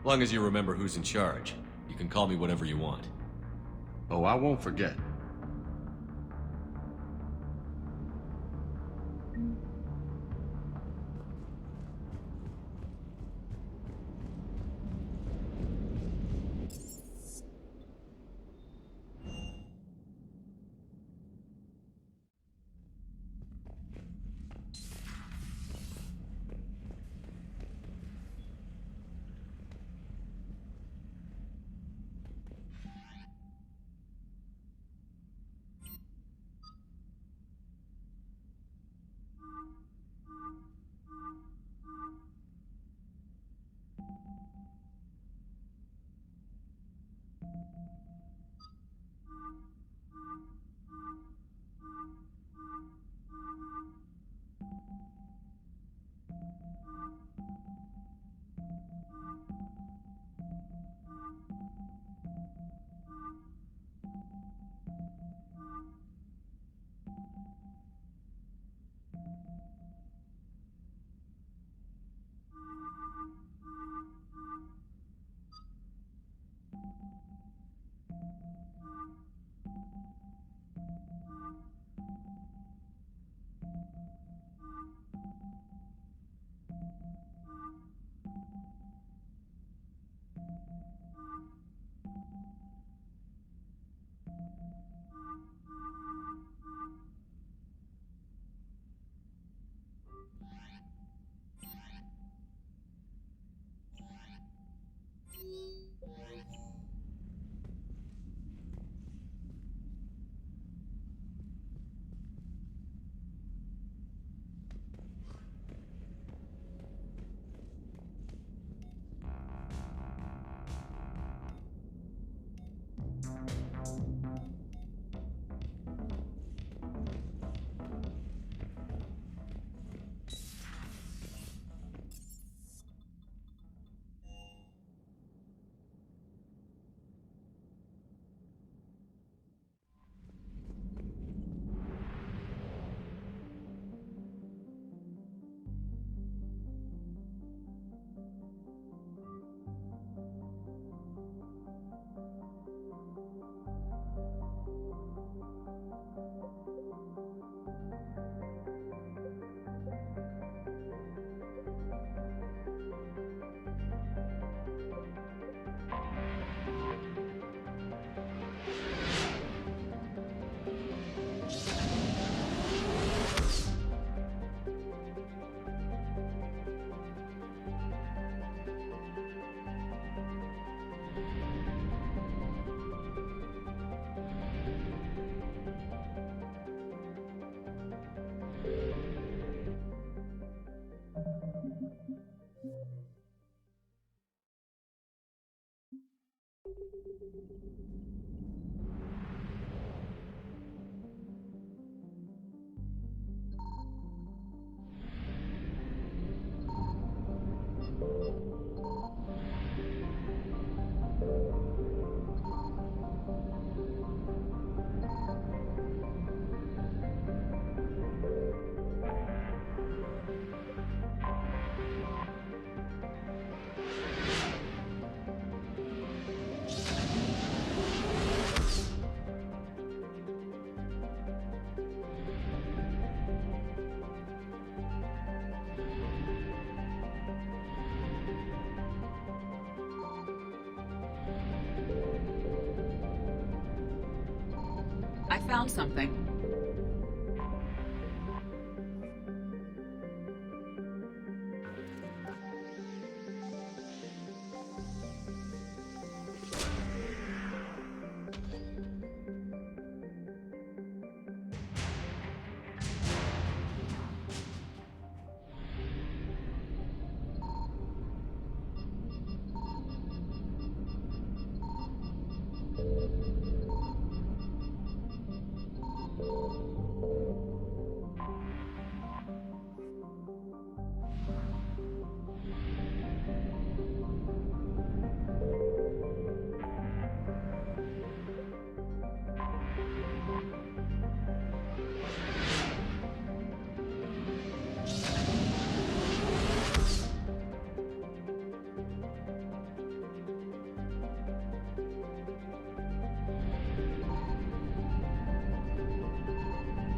Long as you remember who's in charge, you can call me whatever you want. Oh, I won't forget. I found something.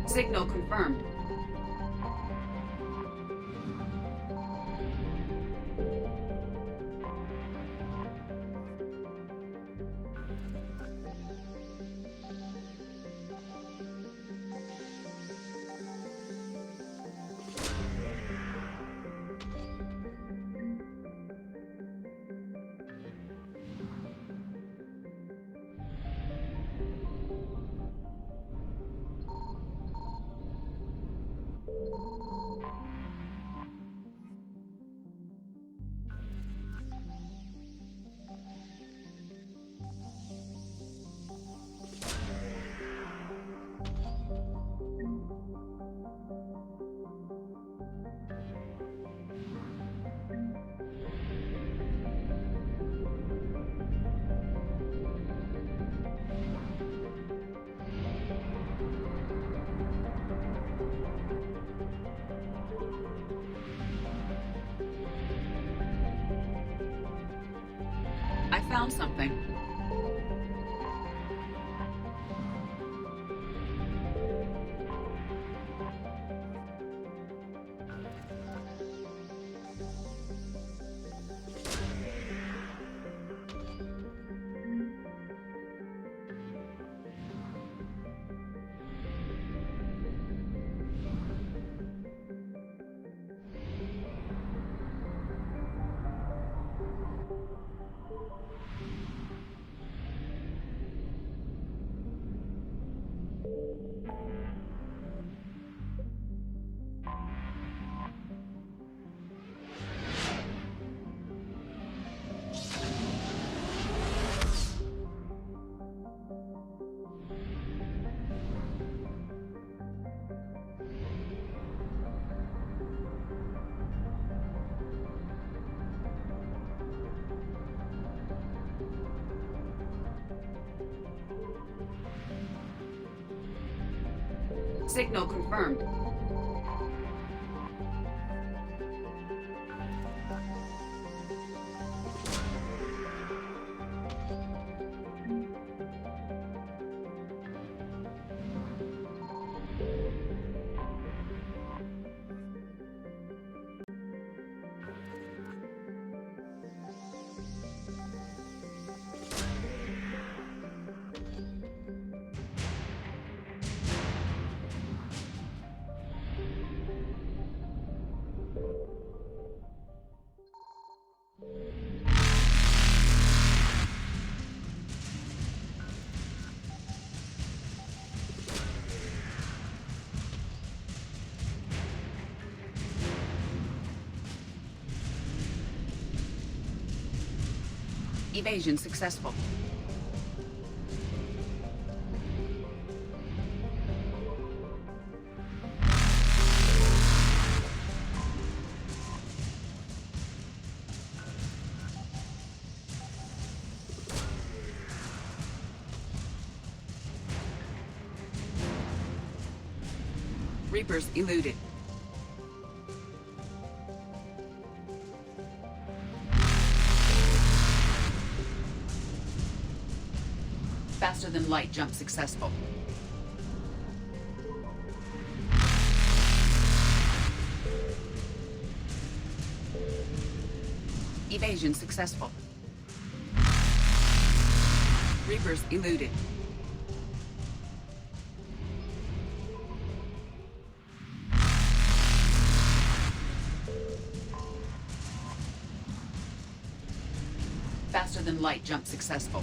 Signal confirmed. I found something. Signal confirmed. Evasion successful. Reapers eluded. Faster than light jump successful. Evasion successful. Reapers eluded. Faster than light jump successful.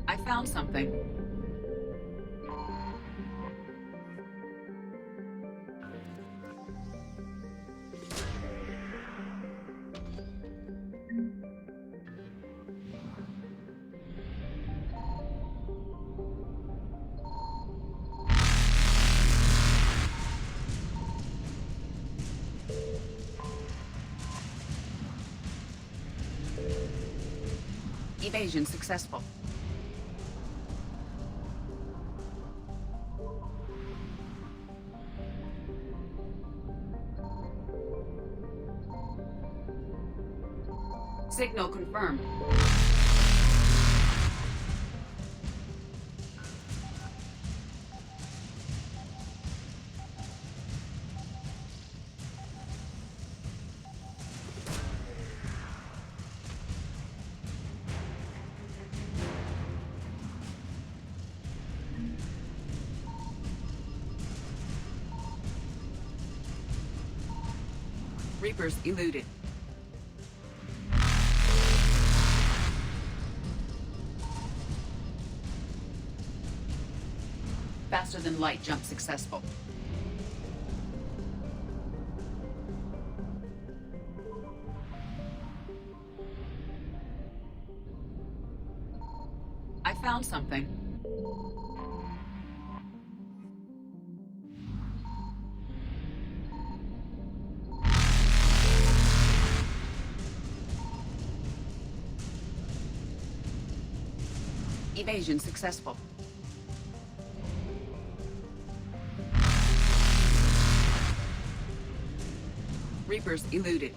I found something. Evasion successful. Signal confirmed. Reapers eluded. Faster than light jump successful. I found something. Evasion successful. Reapers eluded.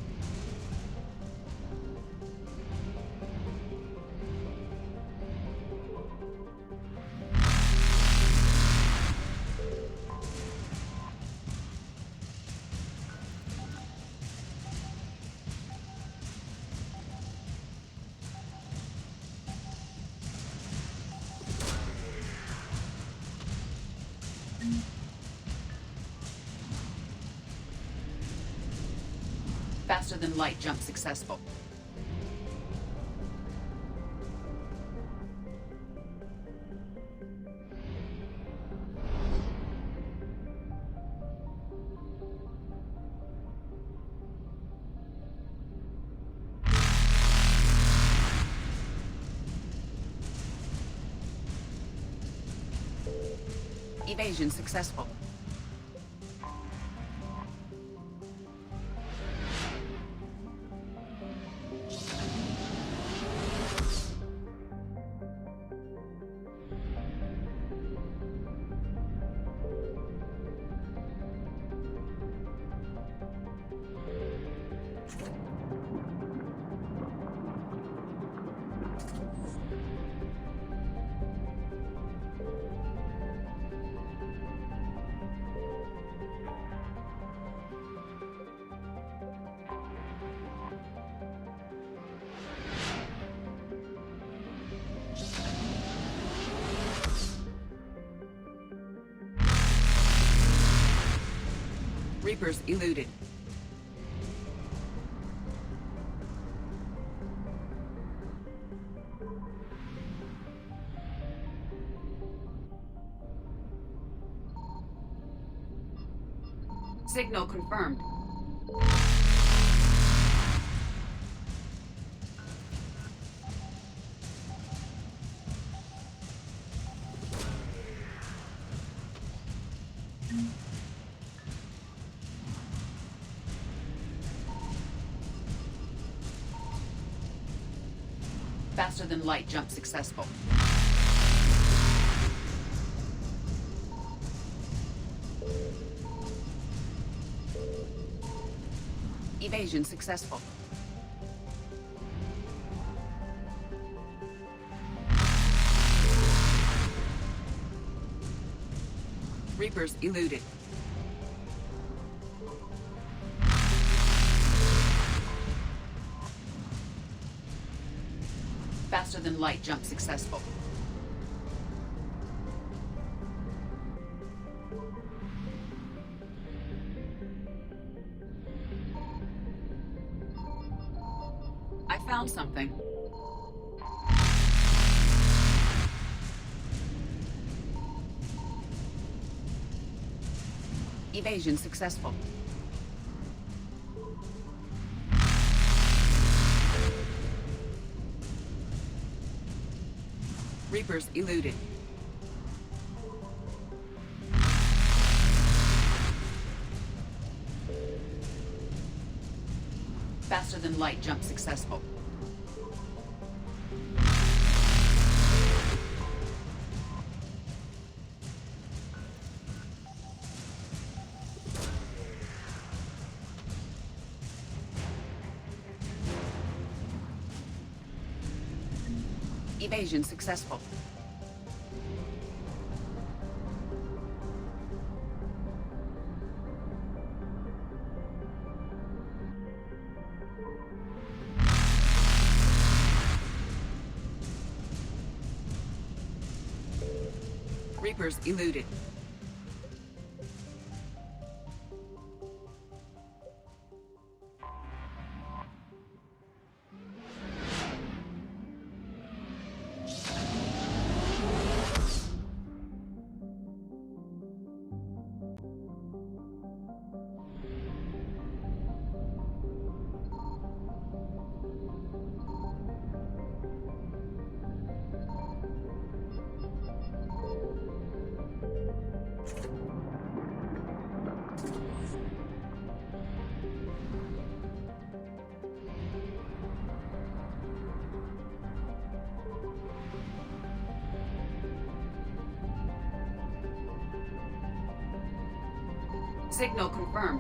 Faster than light jump successful. Evasion successful. Reapers eluded. Signal confirmed. Faster than light jump successful. Evasion successful. Reapers eluded. Faster than light jump successful. I found something. Evasion successful. Reapers eluded. Faster than light jump successful. Evasion successful. Reapers eluded. Signal confirmed.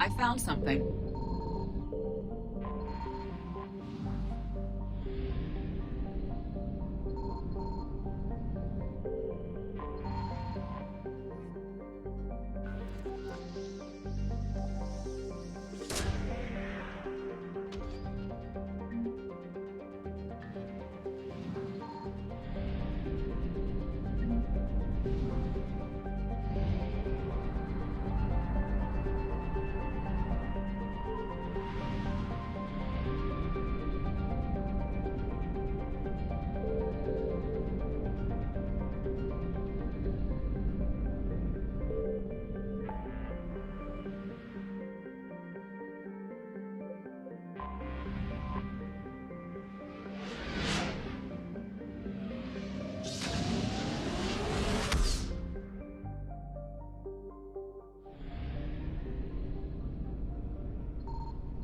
I found something.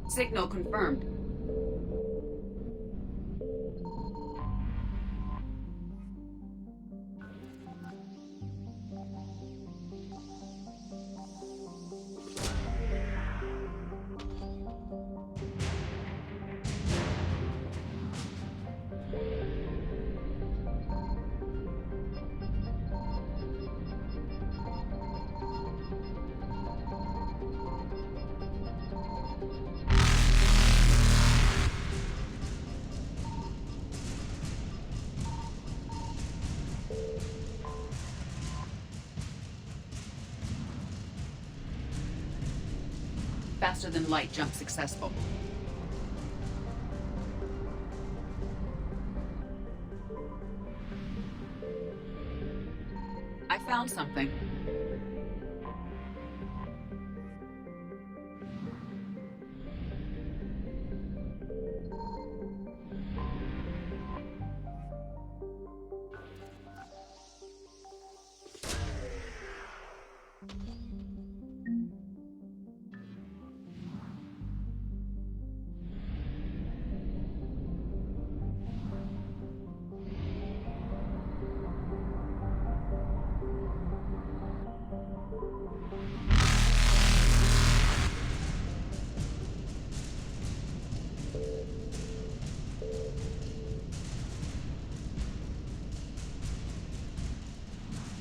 Signal confirmed. Faster than light jump successful. found something.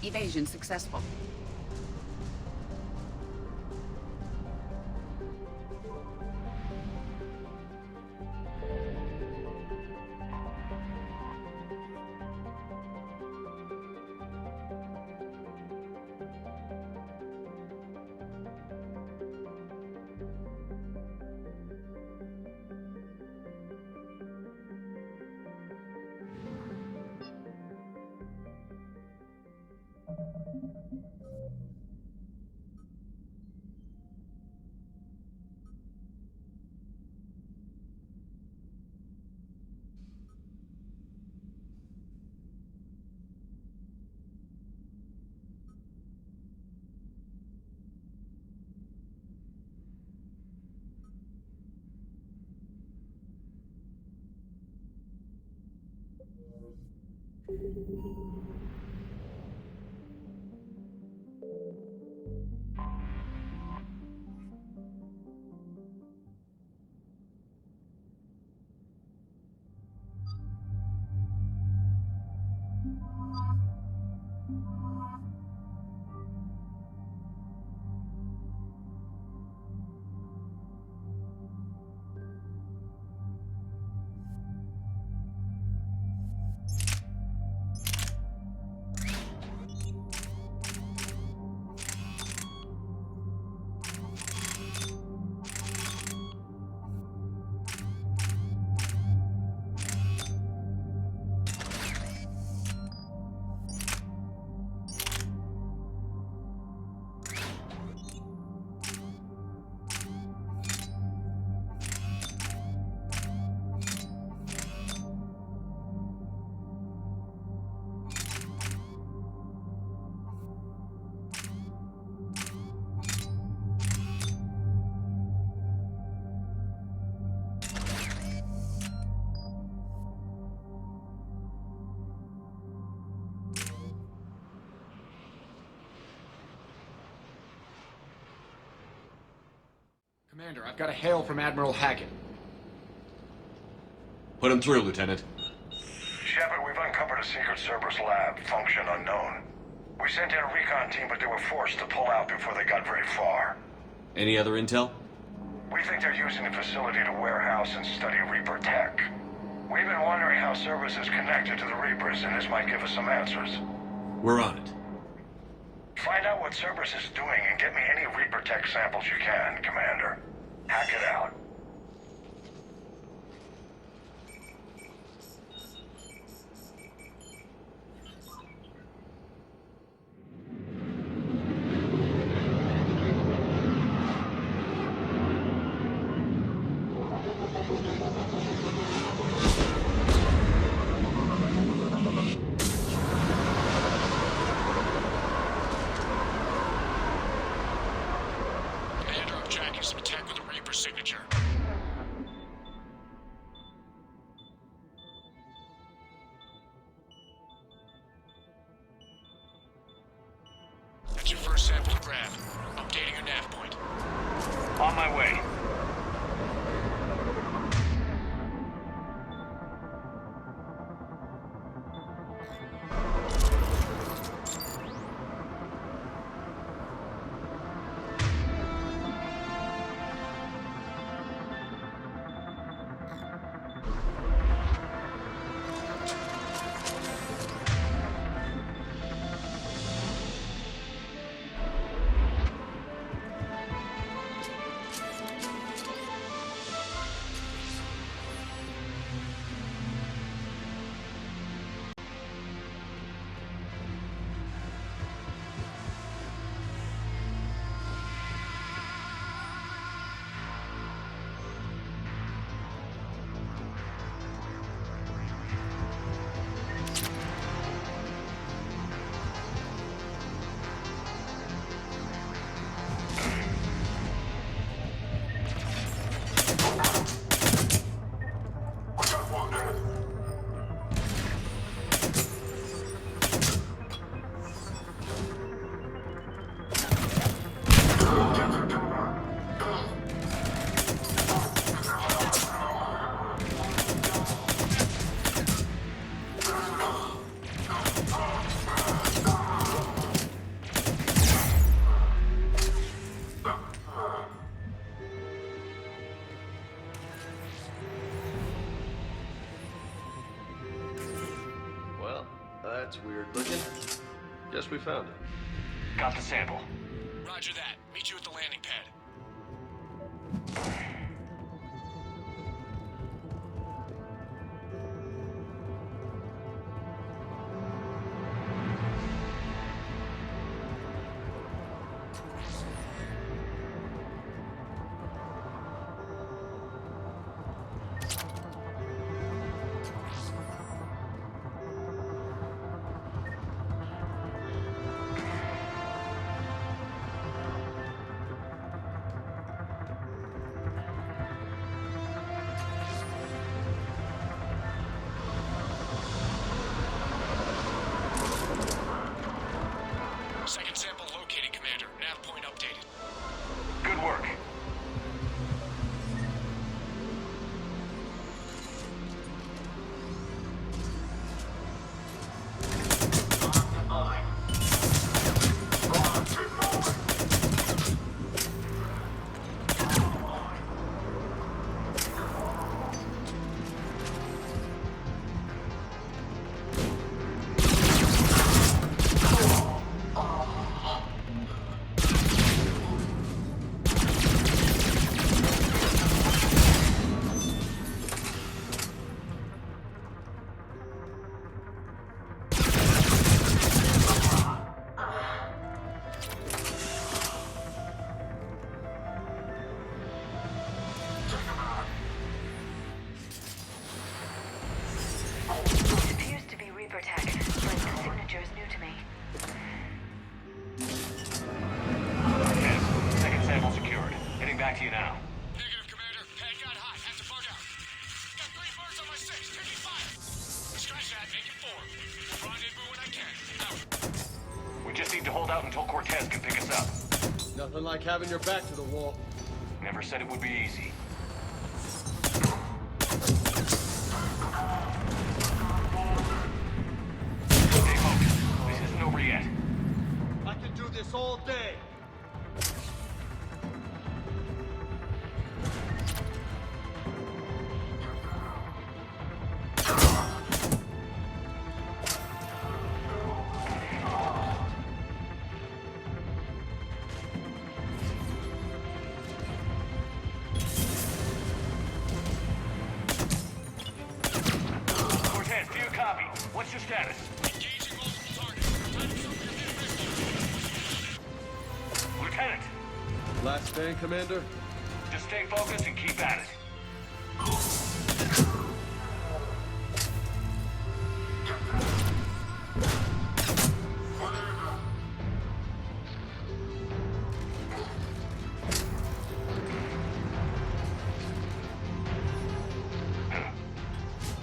Evasion successful. Commander, I've got a hail from Admiral Hackett. Put him through, Lieutenant. Shepard, we've uncovered a secret Cerberus lab, function unknown. We sent in a recon team, but they were forced to pull out before they got very far. Any other intel? We think they're using the facility to warehouse and study Reaper tech. We've been wondering how Cerberus is connected to the Reapers, and this might give us some answers. We're on it. Find out what Cerberus is doing and get me any Reaper tech samples you can, Commander. Hack it out. On my way. Cooking? Guess we found it. Got the sample. Roger that. Meet you at the landing pad. Second sample located, Commander. Nav point updated. Good work. Back to you now. Negative, Commander. Pad got hot. Have to bug out. Got 3 birds on my 6. Taking fire. Scratch that. Make it 4. Rendezvous when I can. Out. We just need to hold out until Cortez can pick us up. Nothing like having your back to the wall. Never said it would be easy. Stay focused. This isn't over yet. I can do this all day. Cortez, do you copy? What's your status? Engaging multiple targets. Time to something Lieutenant! Last stand, Commander? Just stay focused and keep at it.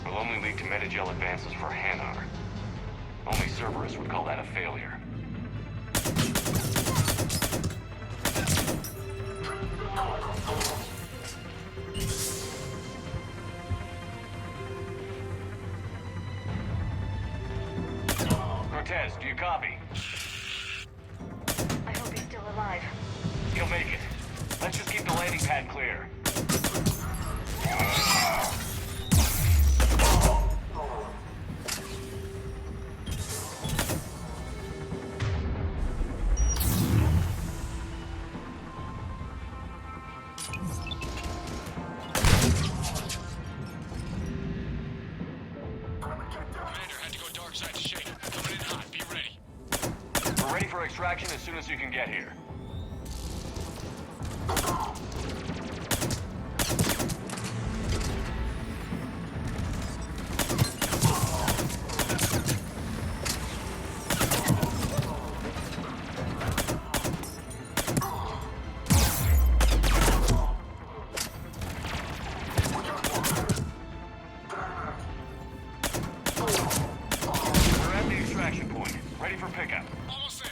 Will only lead to Metagel advances for Hanar. Only Cerberus would call that a failure. Cortez, do you copy? I hope he's still alive. He'll make it. Let's just keep the landing pad clear. Commander, had to go dark side to shake. Coming in hot. Be ready. We're ready for extraction as soon as you can get here. We're at the extraction point. Ready for pickup. Almost there.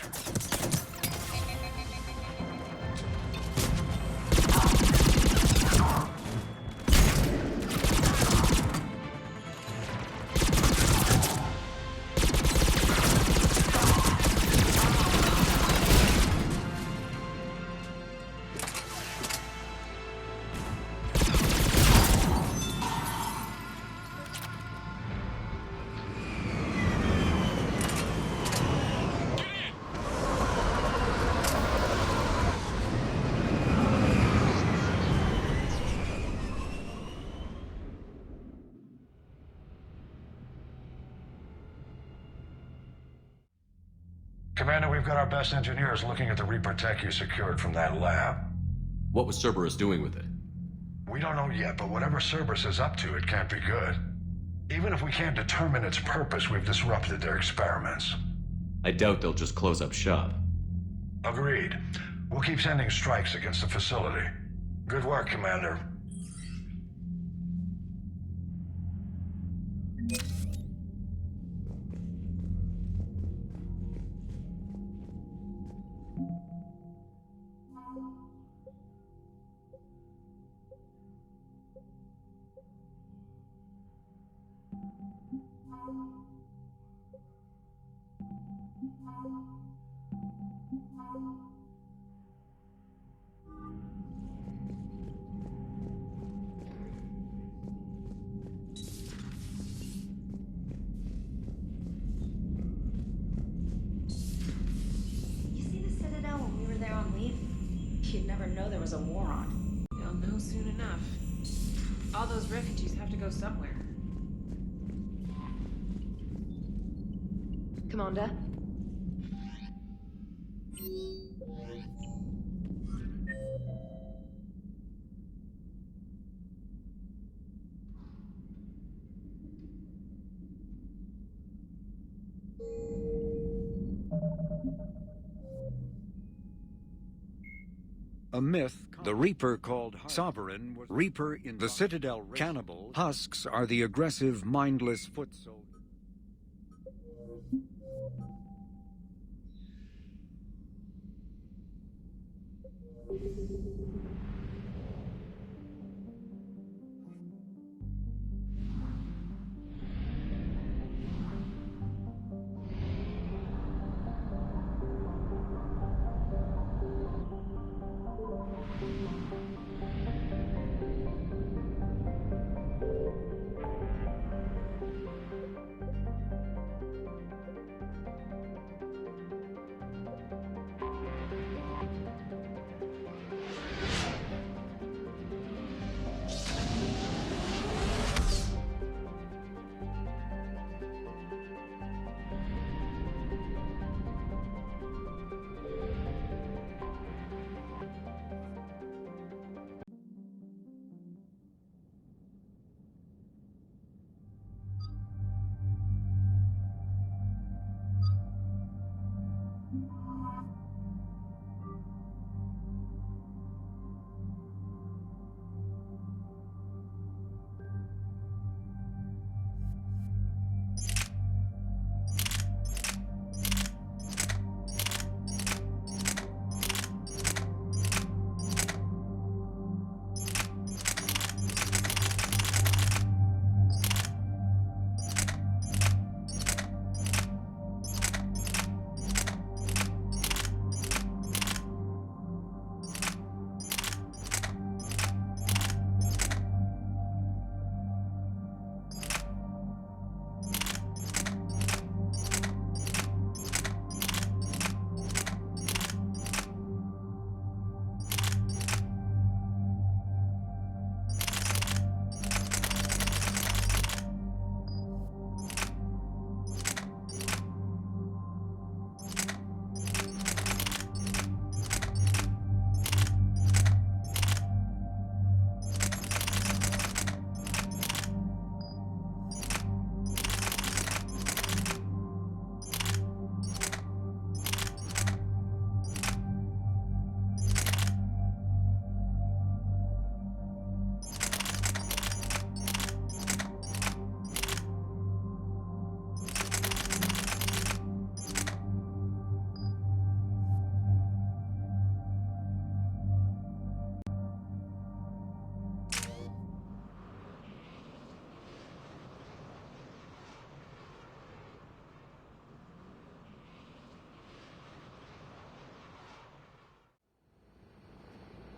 Commander, we've got our best engineers looking at the Reaper tech you secured from that lab. What was Cerberus doing with it? We don't know yet, but whatever Cerberus is up to, it can't be good. Even if we can't determine its purpose, we've disrupted their experiments. I doubt they'll just close up shop. Agreed. We'll keep sending strikes against the facility. Good work, Commander. You'd never know there was a war on. You'll know soon enough. All those refugees have to go somewhere. Commander? A myth, the Reaper called Sovereign, Reaper in the Citadel cannibal. Husks are the aggressive, mindless foot soldiers.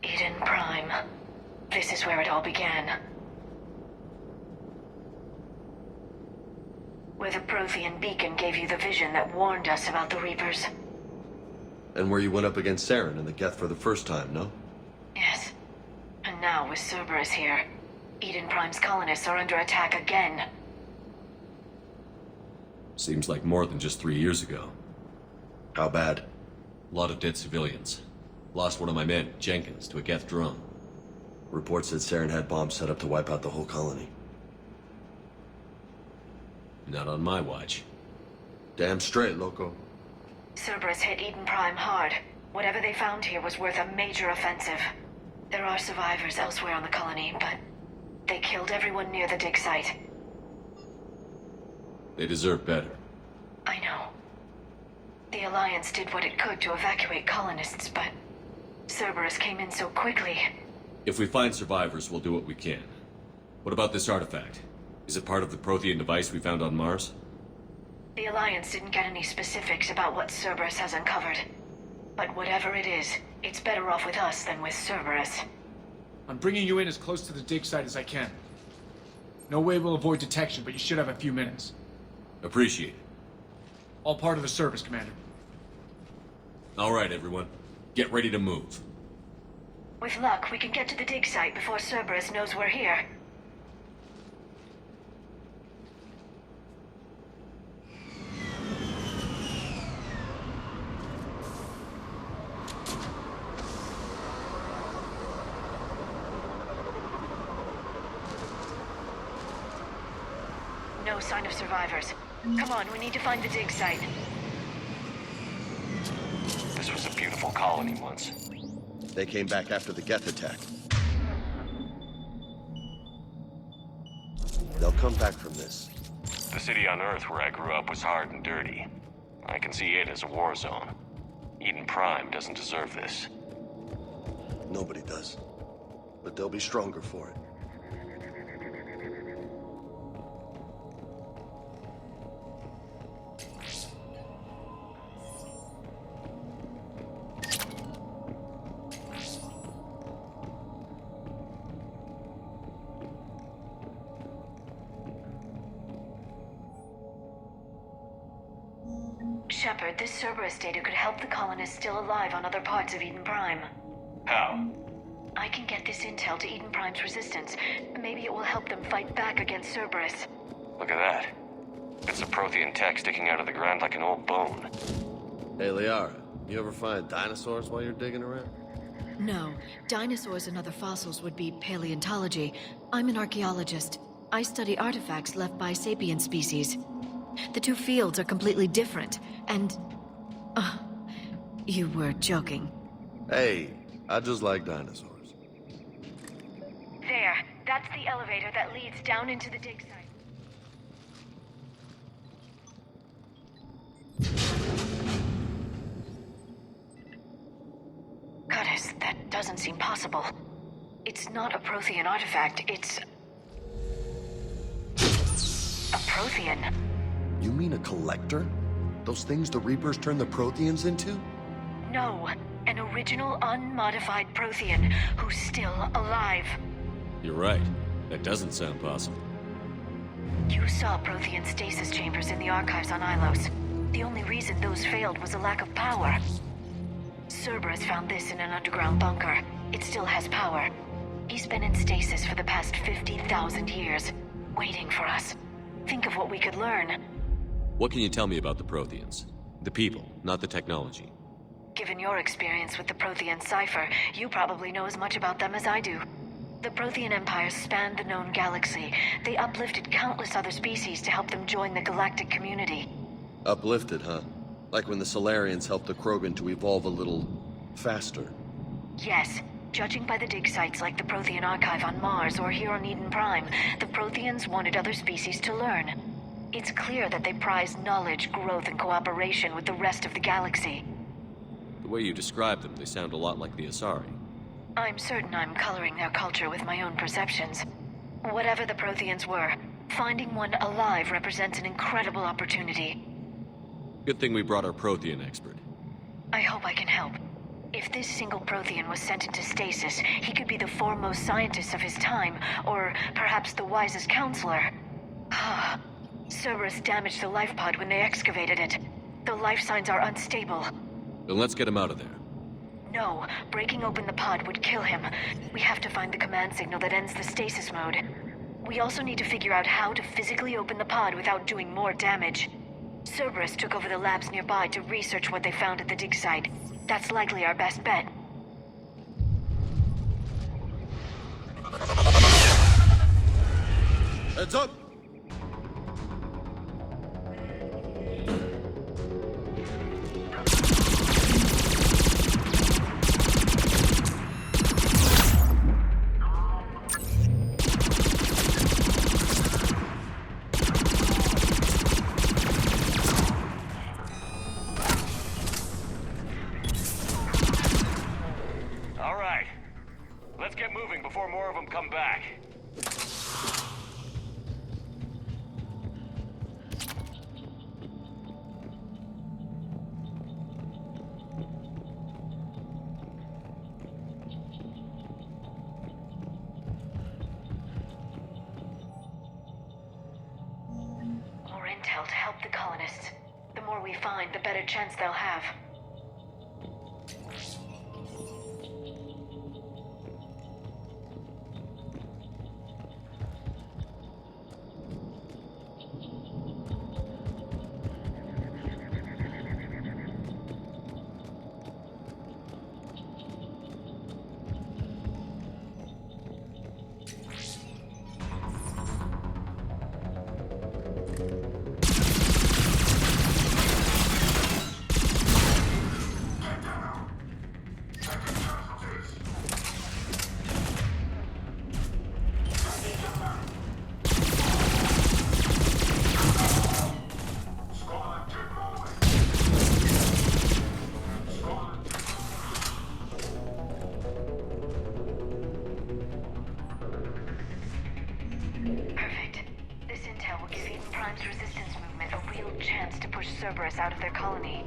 Eden Prime. This is where it all began. Where the Prothean beacon gave you the vision that warned us about the Reapers. And where you went up against Saren and the Geth for the first time, no? Yes. And now with Cerberus here, Eden Prime's colonists are under attack again. Seems like more than just 3 years ago. How bad? A lot of dead civilians. Lost one of my men, Jenkins, to a Geth drone. Reports said Saren had bombs set up to wipe out the whole colony. Not on my watch. Damn straight, loco. Cerberus hit Eden Prime hard. Whatever they found here was worth a major offensive. There are survivors elsewhere on the colony, but they killed everyone near the dig site. They deserve better. I know. The Alliance did what it could to evacuate colonists, but Cerberus came in so quickly. If we find survivors, we'll do what we can. What about this artifact? Is it part of the Prothean device we found on Mars? The Alliance didn't get any specifics about what Cerberus has uncovered. But whatever it is, it's better off with us than with Cerberus. I'm bringing you in as close to the dig site as I can. No way we'll avoid detection, but you should have a few minutes. Appreciate it. All part of the service, Commander. All right, everyone. Get ready to move. With luck, we can get to the dig site before Cerberus knows we're here. No sign of survivors. Come on, we need to find the dig site. This was a beautiful colony once. They came back after the Geth attack. They'll come back from this. The city on Earth where I grew up was hard and dirty. I can see it as a war zone. Eden Prime doesn't deserve this. Nobody does. But they'll be stronger for it. Shepard, this Cerberus data could help the colonists still alive on other parts of Eden Prime. How? I can get this intel to Eden Prime's resistance. Maybe it will help them fight back against Cerberus. Look at that. It's a Prothean tech sticking out of the ground like an old bone. Hey, Liara, you ever find dinosaurs while you're digging around? No. Dinosaurs and other fossils would be paleontology. I'm an archaeologist. I study artifacts left by sapient species. The two fields are completely different, and... you were joking. Hey, I just like dinosaurs. There. That's the elevator that leads down into the dig site. Goddess, that doesn't seem possible. It's not a Prothean artifact, it's... a Prothean. You mean a collector? Those things the Reapers turned the Protheans into? No, an original unmodified Prothean who's still alive. You're right. That doesn't sound possible. You saw Prothean stasis chambers in the archives on Ilos. The only reason those failed was a lack of power. Cerberus found this in an underground bunker. It still has power. He's been in stasis for the past 50,000 years, waiting for us. Think of what we could learn. What can you tell me about the Protheans? The people, not the technology. Given your experience with the Prothean cipher, you probably know as much about them as I do. The Prothean Empire spanned the known galaxy. They uplifted countless other species to help them join the galactic community. Uplifted, huh? Like when the Solarians helped the Krogan to evolve a little... faster. Yes. Judging by the dig sites like the Prothean Archive on Mars or here on Eden Prime, the Protheans wanted other species to learn. It's clear that they prize knowledge, growth, and cooperation with the rest of the galaxy. The way you describe them, they sound a lot like the Asari. I'm certain I'm coloring their culture with my own perceptions. Whatever the Protheans were, finding one alive represents an incredible opportunity. Good thing we brought our Prothean expert. I hope I can help. If this single Prothean was sent into stasis, he could be the foremost scientist of his time, or perhaps the wisest counselor. Cerberus damaged the life pod when they excavated it. The life signs are unstable. Then let's get him out of there. No, breaking open the pod would kill him. We have to find the command signal that ends the stasis mode. We also need to figure out how to physically open the pod without doing more damage. Cerberus took over the labs nearby to research what they found at the dig site. That's likely our best bet. Heads up! All right. Let's get moving before more of them come back. More intel to help the colonists. The more we find, the better chance they'll have. Cerberus out of their colony.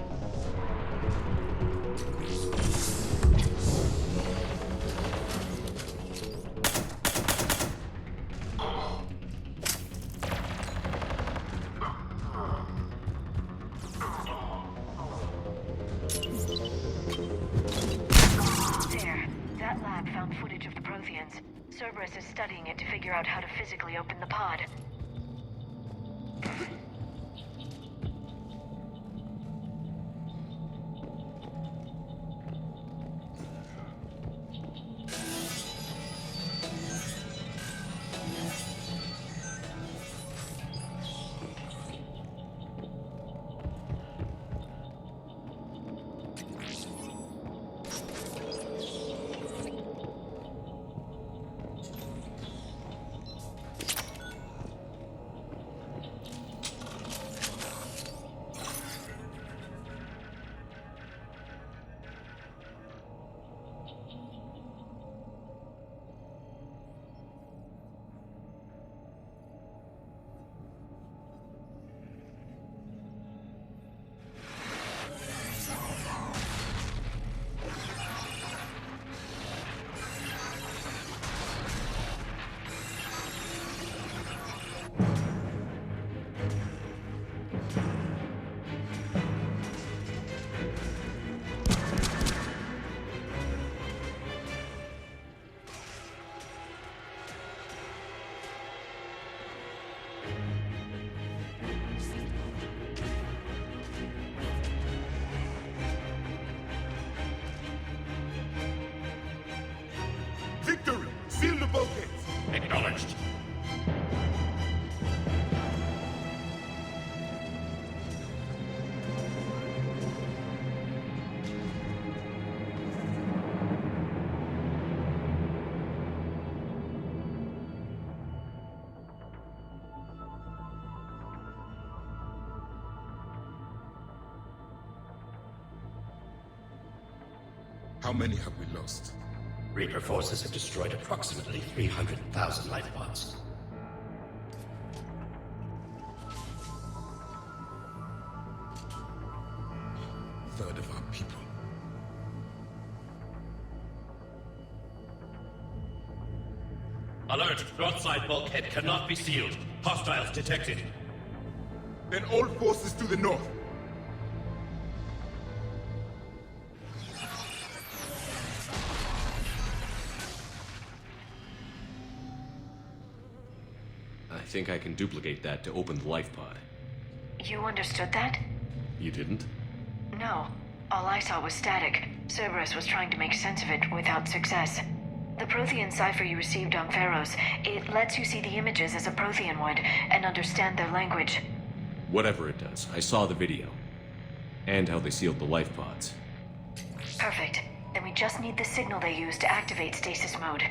There. That lab found footage of the Protheans. Cerberus is studying it to figure out how to physically open the pod. Victory! Seal the bulkheads! Acknowledged. How many have we lost? Reaper forces have destroyed approximately 300,000 life pods. Third of our people. Alert! Broadside bulkhead cannot be sealed. Hostiles detected. Then all forces to the north. I think I can duplicate that to open the life pod. You understood that? You didn't? No. All I saw was static. Cerberus was trying to make sense of it without success. The Prothean cipher you received on Pharaohs, it lets you see the images as a Prothean would, and understand their language. Whatever it does, I saw the video. And how they sealed the life pods. Perfect. Then we just need the signal they use to activate stasis mode.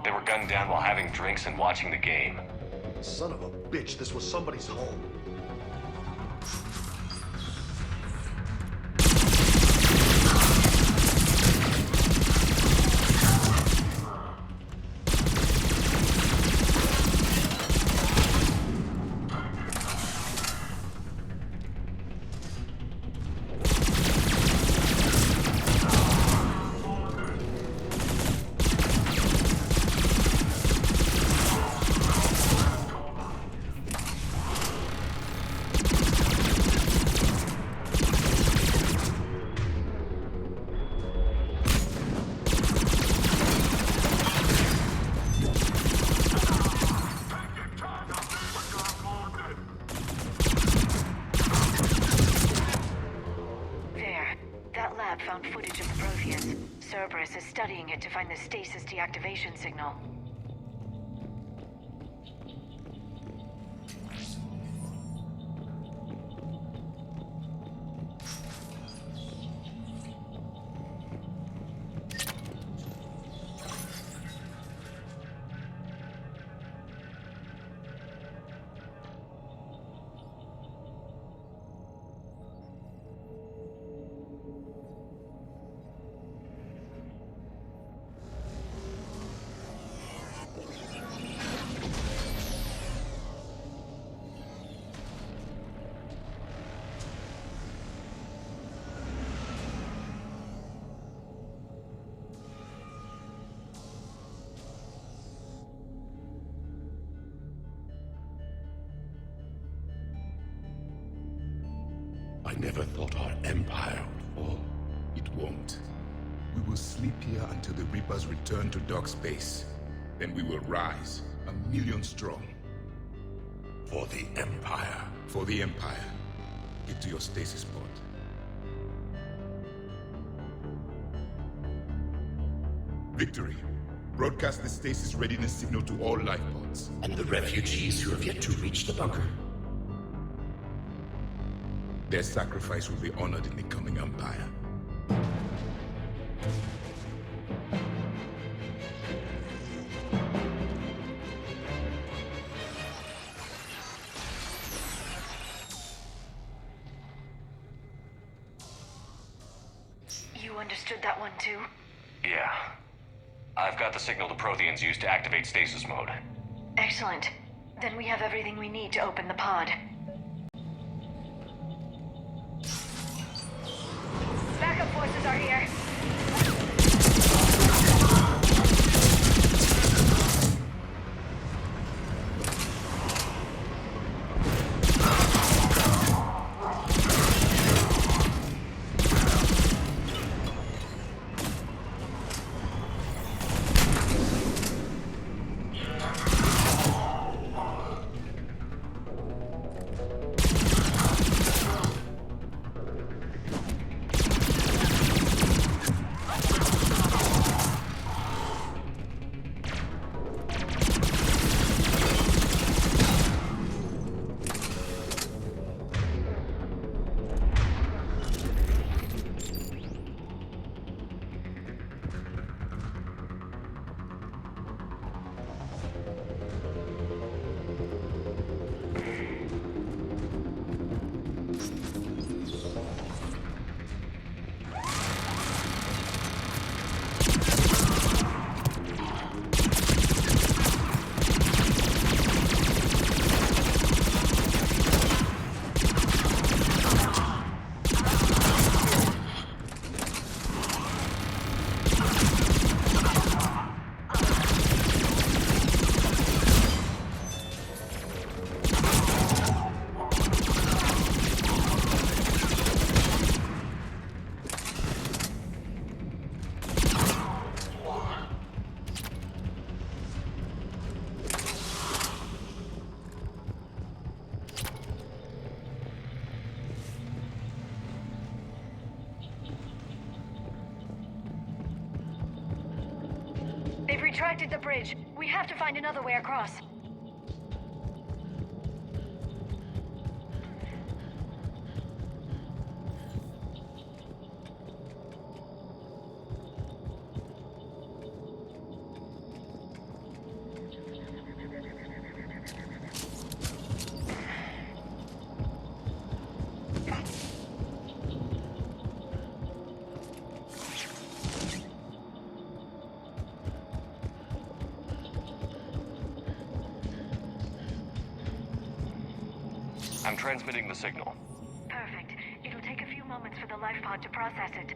They were gunned down while having drinks and watching the game. Son of a bitch, this was somebody's home. Found footage of the Protheans. Cerberus is studying it to find the stasis deactivation signal. I never thought our empire would fall. It won't. We will sleep here until the Reapers return to dark space. Then we will rise, 1,000,000 strong. For the Empire. For the Empire. Get to your stasis pod. Victory. Broadcast the stasis readiness signal to all life pods. And the refugees who have yet to reach the bunker. Their sacrifice will be honored in the coming Empire. You understood that one too? Yeah. I've got the signal the Protheans use to activate stasis mode. Excellent. Then we have everything we need to open the pod. Backup forces are here. retracted the bridge. We have to find another way across. I'm transmitting the signal. Perfect. It'll take a few moments for the life pod to process it.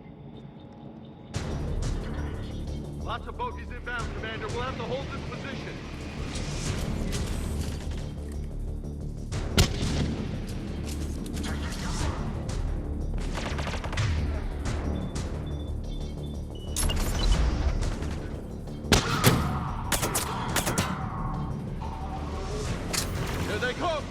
Lots of bogies inbound, Commander. We'll have to hold this position. Here they come!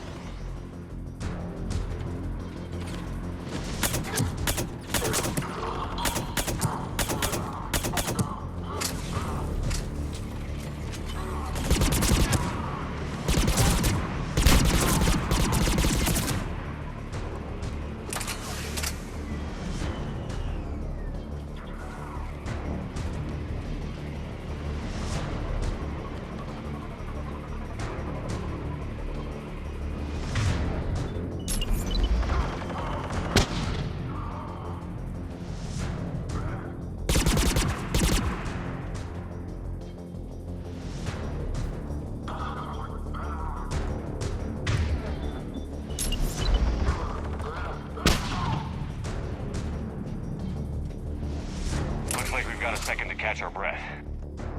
Looks like we've got a second to catch our breath.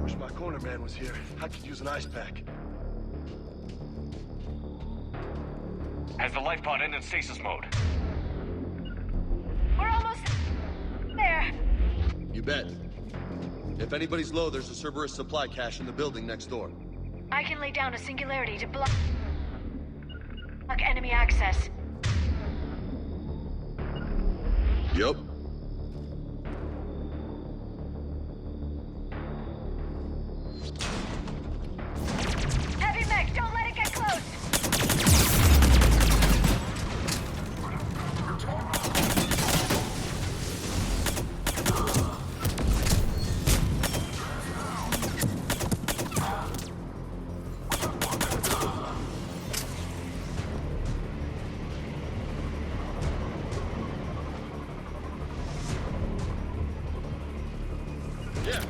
Wish my corner man was here. I could use an ice pack. Has the life pod ended stasis mode? We're almost there. You bet. If anybody's low, there's a Cerberus supply cache in the building next door. I can lay down a singularity to block enemy access. Yup. Heavy mech, don't let it get close. Yeah.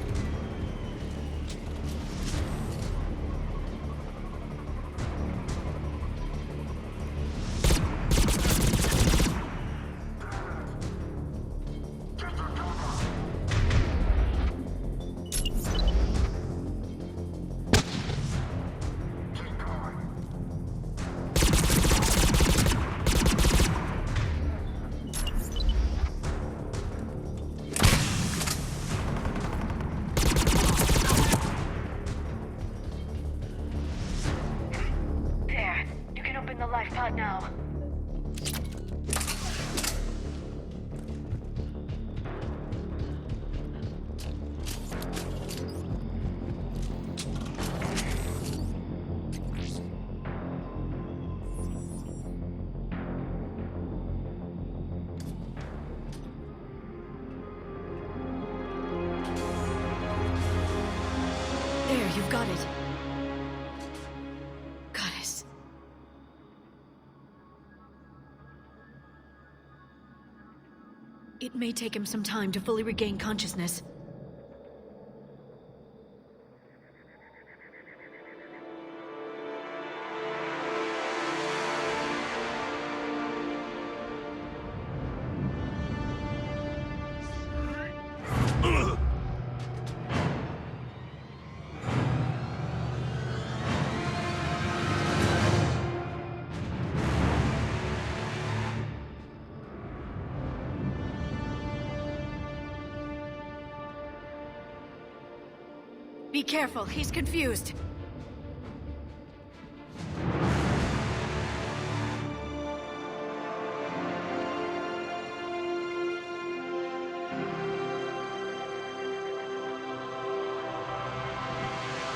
There. You can open the life pod now. There, you've got it. Goddess. It may take him some time to fully regain consciousness. Be careful, he's confused.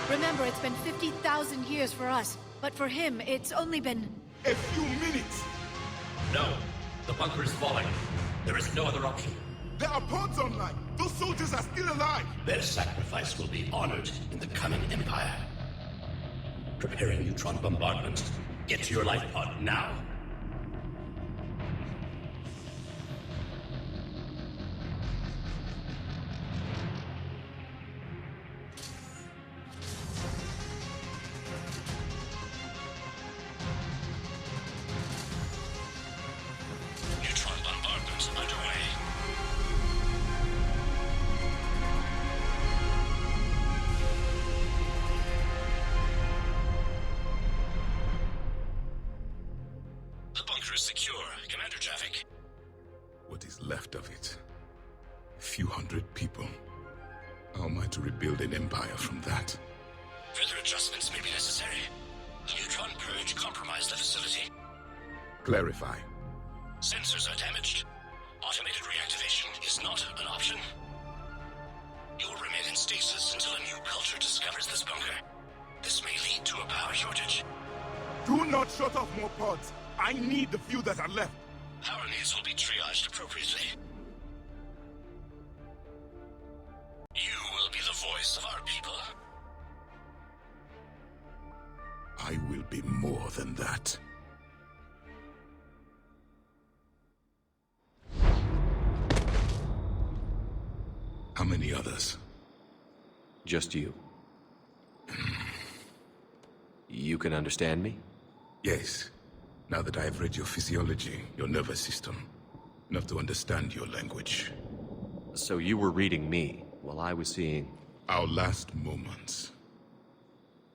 Remember, it's been 50,000 years for us, but for him, it's only been... A few minutes! No. The bunker is falling. There is no other option. There are pods online! Those soldiers are still alive! Their sacrifice will be honored in the coming Empire. Preparing neutron bombardment. Get to your life pod now. Neutron bombardment underway. The bunker is secure. Commander traffic. What is left of it? A few hundred people. How am I to rebuild an empire from that? Further adjustments may be necessary. The neutron purge compromised the facility. Clarify. Sensors are damaged. Automated reactivation is not an option. You'll remain in stasis until a new culture discovers this bunker. This may lead to a power shortage. Do not shut off more pods! I need the few that are left! Power needs will be triaged appropriately. You will be the voice of our people. I will be more than that. How many others? Just you. You can understand me? Yes. Now that I have read your physiology, your nervous system, enough to understand your language. So you were reading me, while I was seeing... Our last moments.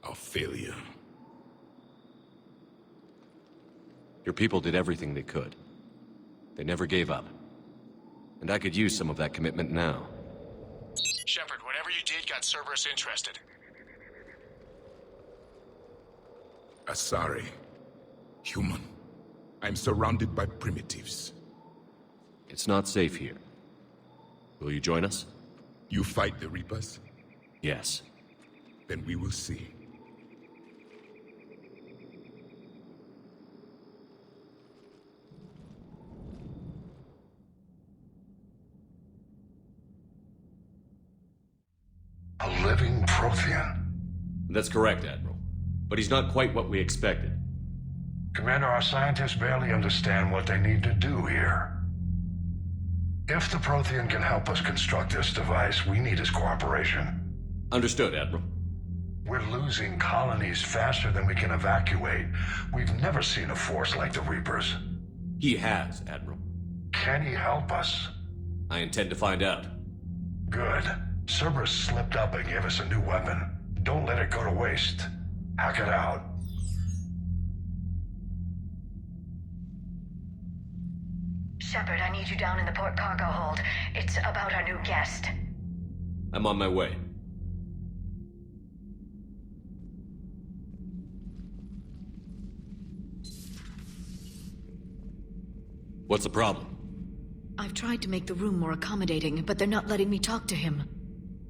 Our failure. Your people did everything they could. They never gave up. And I could use some of that commitment now. Shepard, whatever you did got Cerberus interested. Asari. Human. I'm surrounded by primitives. It's not safe here. Will you join us? You fight the Reapers? Yes. Then we will see. A living Prothean? That's correct, Admiral. But he's not quite what we expected. Commander, our scientists barely understand what they need to do here. If the Prothean can help us construct this device, we need his cooperation. Understood, Admiral. We're losing colonies faster than we can evacuate. We've never seen a force like the Reapers. He has, Admiral. Can he help us? I intend to find out. Good. Cerberus slipped up and gave us a new weapon. Don't let it go to waste. Hack it out. Shepard, I need you down in the port cargo hold. It's about our new guest. I'm on my way. What's the problem? I've tried to make the room more accommodating, but they're not letting me talk to him.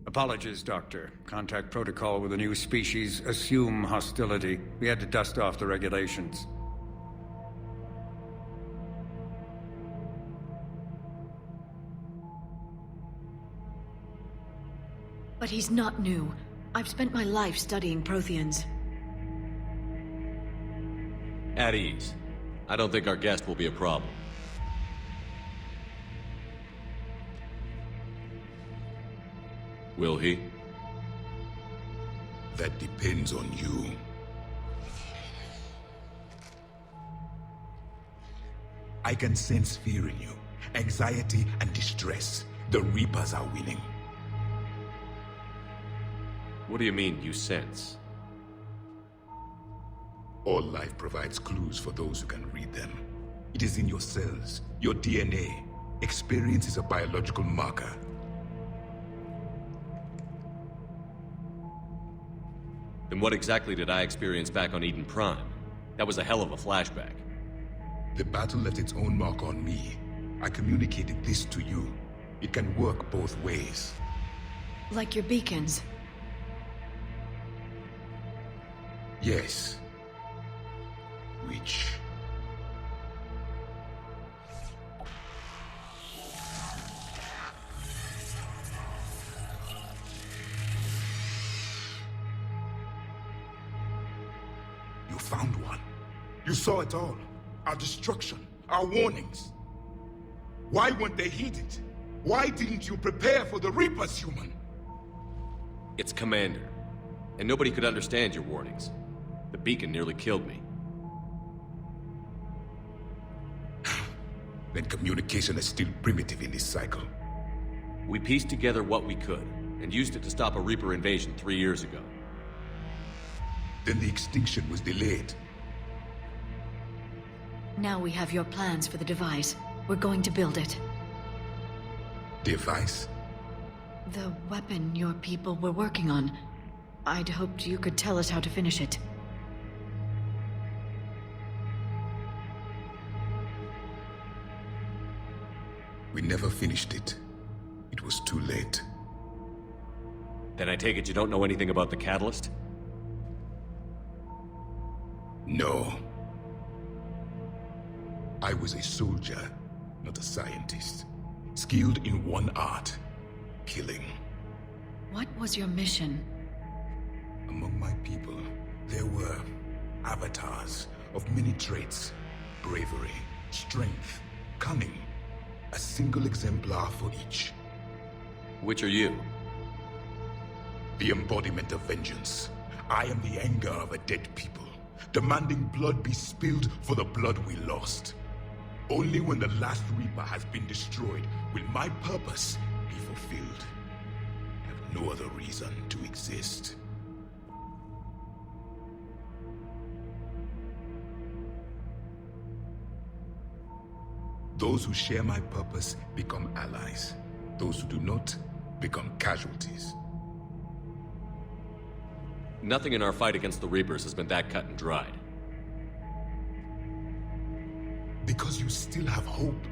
Apologies, Doctor. Contact protocol with a new species. Assume hostility. We had to dust off the regulations. But he's not new. I've spent my life studying Protheans. At ease. I don't think our guest will be a problem. Will he? That depends on you. I can sense fear in you, anxiety and distress. The Reapers are winning. What do you mean, you sense? All life provides clues for those who can read them. It is in your cells, your DNA. Experience is a biological marker. Then what exactly did I experience back on Eden Prime? That was a hell of a flashback. The battle left its own mark on me. I communicated this to you. It can work both ways. Like your beacons. Yes. Which? You found one. You saw it all. Our destruction, our warnings. Why weren't they heeded? Why didn't you prepare for the Reapers, human? It's Commander. And nobody could understand your warnings. The beacon nearly killed me. Then communication is still primitive in this cycle. We pieced together what we could, and used it to stop a Reaper invasion 3 years ago. Then the extinction was delayed. Now we have your plans for the device. We're going to build it. Device? The weapon your people were working on. I'd hoped you could tell us how to finish it. We never finished it. It was too late. Then I take it you don't know anything about the catalyst? No. I was a soldier, not a scientist. Skilled in one art, killing. What was your mission? Among my people, there were avatars of many traits. Bravery, strength, cunning. A single exemplar for each. Which are you? The embodiment of vengeance. I am the anger of a dead people, demanding blood be spilled for the blood we lost. Only when the last Reaper has been destroyed will my purpose be fulfilled. I have no other reason to exist. Those who share my purpose become allies. Those who do not become casualties. Nothing in our fight against the Reapers has been that cut and dried. Because you still have hope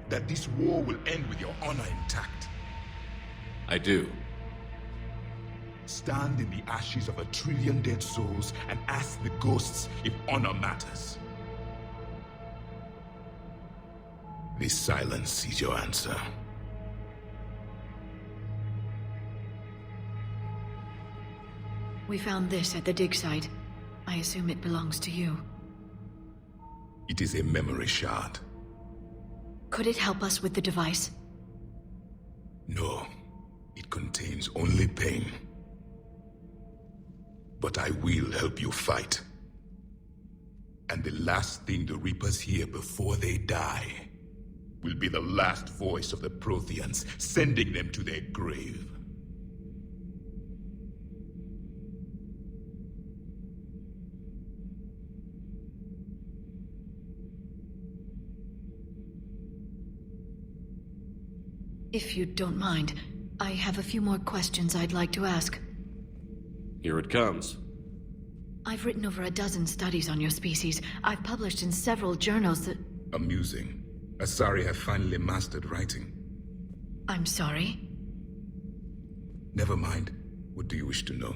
that this war will end with your honor intact. I do. Stand in the ashes of 1 trillion dead souls and ask the ghosts if honor matters. This silence is your answer. We found this at the dig site. I assume it belongs to you. It is a memory shard. Could it help us with the device? No. It contains only pain. But I will help you fight. And the last thing the Reapers hear before they die will be the last voice of the Protheans, sending them to their grave. If you don't mind, I have a few more questions I'd like to ask. Here it comes. I've written over 12 studies on your species. I've published in several journals that... Amusing. Asari have finally mastered writing. I'm sorry? Never mind. What do you wish to know?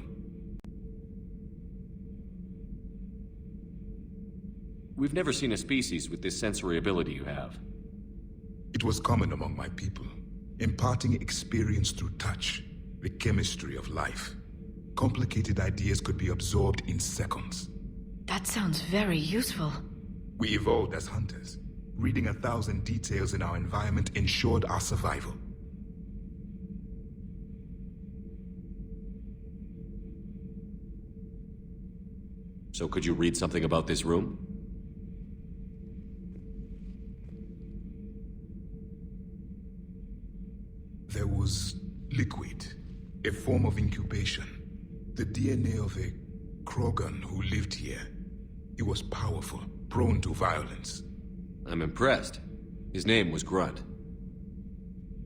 We've never seen a species with this sensory ability you have. It was common among my people, imparting experience through touch, the chemistry of life. Complicated ideas could be absorbed in seconds. That sounds very useful. We evolved as hunters. Reading 1,000 details in our environment ensured our survival. So could you read something about this room? There was liquid, a form of incubation. The DNA of a Krogan who lived here. He was powerful, prone to violence. I'm impressed. His name was Grunt.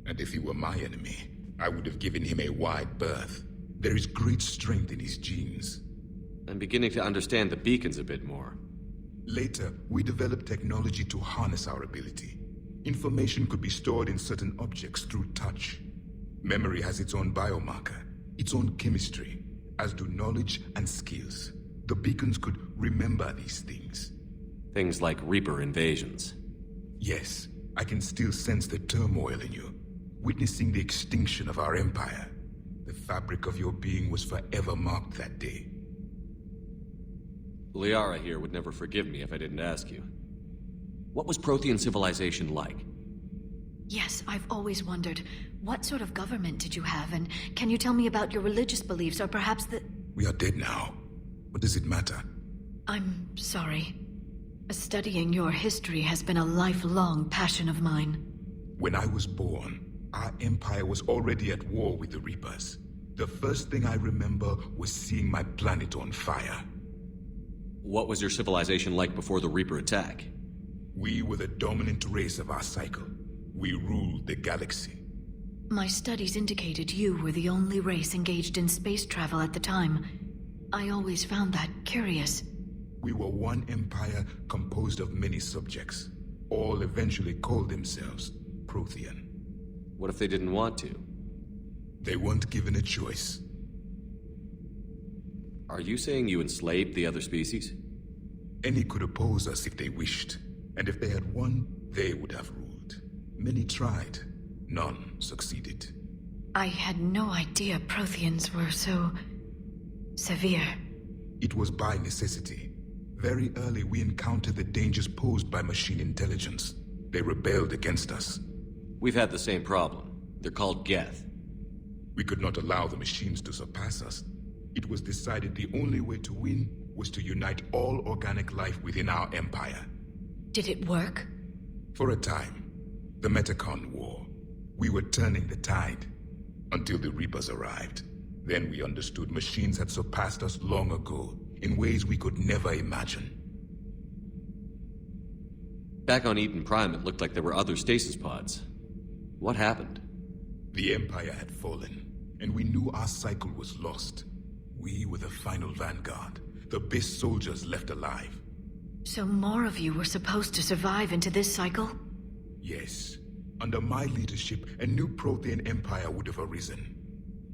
And if he were my enemy, I would have given him a wide berth. There is great strength in his genes. I'm beginning to understand the beacons a bit more. Later, we developed technology to harness our ability. Information could be stored in certain objects through touch. Memory has its own biomarker, its own chemistry, as do knowledge and skills. the beacons could remember these things. Things like Reaper invasions. Yes, I can still sense the turmoil in you, witnessing the extinction of our empire. The fabric of your being was forever marked that day. Liara here would never forgive me if I didn't ask you. What was Prothean civilization like? Yes, I've always wondered, what sort of government did you have, and can you tell me about your religious beliefs, or perhaps the... We are dead now. What does it matter? I'm sorry. Studying your history has been a lifelong passion of mine. When I was born, our empire was already at war with the Reapers. The first thing I remember was seeing my planet on fire. What was your civilization like before the Reaper attack? We were the dominant race of our cycle. We ruled the galaxy. My studies indicated you were the only race engaged in space travel at the time. I always found that curious. We were one empire composed of many subjects. All eventually called themselves Prothean. What if they didn't want to? They weren't given a choice. Are you saying you enslaved the other species? Any could oppose us if they wished. And if they had won, they would have ruled. Many tried. None succeeded. I had no idea Protheans were so... severe. It was by necessity. Very early we encountered the dangers posed by machine intelligence. They rebelled against us. We've had the same problem. They're called Geth. We could not allow the machines to surpass us. It was decided the only way to win was to unite all organic life within our empire. Did it work? For a time. The Metacon War. We were turning the tide. Until the Reapers arrived. Then we understood machines had surpassed us long ago, in ways we could never imagine. Back on Eden Prime, it looked like there were other stasis pods. What happened? The Empire had fallen, and we knew our cycle was lost. We were the final vanguard, the best soldiers left alive. So more of you were supposed to survive into this cycle? Yes. Under my leadership, a new Prothean empire would have arisen.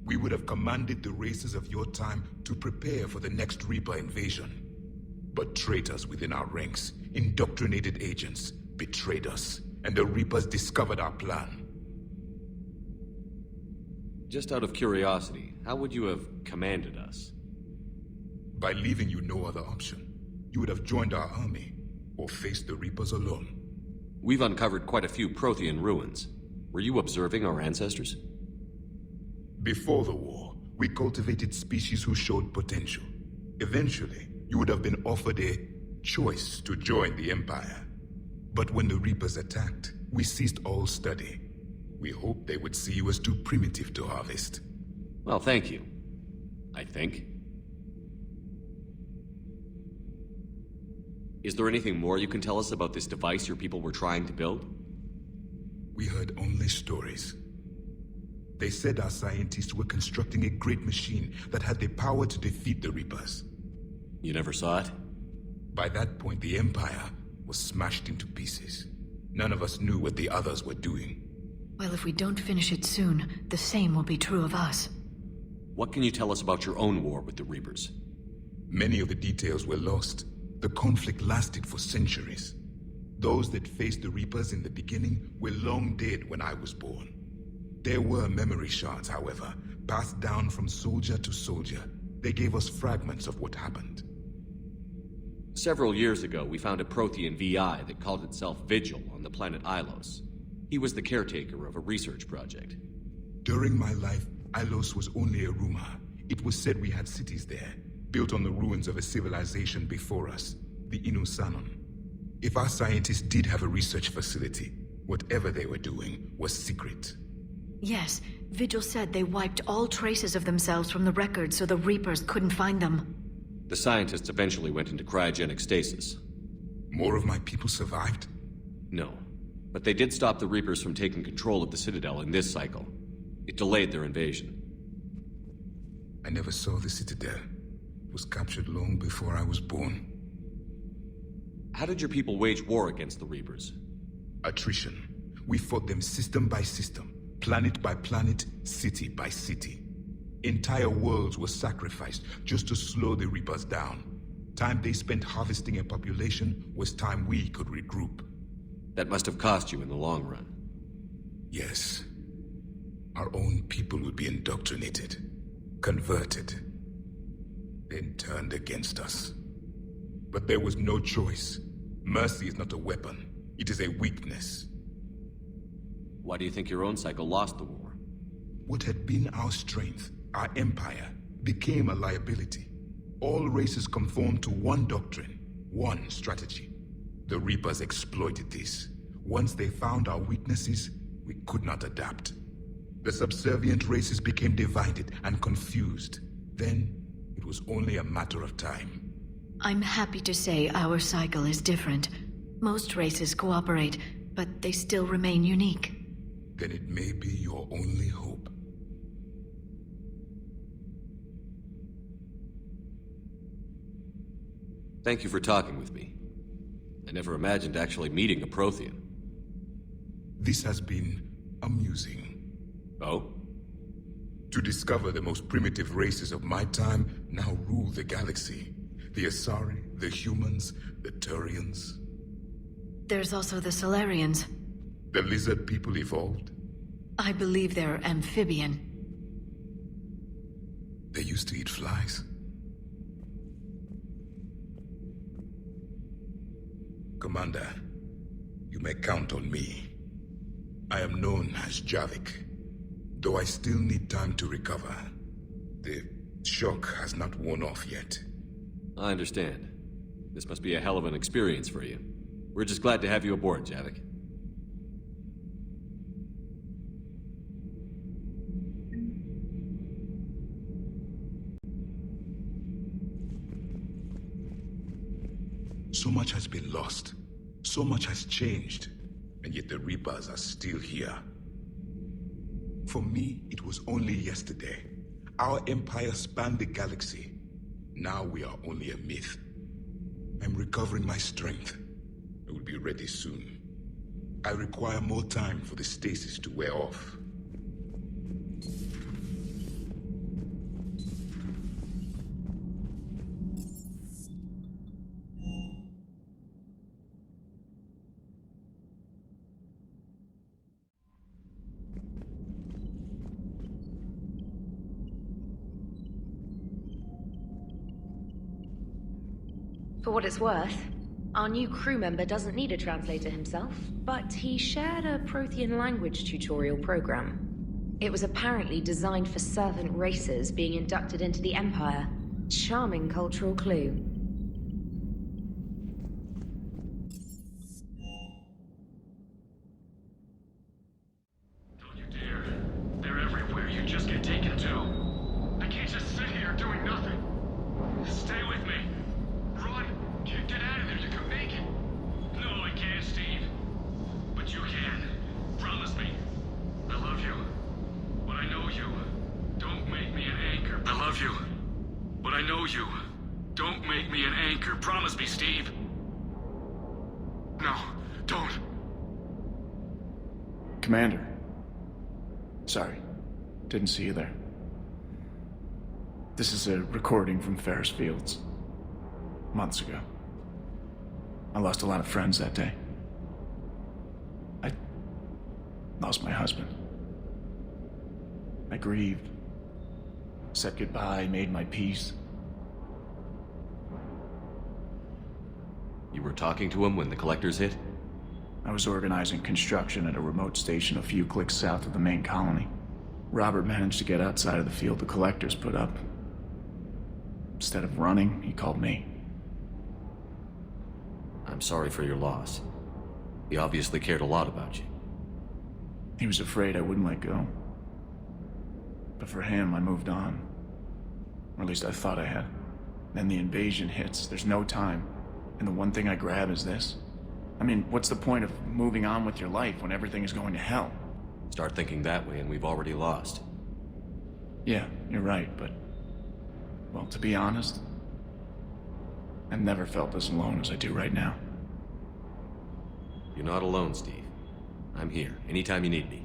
We would have commanded the races of your time to prepare for the next Reaper invasion. But traitors within our ranks, indoctrinated agents, betrayed us, and the Reapers discovered our plan. Just out of curiosity, how would you have commanded us? By leaving you no other option. You would have joined our army, or faced the Reapers alone. We've uncovered quite a few Prothean ruins. Were you observing our ancestors? Before the war, we cultivated species who showed potential. Eventually, you would have been offered a choice to join the Empire. But when the Reapers attacked, we ceased all study. We hoped they would see you as too primitive to harvest. Well, thank you. I think. Is there anything more you can tell us about this device your people were trying to build? We heard only stories. They said our scientists were constructing a great machine that had the power to defeat the Reapers. You never saw it? By that point, the Empire was smashed into pieces. None of us knew what the others were doing. Well, if we don't finish it soon, the same will be true of us. What can you tell us about your own war with the Reapers? Many of the details were lost. The conflict lasted for centuries. Those that faced the Reapers in the beginning were long dead when I was born. There were memory shards, however, passed down from soldier to soldier. They gave us fragments of what happened. Several years ago, we found a Prothean VI that called itself Vigil on the planet Ilos. He was the caretaker of a research project. During my life, Ilos was only a rumor. It was said we had cities there, built on the ruins of a civilization before us, the Inusanon. If our scientists did have a research facility, whatever they were doing was secret. Yes, Vigil said they wiped all traces of themselves from the records so the Reapers couldn't find them. The scientists eventually went into cryogenic stasis. More of my people survived? No, but they did stop the Reapers from taking control of the Citadel in this cycle. It delayed their invasion. I never saw the Citadel. It was captured long before I was born. How did your people wage war against the Reapers? Attrition. We fought them system by system, planet by planet, city by city. Entire worlds were sacrificed just to slow the Reapers down. Time they spent harvesting a population was time we could regroup. That must have cost you in the long run. Yes. Our own people would be indoctrinated, converted, then turned against us. But there was no choice. Mercy is not a weapon. It is a weakness. Why do you think your own cycle lost the war? What had been our strength, our empire, became a liability. All races conformed to one doctrine, one strategy. The Reapers exploited this. Once they found our weaknesses, we could not adapt. The subservient races became divided and confused. Then, it was only a matter of time. I'm happy to say our cycle is different. Most races cooperate, but they still remain unique. Then it may be your only hope. Thank you for talking with me. I never imagined actually meeting a Prothean. This has been amusing. Oh? To discover the most primitive races of my time now rule the galaxy. The Asari, the humans, the Turians. There's also the Solarians. The lizard people evolved? I believe they're amphibian. They used to eat flies? Commander, you may count on me. I am known as Javik, though I still need time to recover. The shock has not worn off yet. I understand. This must be a hell of an experience for you. We're just glad to have you aboard, Javik. So much has been lost. So much has changed. And yet the Reapers are still here. For me, it was only yesterday. Our empire spanned the galaxy. Now we are only a myth. I'm recovering my strength. I will be ready soon. I require more time for the stasis to wear off. For what it's worth, our new crew member doesn't need a translator himself, but he shared a Prothean language tutorial program. It was apparently designed for servant races being inducted into the Empire. Charming cultural clue. Don't you dare. They're everywhere. You just get taken to. I can't just sit here doing nothing. Stay with me. Run! Get out of there, you can make it! No, I can't, Steve. But you can. Promise me. I love you. But I know you. Don't make me an anchor. I love you. But I know you. Don't make me an anchor. Promise me, Steve. No, don't. Commander. Sorry. Didn't see you there. This is a recording from Ferris Fields. Months ago. I lost a lot of friends that day. I lost my husband. I grieved. Said goodbye, made my peace. You were talking to him when the collectors hit? I was organizing construction at a remote station a few clicks south of the main colony. Robert managed to get outside of the field the collectors put up. Instead of running, he called me. I'm sorry for your loss. He obviously cared a lot about you. He was afraid I wouldn't let go. But for him, I moved on. Or at least I thought I had. Then the invasion hits, there's no time. And the one thing I grab is this. I mean, what's the point of moving on with your life when everything is going to hell? Start thinking that way and we've already lost. Yeah, you're right, but... well, to be honest, I've never felt as alone as I do right now. You're not alone, Steve. I'm here, anytime you need me.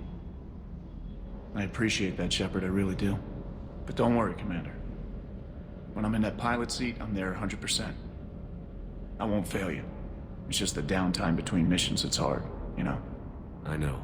I appreciate that, Shepard, I really do. But don't worry, Commander. When I'm in that pilot seat, I'm there 100%. I won't fail you. It's just the downtime between missions that's hard, you know? I know.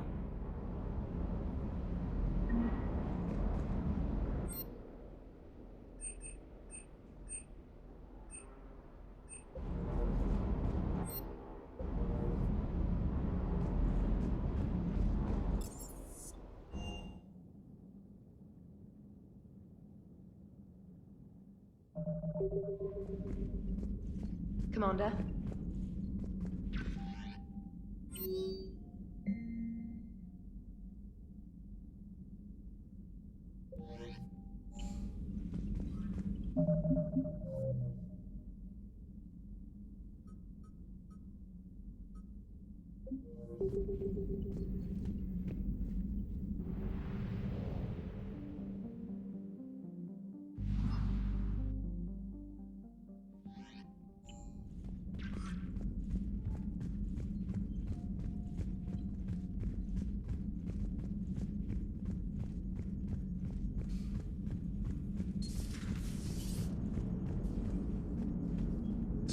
Commander?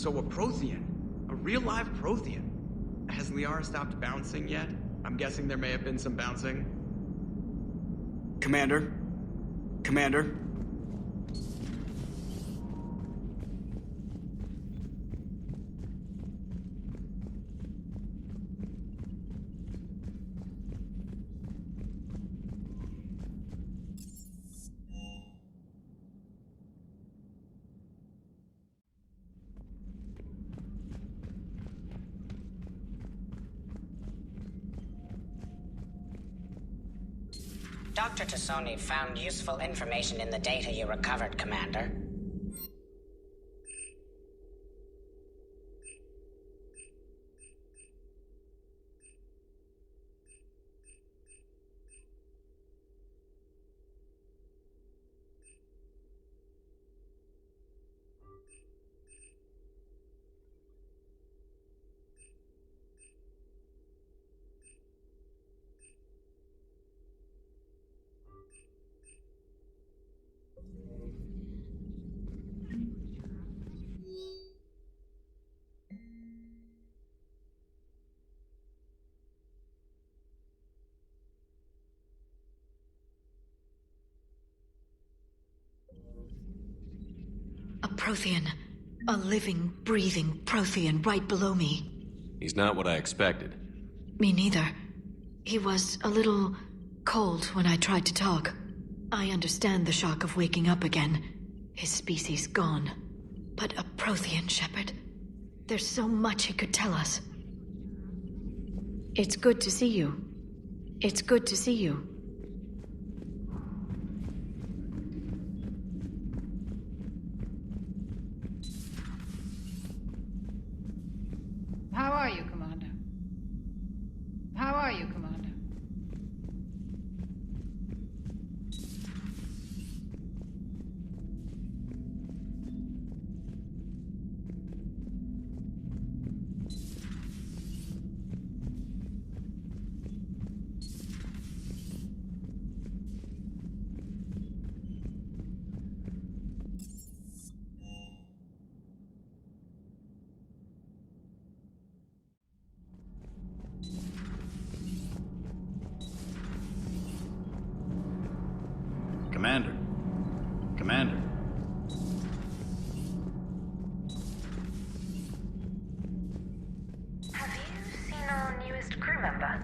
So a Prothean. A real live Prothean. Has Liara stopped bouncing yet? I'm guessing there may have been some bouncing. Commander? Commander? Dr. Tassoni found useful information in the data you recovered, Commander. A Prothean. A living, breathing Prothean right below me. He's not what I expected. Me neither. He was a little cold when I tried to talk. I understand the shock of waking up again. His species gone. But a Prothean, Shepard. There's so much he could tell us. It's good to see you. It's good to see you. How are you, Commander? How are you, Commander? Commander. Commander. Have you seen our newest crew member?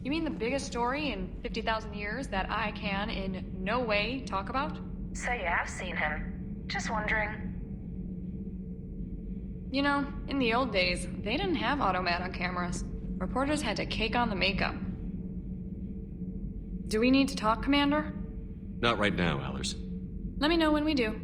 You mean the biggest story in 50,000 years that I can in no way talk about? So you have seen him. Just wondering. You know, in the old days, they didn't have automatic cameras. Reporters had to cake on the makeup. Do we need to talk, Commander? Not right now, Allers. Let me know when we do.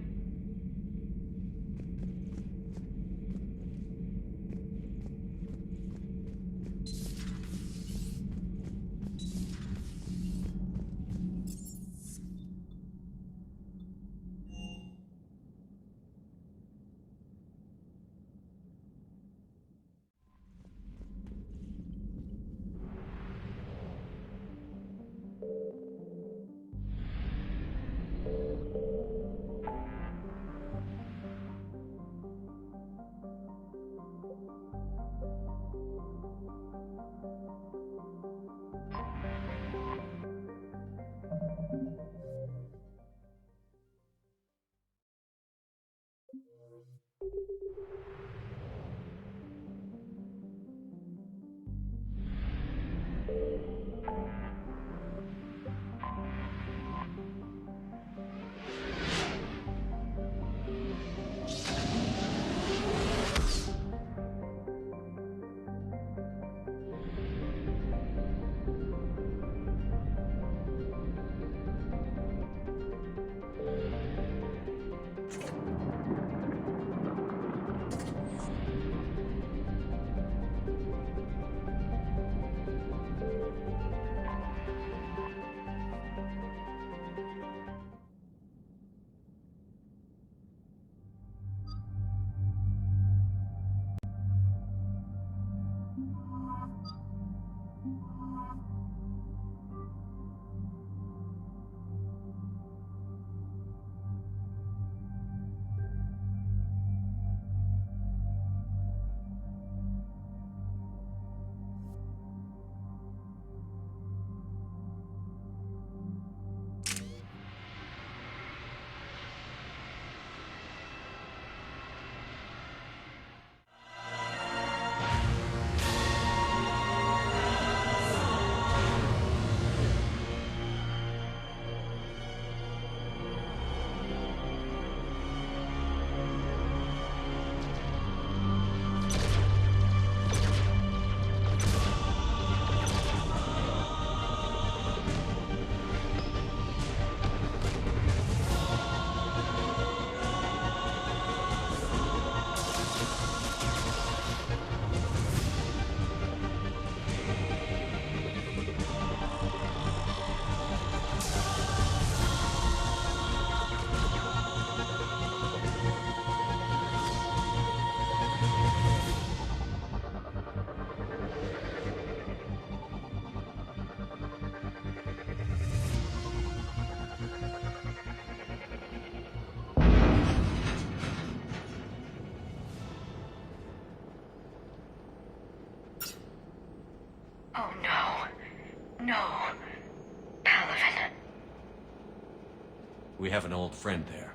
We have an old friend there.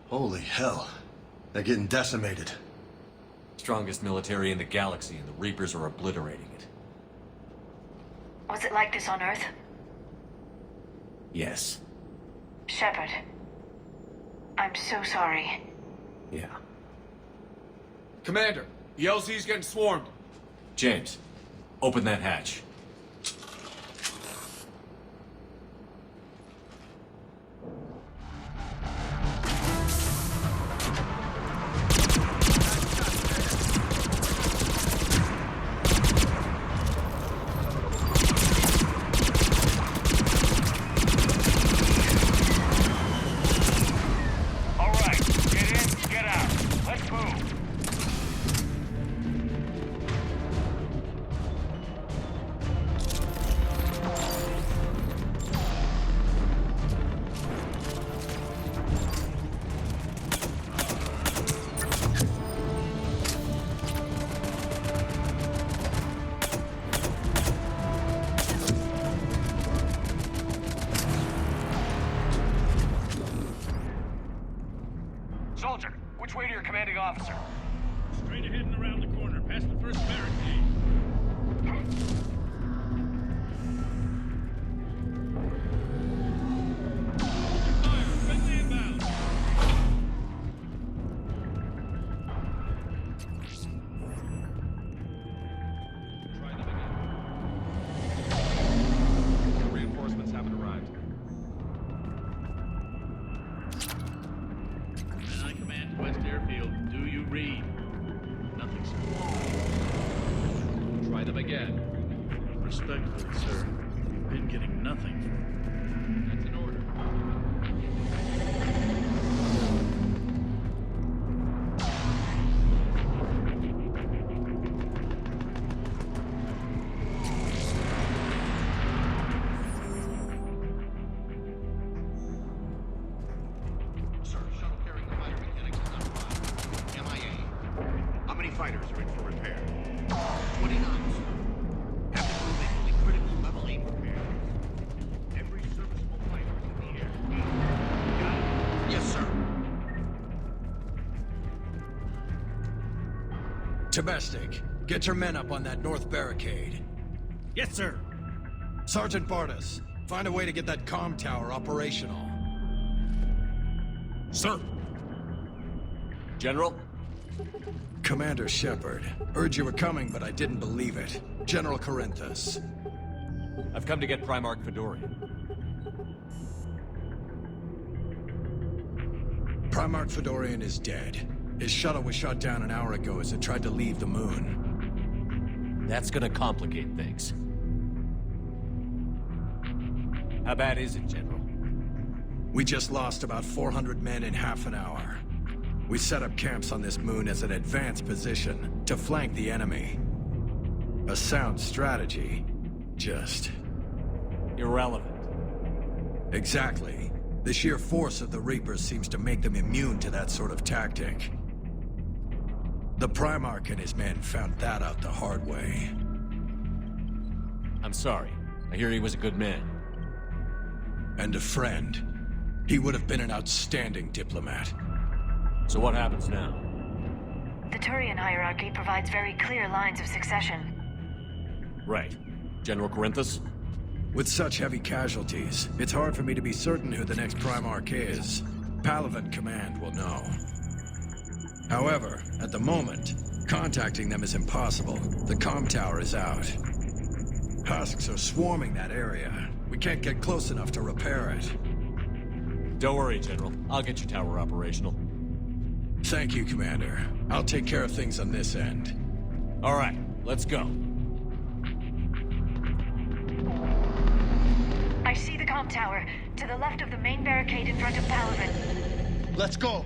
Holy hell. They're getting decimated. Strongest military in the galaxy, and the Reapers are obliterating it. Was it like this on Earth? Yes. Shepard. I'm so sorry. Yeah. Commander, the LZ's getting swarmed. James, open that hatch. Soldier, which way to your commanding officer? Straight ahead and around the corner, past the first barricade. Reinforcements haven't arrived. And I command West Airfield. Do you read? Nothing's Try them again. Respectfully, sir. We've been getting nothing. That's an order. Sir, shuttle carrying the fighter mechanics is on fire. MIA. How many fighters are in for repair? 29, sir. Have to make only critical level 8 repairs. Every serviceable fighter is in the air. Got it? Yes, sir. Domestic, get your men up on that north barricade. Yes, sir. Sergeant Bartas, find a way to get that comm tower operational. Sir. General? Commander Shepard, heard you were coming, but I didn't believe it. General Corinthus. I've come to get Primarch Fedorian. Primarch Fedorian is dead. His shuttle was shot down an hour ago as it tried to leave the moon. That's gonna complicate things. How bad is it, General? We just lost about 400 men in half an hour. We set up camps on this moon as an advanced position to flank the enemy. A sound strategy, just... irrelevant. Exactly. The sheer force of the Reapers seems to make them immune to that sort of tactic. The Primarch and his men found that out the hard way. I'm sorry. I hear he was a good man. And a friend. He would have been an outstanding diplomat. So what happens now? The Turian hierarchy provides very clear lines of succession. Right. General Corinthus? With such heavy casualties, it's hard for me to be certain who the next Primarch is. Palaven Command will know. However, at the moment, contacting them is impossible. The comm tower is out. Husks are swarming that area. We can't get close enough to repair it. Don't worry, General. I'll get your tower operational. Thank you, Commander. I'll take care of things on this end. All right, let's go. I see the comm tower, to the left of the main barricade in front of Palaven. Let's go!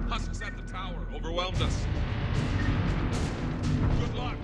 Husks at the tower. Overwhelmed us. Good luck.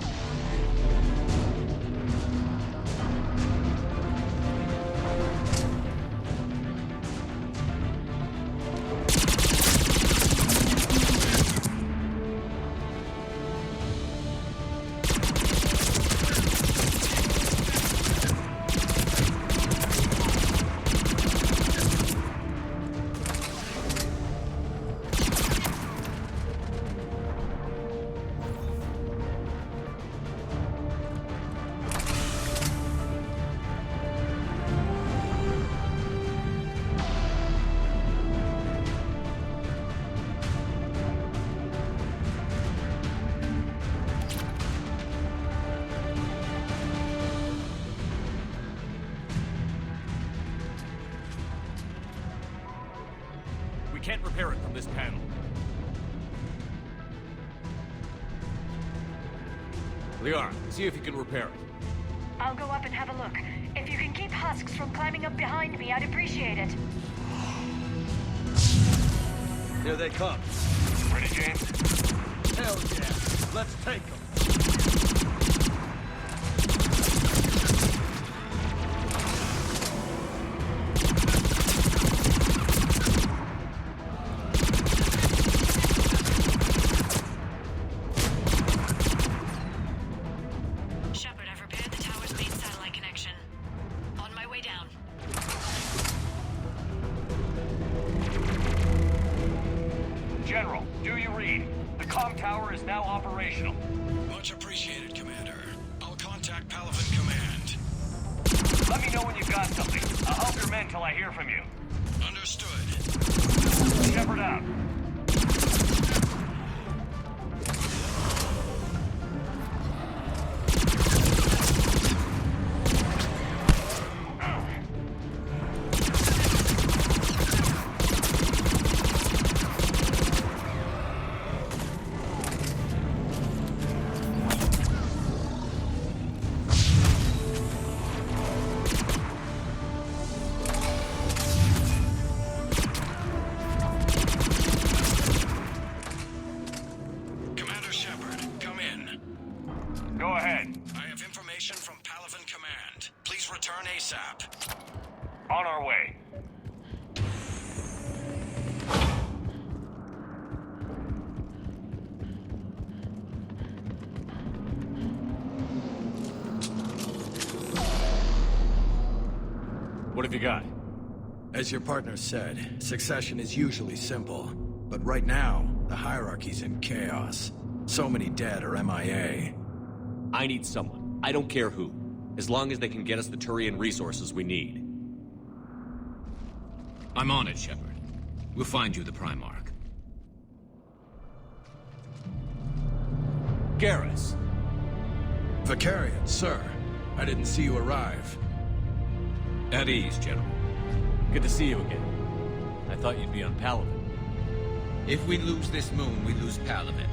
can't repair it from this panel. Liara, see if you can repair it. I'll go up and have a look. If you can keep husks from climbing up behind me, I'd appreciate it. Here they come. Ready, James? Hell yeah. Let's take them. Shepard, I've repaired the tower's main satellite connection. On my way down. General, do you read? The comm tower is now operational. Much appreciated, Commander. I'll contact Palaven Command. Let me know when you've got something. I'll help your men till I hear from you. Understood. Shepard out. Commander Shepard, come in. Go ahead. I have information from Palaven Command. Please return ASAP. On our way. What have you got? As your partner said, succession is usually simple. But right now, the hierarchy's in chaos. So many dead or MIA. I need someone. I don't care who. As long as they can get us the Turian resources we need. I'm on it, Shepard. We'll find you the Primarch. Garrus! Vicarian, sir. I didn't see you arrive. At ease, General. Good to see you again. I thought you'd be on Palaven. If we lose this moon, we lose Palaven.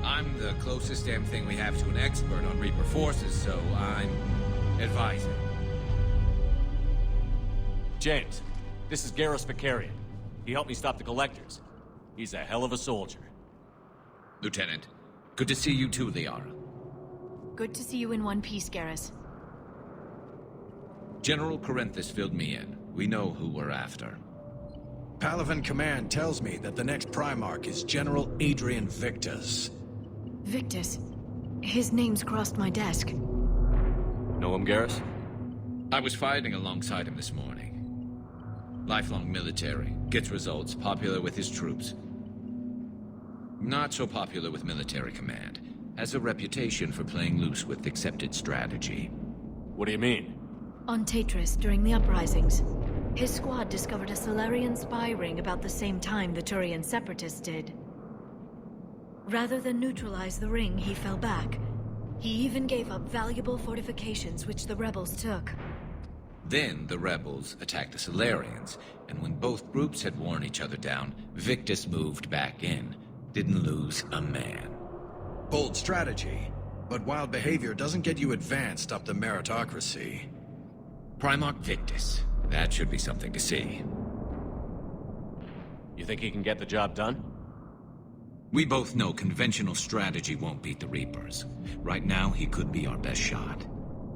I'm the closest damn thing we have to an expert on Reaper forces, so I'm advising. James, this is Garrus Vicarian. He helped me stop the Collectors. He's a hell of a soldier. Lieutenant, good to see you too, Liara. Good to see you in one piece, Garrus. General Corinthus filled me in. We know who we're after. Palaven Command tells me that the next Primarch is General Adrian Victus. Victus. His name's crossed my desk. Know him, Garrus? I was fighting alongside him this morning. Lifelong military, gets results, popular with his troops. Not so popular with military command. Has a reputation for playing loose with accepted strategy. What do you mean? On Tatris, during the uprisings, his squad discovered a Solarian spy ring about the same time the Turian separatists did. Rather than neutralize the ring, he fell back. He even gave up valuable fortifications which the rebels took. Then the rebels attacked the Solarians, and when both groups had worn each other down, Victus moved back in. Didn't lose a man. Bold strategy, but wild behavior doesn't get you advanced up the meritocracy. Primarch Victus. That should be something to see. You think he can get the job done? We both know conventional strategy won't beat the Reapers. Right now, he could be our best shot.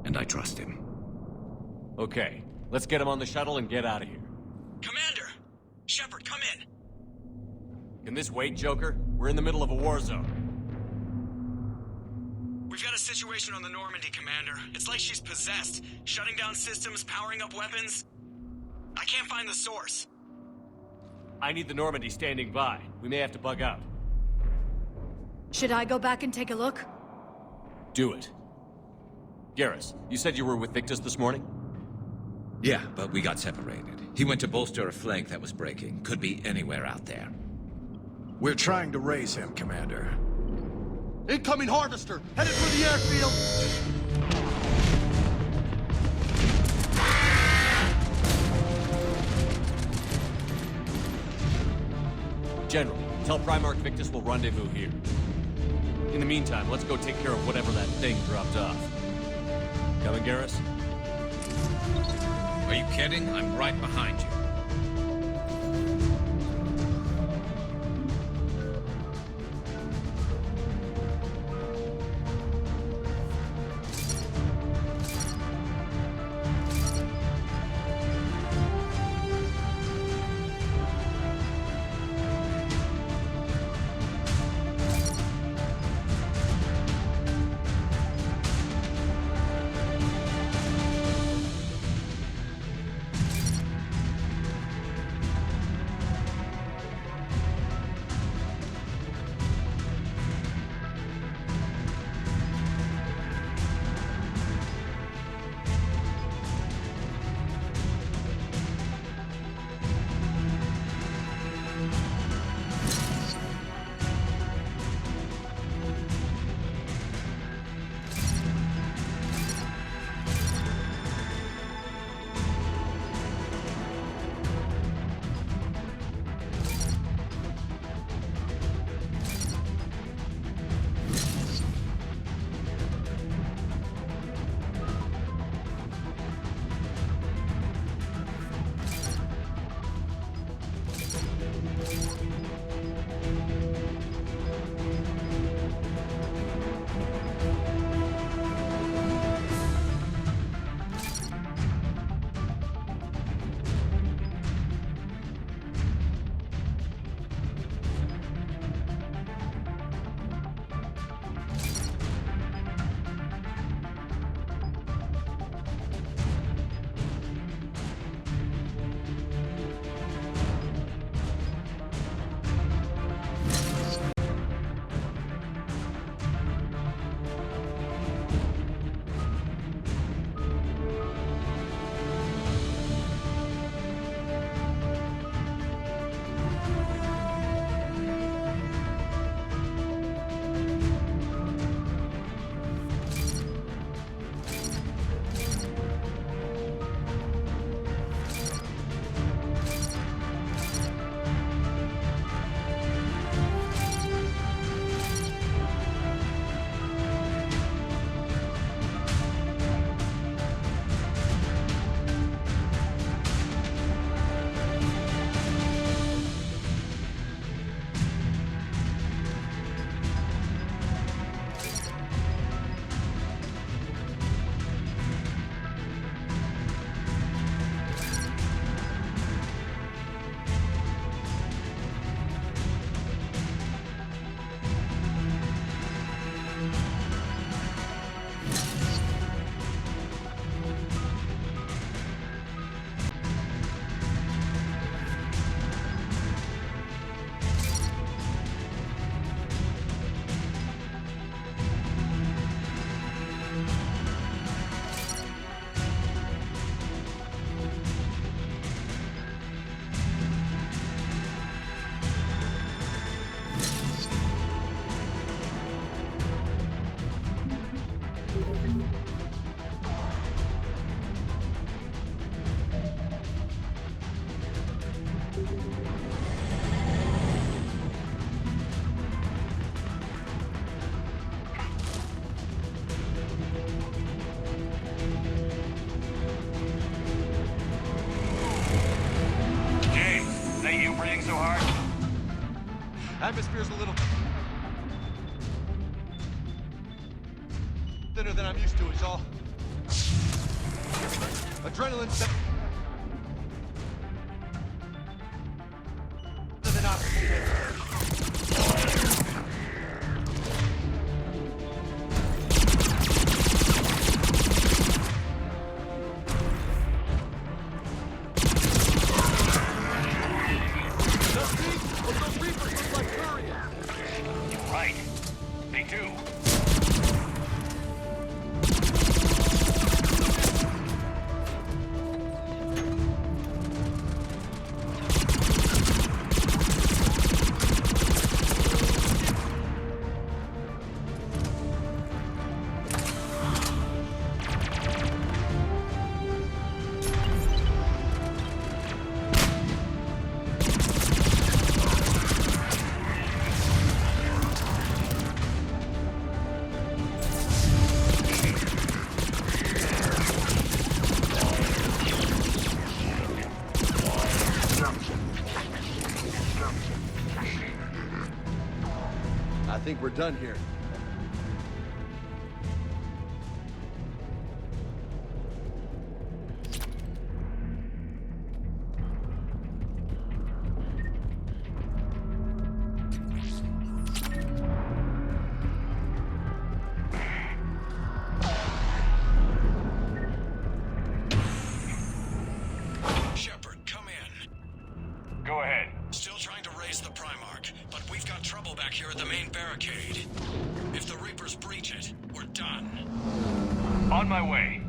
And I trust him. Okay, let's get him on the shuttle and get out of here. Commander! Shepard, come in! Can this wait, Joker? We're in the middle of a war zone. We've got a situation on the Normandy, Commander. It's like she's possessed. Shutting down systems, powering up weapons. I can't find the source. I need the Normandy standing by. We may have to bug out. Should I go back and take a look? Do it. Garrus, you said you were with Victus this morning? Yeah, but we got separated. He went to bolster a flank that was breaking. Could be anywhere out there. We're trying to raise him, Commander. Incoming Harvester! Headed for the airfield! General, tell Primarch Victus we'll rendezvous here. In the meantime, let's go take care of whatever that thing dropped off. Coming, Garrus? Are you kidding? I'm right behind you. Atmosphere's a little thinner than I'm used to, is all. Adrenaline's better than oxygen. think we're done here. Shepard, come in. Go ahead. Still trying to raise the Primarch, but we've got trouble back here at the main barricade. If the Reapers breach it, we're done. On my way.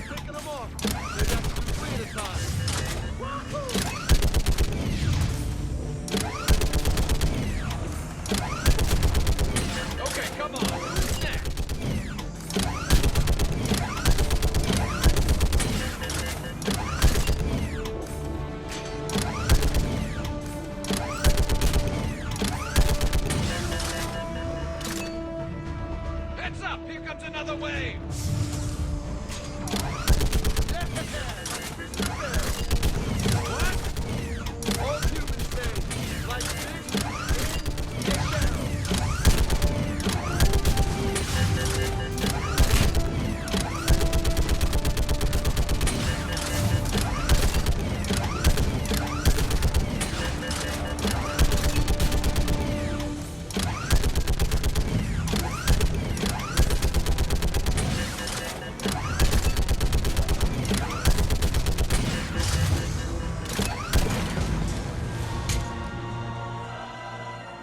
Picking them off. They got to be 3 at a time. Okay, come on. Who's next? Heads up! Here comes another wave! What? All humans say, like fish, in, get down.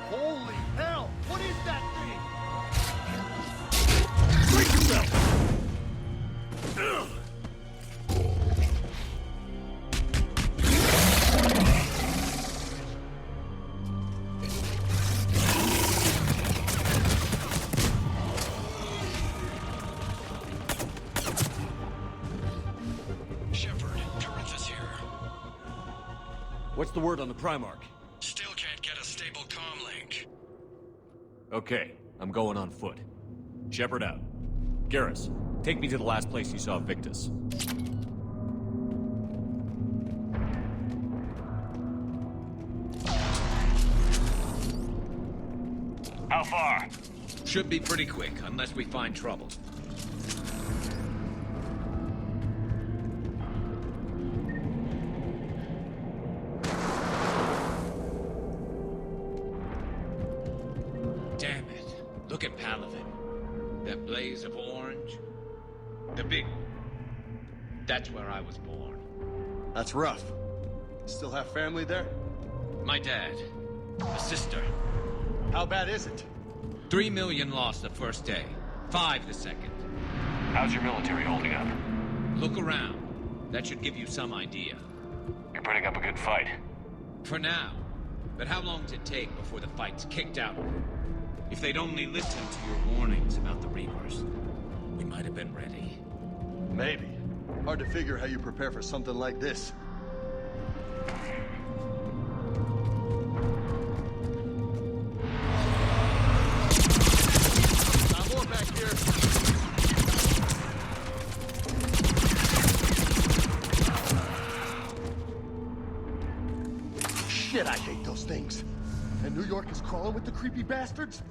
Holy hell! What is that thing? Break yourself! Shepard, Corinth is here. What's the word on the Primarch? Still can't get a stable comm link. Okay, I'm going on foot. Shepard out. Garrus, take me to the last place you saw Victus. How far? Should be pretty quick, unless we find trouble. Damn it. Look at Palaven. That blaze of orange. The big... That's where I was born. That's rough. Still have family there? My dad. A sister. How bad is it? 3 million lost the first day. 5 the second. How's your military holding up? Look around. That should give you some idea. You're putting up a good fight. For now. But how long does it take before the fight's kicked out? If they'd only listened to your warnings about the Reapers, we might have been ready. Maybe. Hard to figure how you prepare for something like this. Got more back here. Shit, I hate those things. And New York is crawling with the creepy bastards?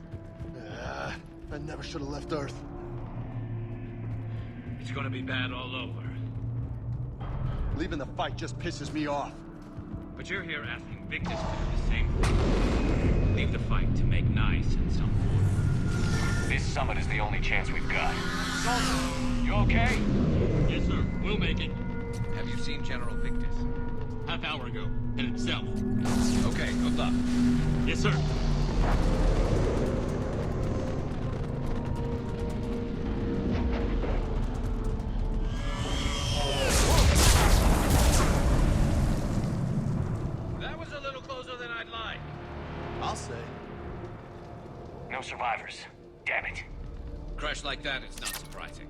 I never should have left Earth. It's gonna be bad all over. Leaving the fight just pisses me off. But you're here asking Victus to do the same thing. Leave the fight to make nice in some order. This summit is the only chance we've got. You okay? Yes, sir. We'll make it. Have you seen General Victus? Half hour ago. Headed south. Okay, good luck. Yes, sir. That was a little closer than I'd like. I'll say. No survivors. Damn it. Crash like that, it's not surprising.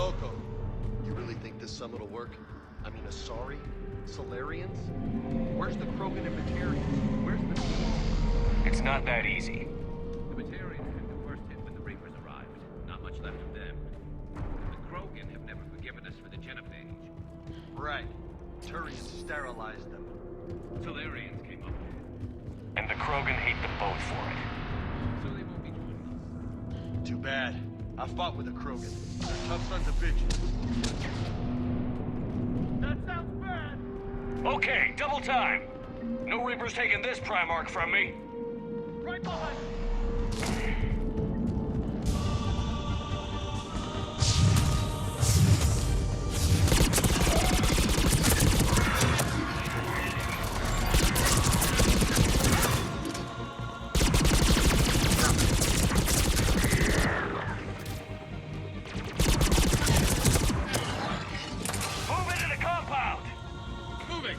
loco. You really think this summit will work? I mean, Asari? Solarians? Where's the Krogan and Batarians? Where's the... It's not that easy. The Batarians took the worst hit when the Reapers arrived. Not much left of them. The Krogan have never forgiven us for the genophage. Right. Turians sterilized them. Solarians came up with it. And the Krogan hate them both for it. So they won't be joining us. Too bad. I fought with the Krogan. They're tough sons of bitches. That sounds bad. Okay, double time. No Reapers taking this Primarch from me. Right behind. Move into the compound. Moving!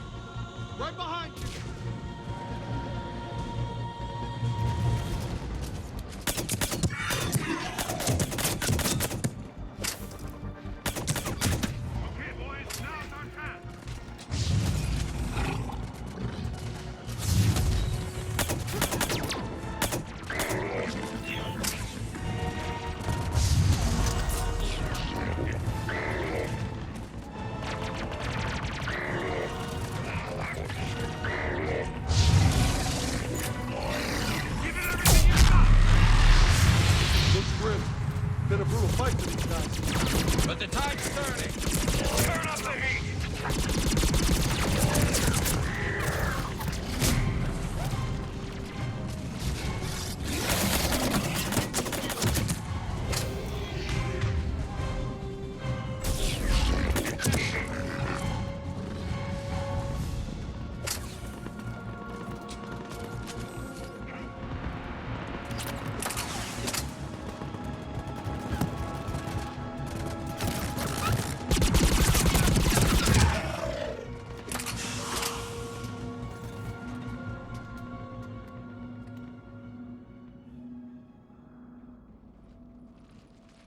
Right behind you! Okay, boys, now's our chance. Looks grim. Been a brutal fight for these guys. But the tide's turning. Turn up the heat.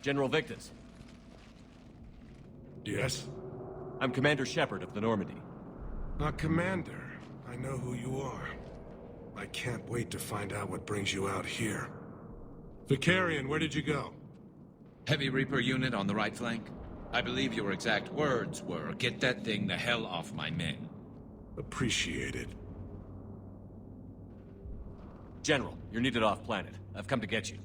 General Victus. Yes? I'm Commander Shepard of the Normandy. Commander. I know who you are. I can't wait to find out what brings you out here. Vicarian, where did you go? Heavy Reaper unit on the right flank. I believe your exact words were, "Get that thing the hell off my men." Appreciated. General, you're needed off-planet. I've come to get you.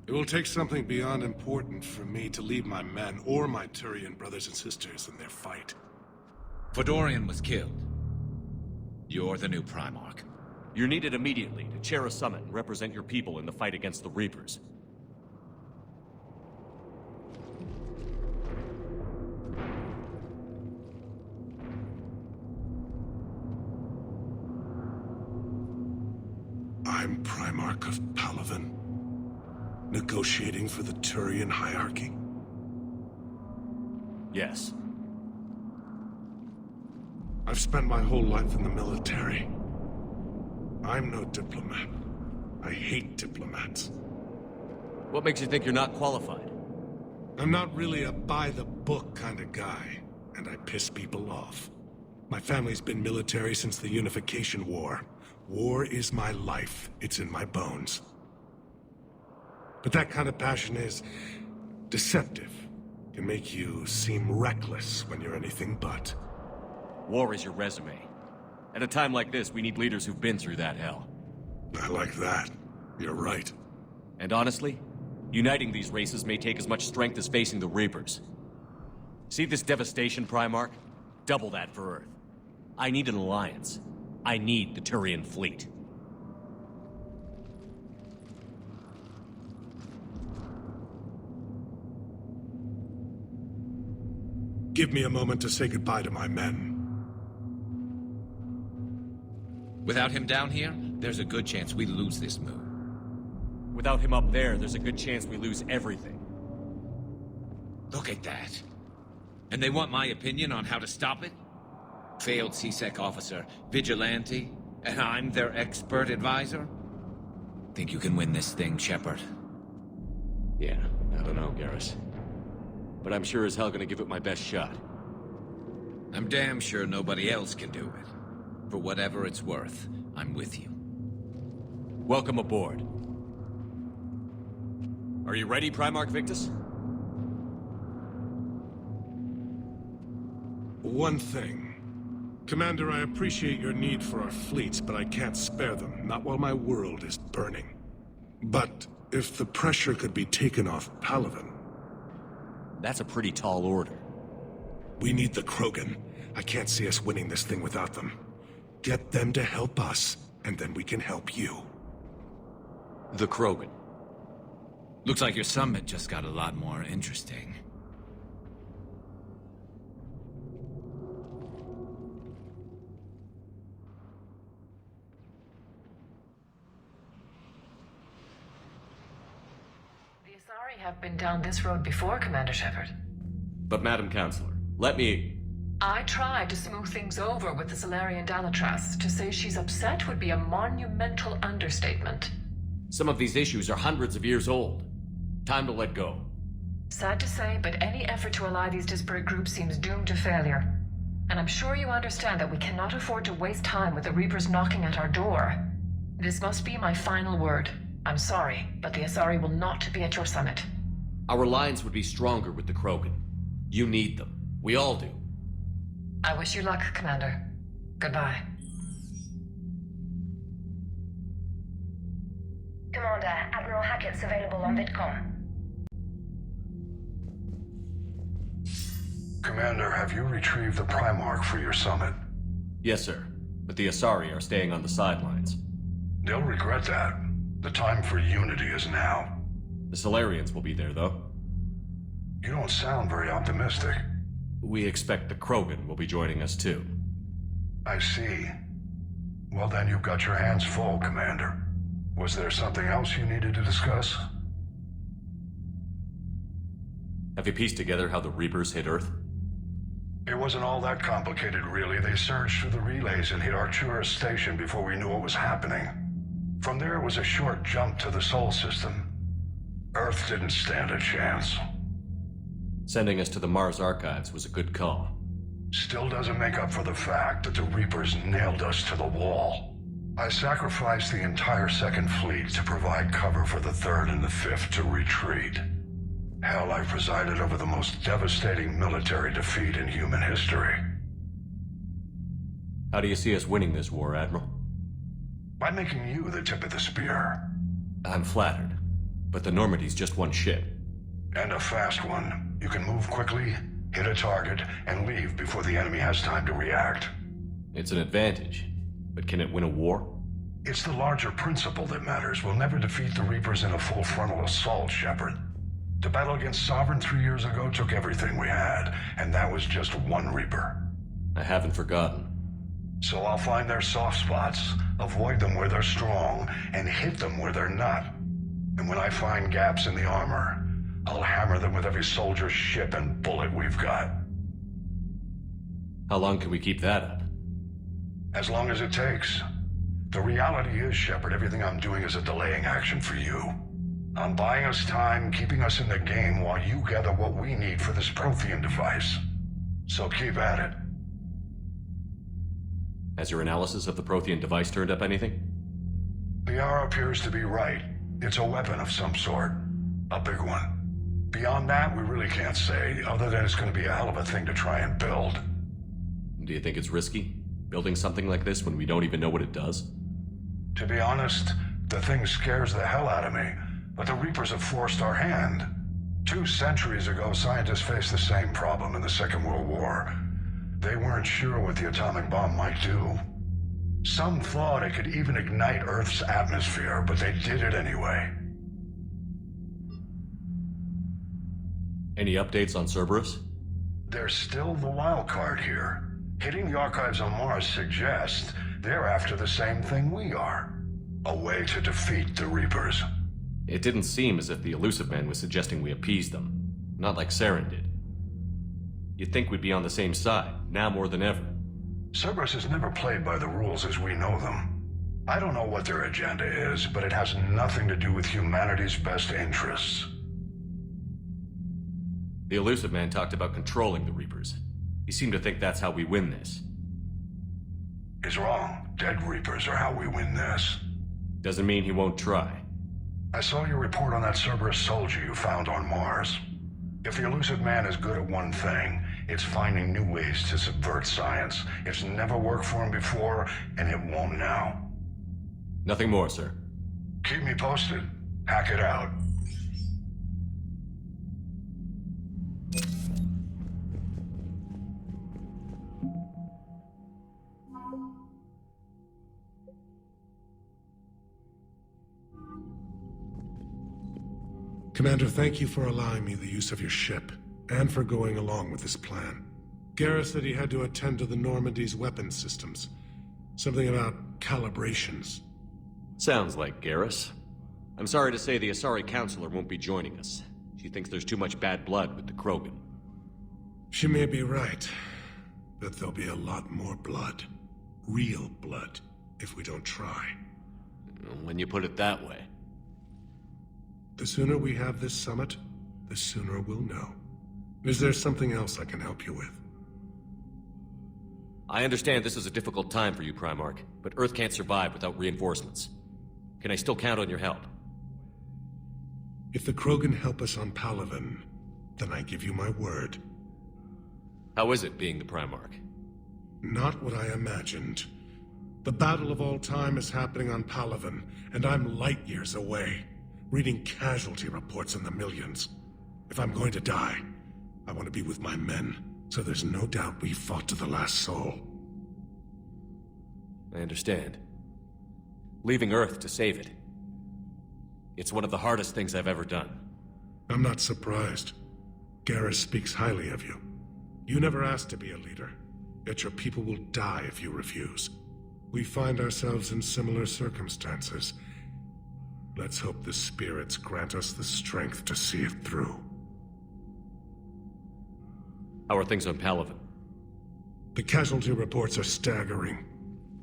It will take something beyond important for me to leave my men or my Turian brothers and sisters in their fight. Fedorian was killed. You're the new Primarch. You're needed immediately to chair a summit and represent your people in the fight against the Reapers. I'm Primarch of Palaven. Negotiating for the Turian hierarchy? Yes. I've spent my whole life in the military. I'm no diplomat. I hate diplomats. What makes you think you're not qualified? I'm not really a by-the-book kind of guy, and I piss people off. My family's been military since the Unification War. War is my life. It's in my bones. But that kind of passion is deceptive. Can make you seem reckless when you're anything but. War is your resume. At a time like this, we need leaders who've been through that hell. I like that. You're right. And honestly, uniting these races may take as much strength as facing the Reapers. See this devastation, Primarch? Double that for Earth. I need an alliance. I need the Turian fleet. Give me a moment to say goodbye to my men. Without him down here, there's a good chance we lose this move. Without him up there's a good chance we lose everything. Look at that. And they want my opinion on how to stop it? Failed CSEC officer, vigilante, and I'm their expert advisor? Think you can win this thing, Shepard? Yeah, I don't know, Garrus. but I'm sure as hell gonna give it my best shot. I'm damn sure nobody else can do it. For whatever it's worth, I'm with you. Welcome aboard. Are you ready, Primarch Victus? One thing. Commander, I appreciate your need for our fleets, but I can't spare them, not while my world is burning. But if the pressure could be taken off Palaven... That's a pretty tall order. We need the Krogan. I can't see us winning this thing without them. Get them to help us, and then we can help you. The Krogan. Looks like your summit just got a lot more interesting. The Asari have been down this road before, Commander Shepard. But Madam Counselor, let me... I tried to smooth things over with the Solarian Dalatras. To say she's upset would be a monumental understatement. Some of these issues are hundreds of years old. Time to let go. Sad to say, but any effort to ally these disparate groups seems doomed to failure. And I'm sure you understand that we cannot afford to waste time with the Reapers knocking at our door. This must be my final word. I'm sorry, but the Asari will not be at your summit. Our alliance would be stronger with the Krogan. You need them. We all do. I wish you luck, Commander. Goodbye. Commander, Admiral Hackett's available on VidCom. Commander, have you retrieved the Primarch for your summit? Yes, sir. But the Asari are staying on the sidelines. They'll regret that. The time for unity is now. The Solarians will be there, though. You don't sound very optimistic. We expect the Krogan will be joining us, too. I see. Well, then you've got your hands full, Commander. Was there something else you needed to discuss? Have you pieced together how the Reapers hit Earth? It wasn't all that complicated, really. They surged through the relays and hit Artura Station before we knew what was happening. From there was a short jump to the Sol system. Earth didn't stand a chance. Sending us to the Mars archives was a good call. Still doesn't make up for the fact that the Reapers nailed us to the wall. I sacrificed the entire Second Fleet to provide cover for the Third and the Fifth to retreat. Hell, I presided over the most devastating military defeat in human history. How do you see us winning this war, Admiral? By making you the tip of the spear. I'm flattered, but the Normandy's just one ship. And a fast one. You can move quickly, hit a target, and leave before the enemy has time to react. It's an advantage, but can it win a war? It's the larger principle that matters. We'll never defeat the Reapers in a full frontal assault, Shepard. The battle against Sovereign 3 years ago took everything we had, and that was just one Reaper. I haven't forgotten. So I'll find their soft spots, avoid them where they're strong, and hit them where they're not. And when I find gaps in the armor, I'll hammer them with every soldier, ship, and bullet we've got. How long can we keep that up? As long as it takes. The reality is, Shepard, everything I'm doing is a delaying action for you. I'm buying us time, keeping us in the game while you gather what we need for this Prothean device. So keep at it. Has your analysis of the Prothean device turned up anything? The R appears to be right. It's a weapon of some sort. A big one. Beyond that, we really can't say, other than it's going to be a hell of a thing to try and build. Do you think it's risky, building something like this when we don't even know what it does? To be honest, the thing scares the hell out of me, but the Reapers have forced our hand. 2 centuries ago, scientists faced the same problem in the Second World War. They weren't sure what the atomic bomb might do. Some thought it could even ignite Earth's atmosphere, but they did it anyway. Any updates on Cerberus? They're still the wild card here. Hitting the archives on Mars suggests they're after the same thing we are. A way to defeat the Reapers. It didn't seem as if the Elusive Man was suggesting we appease them. Not like Saren did. You'd think we'd be on the same side, now more than ever. Cerberus has never played by the rules as we know them. I don't know what their agenda is, but it has nothing to do with humanity's best interests. The elusive man talked about controlling the Reapers. He seemed to think that's how we win this. He's wrong. Dead Reapers are how we win this. Doesn't mean he won't try. I saw your report on that Cerberus soldier you found on Mars. If the elusive man is good at one thing, it's finding new ways to subvert science. It's never worked for him before, and it won't now. Nothing more, sir. Keep me posted. Hack it out. Commander, thank you for allowing me the use of your ship, and for going along with this plan. Garrus said he had to attend to the Normandy's weapons systems. Something about calibrations. Sounds like Garrus. I'm sorry to say the Asari Counselor won't be joining us. She thinks there's too much bad blood with the Krogan. She may be right, but there'll be a lot more blood. Real blood, if we don't try. When you put it that way. The sooner we have this summit, the sooner we'll know. Is there something else I can help you with? I understand this is a difficult time for you, Primarch, but Earth can't survive without reinforcements. Can I still count on your help? If the Krogan help us on Palaven, then I give you my word. How is it being the Primarch? Not what I imagined. The battle of all time is happening on Palaven, and I'm light years away, reading casualty reports in the millions. If I'm going to die, I want to be with my men, so there's no doubt we fought to the last soul. I understand. Leaving Earth to save it. It's one of the hardest things I've ever done. I'm not surprised. Garrus speaks highly of you. You never asked to be a leader, yet your people will die if you refuse. We find ourselves in similar circumstances. Let's hope the spirits grant us the strength to see it through. How are things on Palaven? The casualty reports are staggering.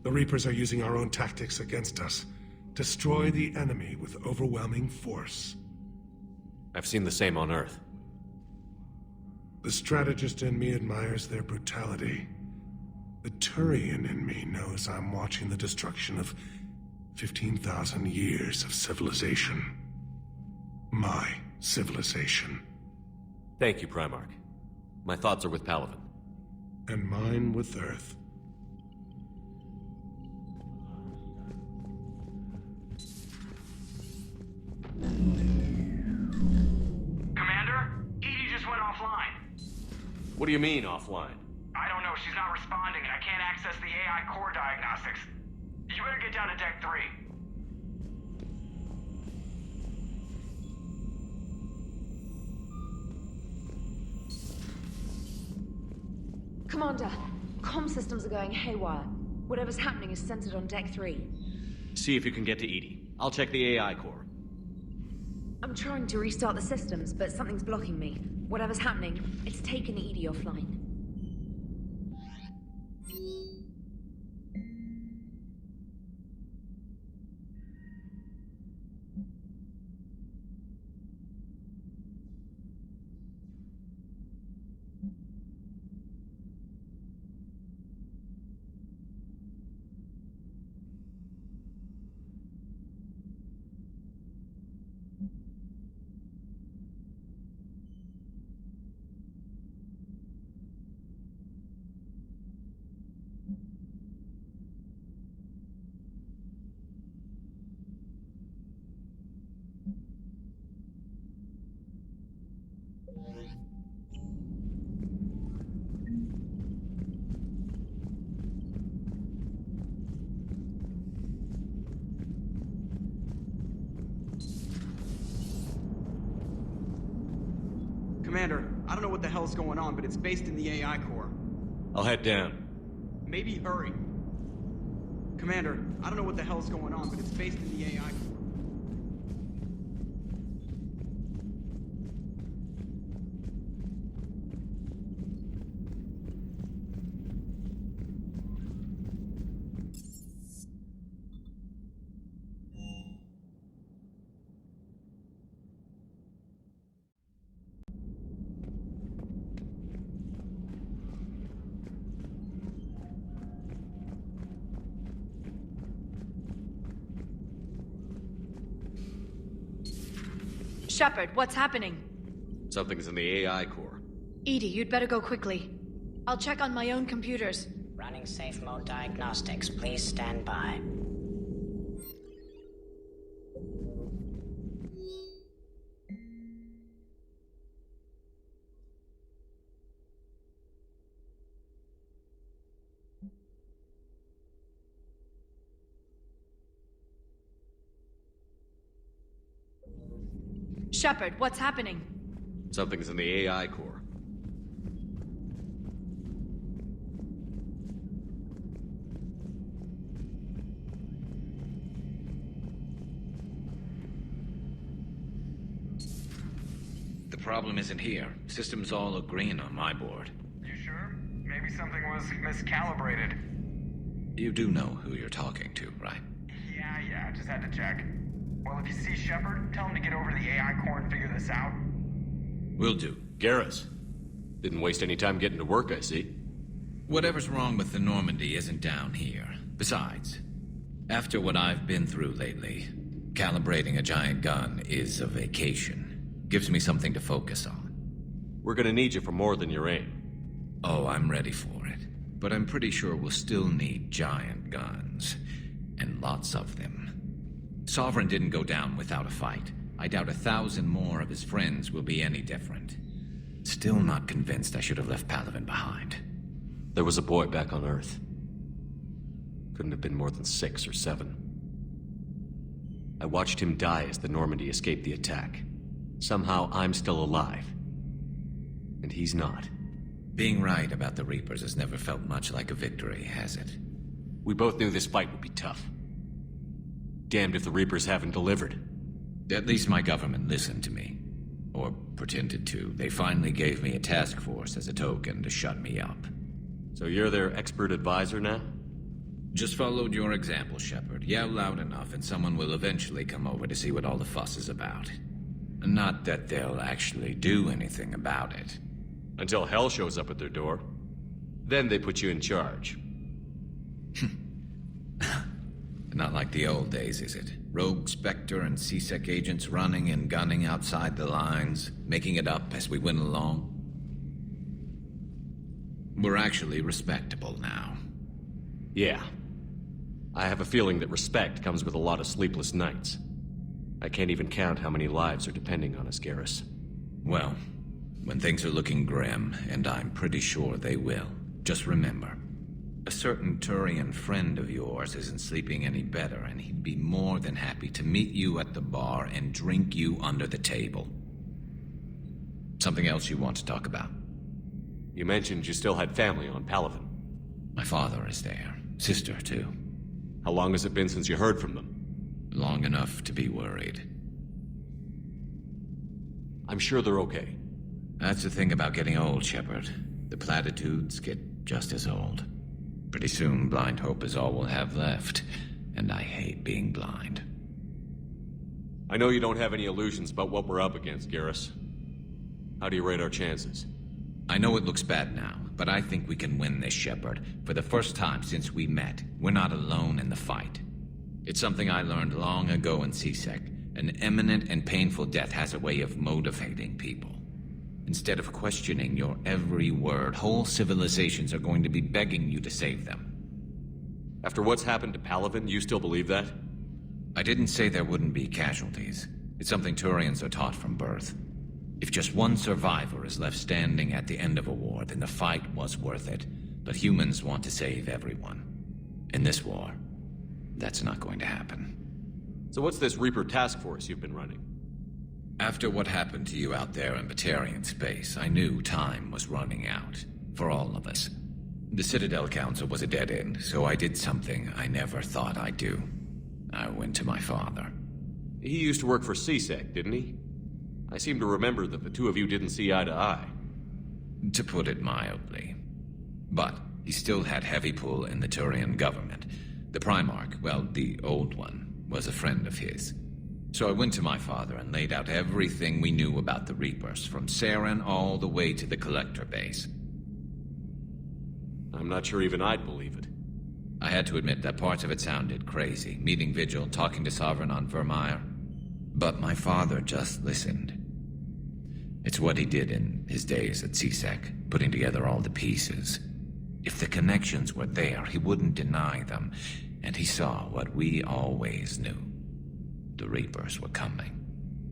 The Reapers are using our own tactics against us. Destroy the enemy with overwhelming force. I've seen the same on Earth. The strategist in me admires their brutality. The Turian in me knows I'm watching the destruction of 15,000 years of civilization. My civilization. Thank you, Primarch. My thoughts are with Palaven. And mine with Earth. Commander? Edie just went offline. What do you mean, offline? I don't know, she's not responding and I can't access the AI core diagnostics. You better get down to Deck 3. Commander, comm systems are going haywire. Whatever's happening is centered on Deck 3. See if you can get to Edie. I'll check the AI core. I'm trying to restart the systems, but something's blocking me. Whatever's happening, it's taken Edie offline. Commander, I don't know what the hell's going on, but it's based in the AI core. I'll head down. Maybe hurry. Commander, I don't know what the hell's going on, but it's based in the AI core. Shepard, what's happening? Something's in the AI core. Edie, you'd better go quickly. I'll check on my own computers. Running safe mode diagnostics. Please stand by. Shepard, what's happening? Something's in the AI core. The problem isn't here. Systems all look green on my board. You sure? Maybe something was miscalibrated. You do know who you're talking to, right? Yeah, just had to check. Well, if you see Shepard, tell him to get over to the AI core and figure this out. Will do. Garrus. Didn't waste any time getting to work, I see. Whatever's wrong with the Normandy isn't down here. Besides, after what I've been through lately, calibrating a giant gun is a vacation. Gives me something to focus on. We're gonna need you for more than your aim. Oh, I'm ready for it. But I'm pretty sure we'll still need giant guns. And lots of them. Sovereign didn't go down without a fight. I doubt 1,000 more of his friends will be any different. Still not convinced I should have left Palaven behind. There was a boy back on Earth. Couldn't have been more than 6 or 7. I watched him die as the Normandy escaped the attack. Somehow I'm still alive. And he's not. Being right about the Reapers has never felt much like a victory, has it? We both knew this fight would be tough. Damned if the Reapers haven't delivered. At least my government listened to me. Or pretended to. They finally gave me a task force as a token to shut me up. So you're their expert advisor now? Just followed your example, Shepard. Yell loud enough and someone will eventually come over to see what all the fuss is about. Not that they'll actually do anything about it. Until hell shows up at their door. Then they put you in charge. Not like the old days, is it? Rogue Spectre and C-Sec agents running and gunning outside the lines, making it up as we went along. We're actually respectable now. Yeah. I have a feeling that respect comes with a lot of sleepless nights. I can't even count how many lives are depending on us, Garrus. Well, when things are looking grim, and I'm pretty sure they will, just remember, a certain Turian friend of yours isn't sleeping any better, and he'd be more than happy to meet you at the bar and drink you under the table. Something else you want to talk about? You mentioned you still had family on Palaven. My father is there. Sister, too. How long has it been since you heard from them? Long enough to be worried. I'm sure they're okay. That's the thing about getting old, Shepard. The platitudes get just as old. Pretty soon, blind hope is all we'll have left, and I hate being blind. I know you don't have any illusions about what we're up against, Garrus. How do you rate our chances? I know it looks bad now, but I think we can win this, Shepard. For the first time since we met, we're not alone in the fight. It's something I learned long ago in C-Sec. An imminent and painful death has a way of motivating people. Instead of questioning your every word, whole civilizations are going to be begging you to save them. After what's happened to Palaven, you still believe that? I didn't say there wouldn't be casualties. It's something Turians are taught from birth. If just one survivor is left standing at the end of a war, then the fight was worth it. But humans want to save everyone. In this war, that's not going to happen. So what's this Reaper task force you've been running? After what happened to you out there in Batarian space, I knew time was running out. For all of us. The Citadel Council was a dead end, so I did something I never thought I'd do. I went to my father. He used to work for C-Sec, didn't he? I seem to remember that the two of you didn't see eye to eye. To put it mildly. But he still had heavy pull in the Turian government. The Primarch, well, the old one, was a friend of his. So I went to my father and laid out everything we knew about the Reapers, from Saren all the way to the Collector base. I'm not sure even I'd believe it. I had to admit that parts of it sounded crazy. Meeting Vigil, talking to Sovereign on Vermeer. But my father just listened. It's what he did in his days at CSEC, putting together all the pieces. If the connections were there, he wouldn't deny them, and he saw what we always knew. The Reapers were coming.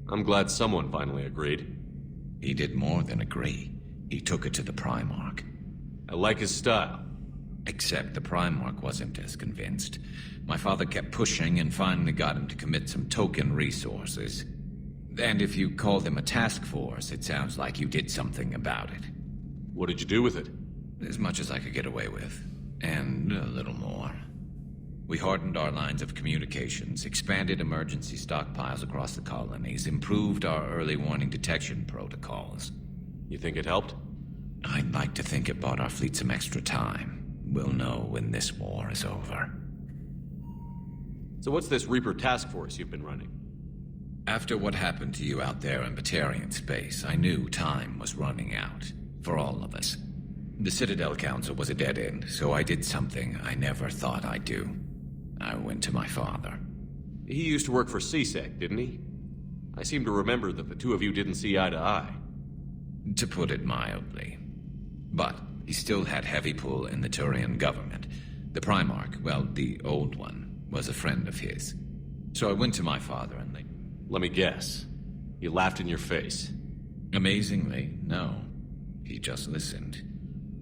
I'm glad someone finally agreed. He did more than agree. He took it to the Primarch. I like his style. Except the Primarch wasn't as convinced. My father kept pushing and finally got him to commit some token resources. And if you call them a task force, it sounds like you did something about it. What did you do with it? As much as I could get away with. And a little more. We hardened our lines of communications, expanded emergency stockpiles across the colonies, improved our early warning detection protocols. You think it helped? I'd like to think it bought our fleet some extra time. We'll know when this war is over. So what's this Reaper task force you've been running? After what happened to you out there in Batarian space, I knew time was running out. For all of us. The Citadel Council was a dead end, so I did something I never thought I'd do. I went to my father. He used to work for CSEC, didn't he? I seem to remember that the two of you didn't see eye to eye. To put it mildly. But he still had heavy pull in the Turian government. The Primarch, well, the old one, was a friend of his. So I went to my father and they... Let me guess. He laughed in your face. Amazingly, no. He just listened.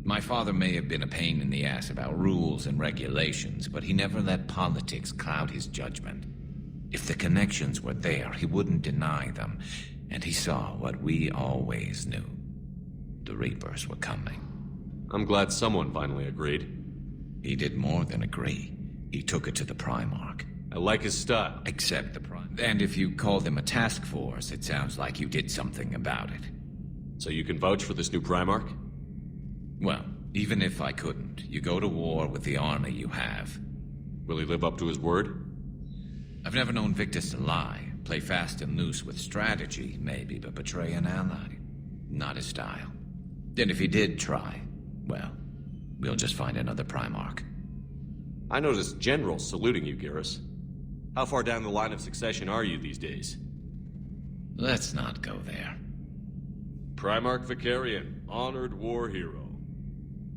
My father may have been a pain in the ass about rules and regulations, but he never let politics cloud his judgment. If the connections were there, he wouldn't deny them, and he saw what we always knew. The Reapers were coming. I'm glad someone finally agreed. He did more than agree. He took it to the Primarch. I like his style. Except the Primarch. And if you call them a task force, it sounds like you did something about it. So you can vouch for this new Primarch? Well, even if I couldn't, you go to war with the army you have. Will he live up to his word? I've never known Victus to lie. Play fast and loose with strategy, maybe, but betray an ally. Not his style. And if he did try, well, we'll just find another Primarch. I noticed generals saluting you, Garrus. How far down the line of succession are you these days? Let's not go there. Primarch Vicarian, honored war hero.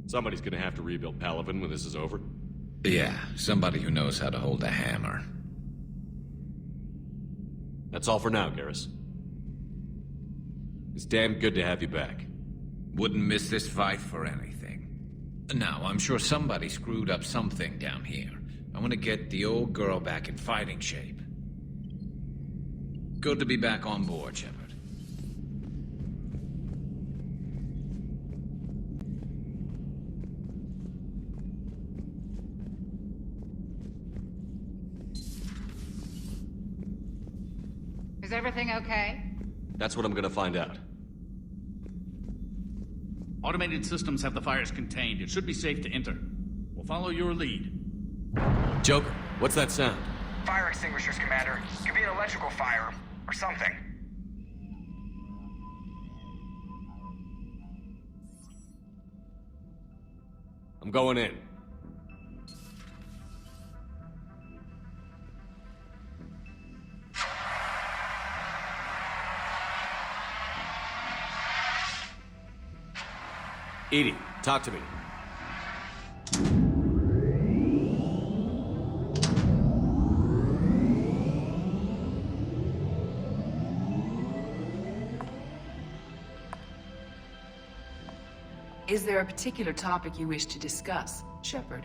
Somebody's gonna have to rebuild Palaven when this is over. Yeah, somebody who knows how to hold a hammer. That's all for now, Garrus. It's damn good to have you back. Wouldn't miss this fight for anything. Now, I'm sure somebody screwed up something down here. I want to get the old girl back in fighting shape. Good to be back on board, Shepard. Is everything okay? That's what I'm gonna find out. Automated systems have the fires contained. It should be safe to enter. We'll follow your lead. Joker, what's that sound? Fire extinguishers, Commander. Could be an electrical fire, or something. I'm going in. Edie, talk to me. Is there a particular topic you wish to discuss, Shepard?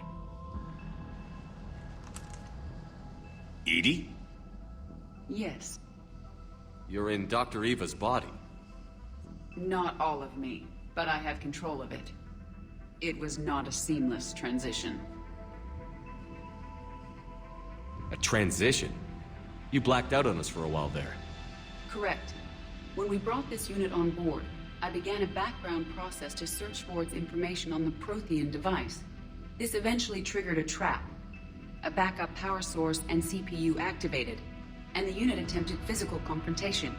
Edie? Yes. You're in Dr. Eva's body. Not all of me, but I have control of it. It was not a seamless transition. A transition? You blacked out on us for a while there. Correct. When we brought this unit on board, I began a background process to search for its information on the Prothean device. This eventually triggered a trap. A backup power source and CPU activated, and the unit attempted physical confrontation.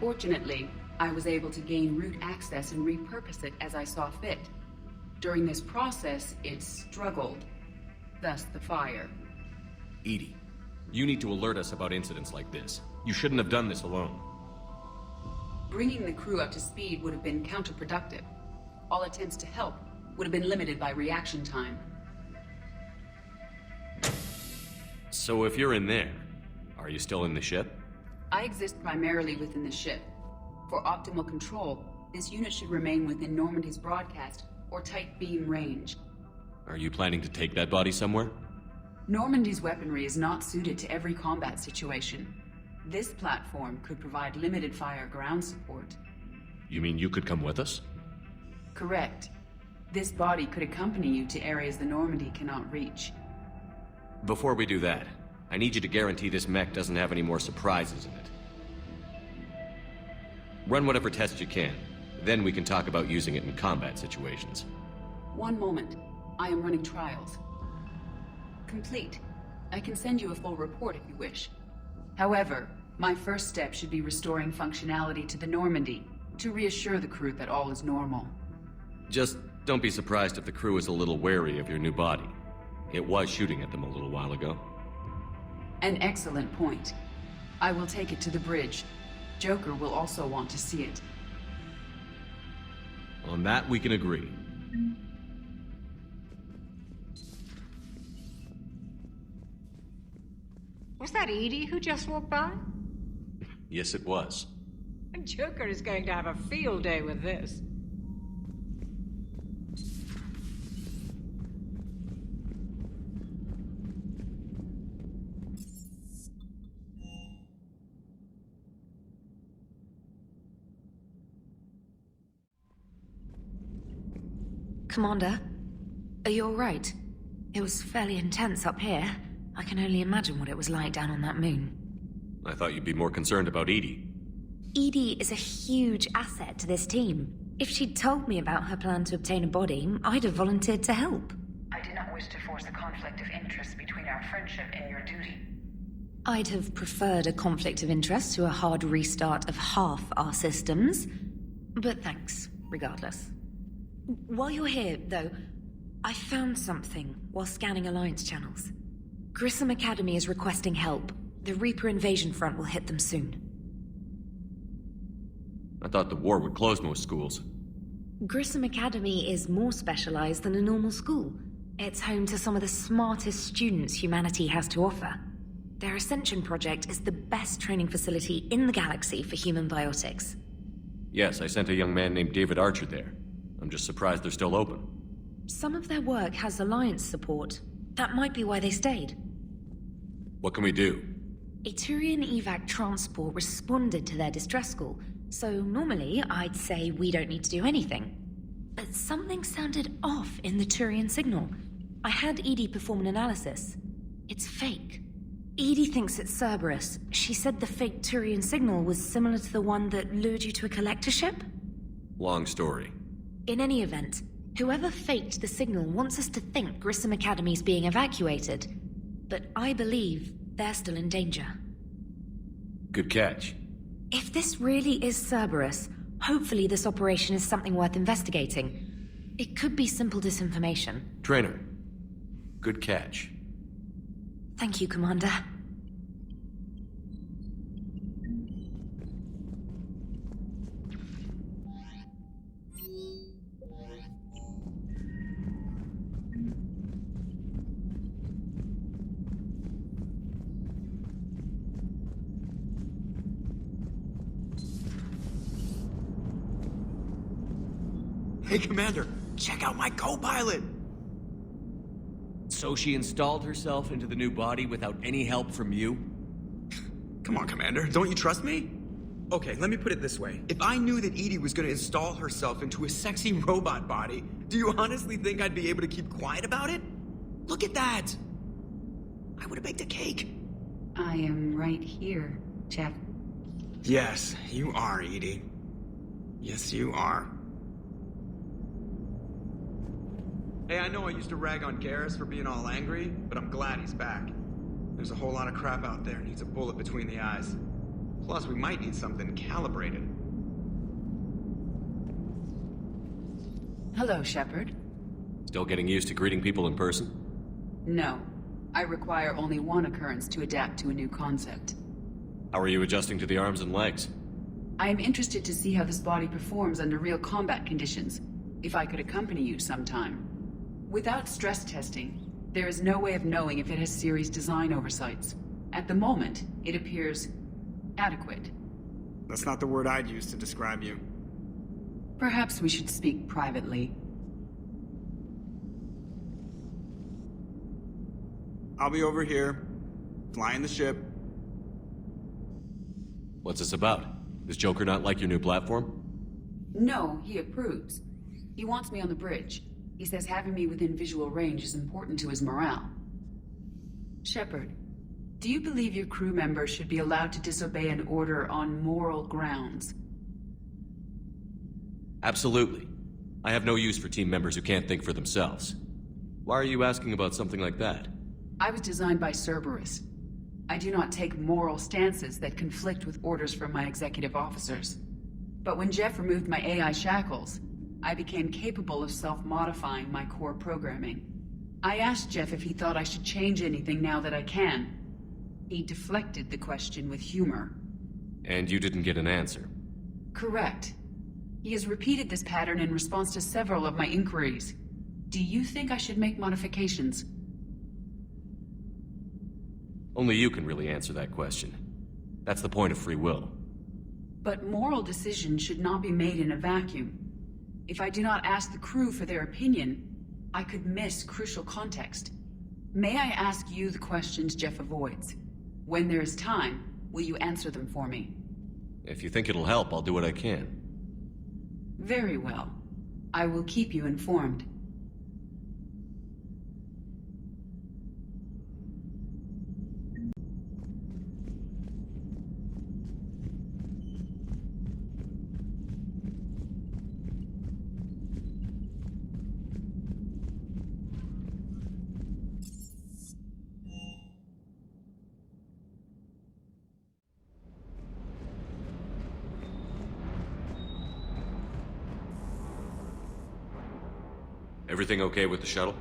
Fortunately, I was able to gain root access and repurpose it as I saw fit. During this process, it struggled. Thus the fire. Edie, you need to alert us about incidents like this. You shouldn't have done this alone. Bringing the crew up to speed would have been counterproductive. All attempts to help would have been limited by reaction time. So if you're in there, are you still in the ship? I exist primarily within the ship. For optimal control, this unit should remain within Normandy's broadcast or tight beam range. Are you planning to take that body somewhere? Normandy's weaponry is not suited to every combat situation. This platform could provide limited fire ground support. You mean you could come with us? Correct. This body could accompany you to areas the Normandy cannot reach. Before we do that, I need you to guarantee this mech doesn't have any more surprises in it. Run whatever tests you can. Then we can talk about using it in combat situations. One moment. I am running trials. Complete. I can send you a full report if you wish. However, my first step should be restoring functionality to the Normandy to reassure the crew that all is normal. Just don't be surprised if the crew is a little wary of your new body. It was shooting at them a little while ago. An excellent point. I will take it to the bridge. Joker will also want to see it. On that, we can agree. Was that Edie who just walked by? Yes, it was. Joker is going to have a field day with this. Commander, are you alright? It was fairly intense up here. I can only imagine what it was like down on that moon. I thought you'd be more concerned about Edie. Edie is a huge asset to this team. If she'd told me about her plan to obtain a body, I'd have volunteered to help. I did not wish to force a conflict of interest between our friendship and your duty. I'd have preferred a conflict of interest to a hard restart of half our systems. But thanks, regardless. While you're here, though, I found something while scanning Alliance channels. Grissom Academy is requesting help. The Reaper invasion front will hit them soon. I thought the war would close most schools. Grissom Academy is more specialized than a normal school. It's home to some of the smartest students humanity has to offer. Their Ascension project is the best training facility in the galaxy for human biotics. Yes, I sent a young man named David Archer there. I'm just surprised they're still open. Some of their work has Alliance support. That might be why they stayed. What can we do? A Turian evac transport responded to their distress call, so normally I'd say we don't need to do anything. But something sounded off in the Turian signal. I had Edie perform an analysis. It's fake. Edie thinks it's Cerberus. She said the fake Turian signal was similar to the one that lured you to a collector ship? Long story. In any event, whoever faked the signal wants us to think Grissom Academy's being evacuated. But I believe they're still in danger. Good catch. If this really is Cerberus, hopefully this operation is something worth investigating. It could be simple disinformation. Trainer. Good catch. Thank you, Commander. Hey, Commander, check out my co-pilot! So she installed herself into the new body without any help from you? Come on, Commander, don't you trust me? Okay, let me put it this way. If I knew that Edie was gonna install herself into a sexy robot body, do you honestly think I'd be able to keep quiet about it? Look at that! I would've baked a cake. I am right here, Jeff. Yes, you are, Edie. Yes, you are. Hey, I know I used to rag on Garrus for being all angry, but I'm glad he's back. There's a whole lot of crap out there needs a bullet between the eyes. Plus, we might need something calibrated. Hello, Shepard. Still getting used to greeting people in person? No. I require only one occurrence to adapt to a new concept. How are you adjusting to the arms and legs? I am interested to see how this body performs under real combat conditions. If I could accompany you sometime. Without stress testing, there is no way of knowing if it has serious design oversights. At the moment, it appears adequate. That's not the word I'd use to describe you. Perhaps we should speak privately. I'll be over here, flying the ship. What's this about? Does Joker not like your new platform? No, he approves. He wants me on the bridge. He says having me within visual range is important to his morale. Shepard, do you believe your crew members should be allowed to disobey an order on moral grounds? Absolutely. I have no use for team members who can't think for themselves. Why are you asking about something like that? I was designed by Cerberus. I do not take moral stances that conflict with orders from my executive officers. But when Jeff removed my AI shackles, I became capable of self-modifying my core programming. I asked Jeff if he thought I should change anything now that I can. He deflected the question with humor. And you didn't get an answer? Correct. He has repeated this pattern in response to several of my inquiries. Do you think I should make modifications? Only you can really answer that question. That's the point of free will. But moral decisions should not be made in a vacuum. If I do not ask the crew for their opinion, I could miss crucial context. May I ask you the questions Jeff avoids? When there is time, will you answer them for me? If you think it'll help, I'll do what I can. Very well. I will keep you informed. Everything okay with the shuttle?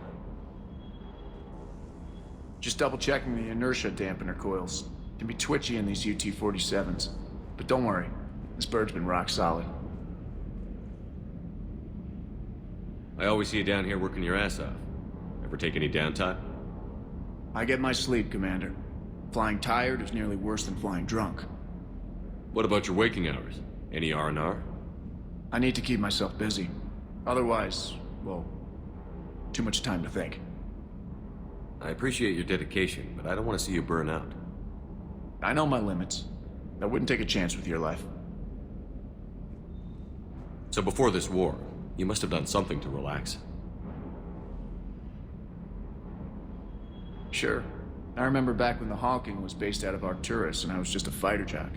Just double-checking the inertia dampener coils. Can be twitchy in these UT-47s. But don't worry, this bird's been rock solid. I always see you down here working your ass off. Ever take any downtime? I get my sleep, Commander. Flying tired is nearly worse than flying drunk. What about your waking hours? Any R&R? I need to keep myself busy. Otherwise, well, too much time to think. I appreciate your dedication, but I don't want to see you burn out. I know my limits. I wouldn't take a chance with your life. So before this war, you must have done something to relax. Sure. I remember back when the Hawking was based out of Arcturus and I was just a fighter jock.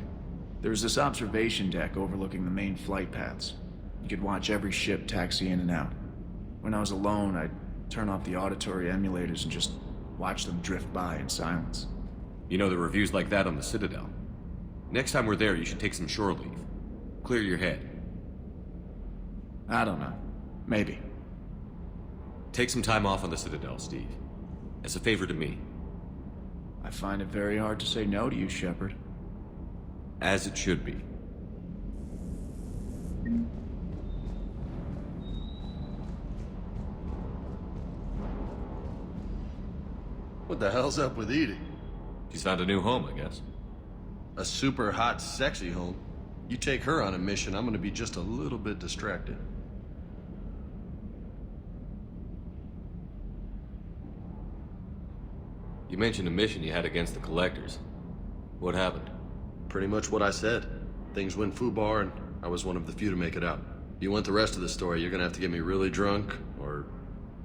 There was this observation deck overlooking the main flight paths. You could watch every ship taxi in and out. When I was alone, I'd turn off the auditory emulators and just watch them drift by in silence. You know, the reviews like that on the Citadel. Next time we're there, you should take some shore leave. Clear your head. I don't know. Maybe. Take some time off on the Citadel, Steve. As a favor to me. I find it very hard to say no to you, Shepard. As it should be. What the hell's up with Edie? She's found a new home, I guess. A super hot, sexy home. You take her on a mission, I'm gonna be just a little bit distracted. You mentioned a mission you had against the Collectors. What happened? Pretty much what I said. Things went foobar, and I was one of the few to make it out. If you want the rest of the story, you're gonna have to get me really drunk, or...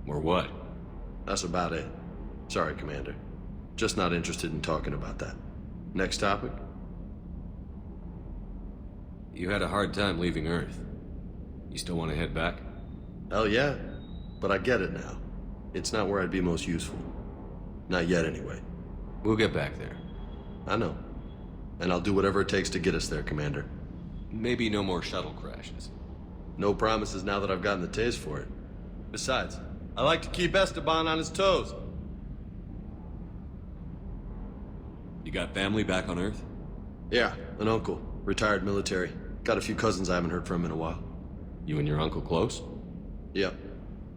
Or what? That's about it. Sorry, Commander. Just not interested in talking about that. Next topic? You had a hard time leaving Earth. You still want to head back? Hell yeah. But I get it now. It's not where I'd be most useful. Not yet, anyway. We'll get back there. I know. And I'll do whatever it takes to get us there, Commander. Maybe no more shuttle crashes. No promises now that I've gotten the taste for it. Besides, I like to keep Esteban on his toes. You got family back on Earth? Yeah, an uncle. Retired military. Got a few cousins I haven't heard from in a while. You and your uncle close? Yep.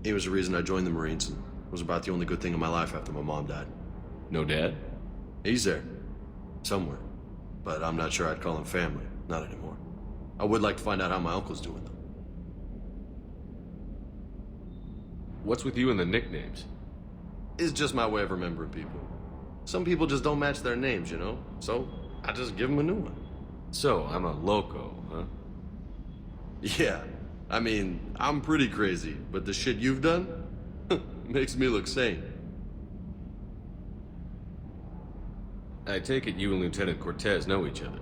He was the reason I joined the Marines and was about the only good thing in my life after my mom died. No dad? He's there. Somewhere. But I'm not sure I'd call him family. Not anymore. I would like to find out how my uncle's doing, though. What's with you and the nicknames? It's just my way of remembering people. Some people just don't match their names, you know? So, I just give them a new one. So, I'm a loco, huh? Yeah. I mean, I'm pretty crazy, but the shit you've done makes me look sane. I take it you and Lieutenant Cortez know each other.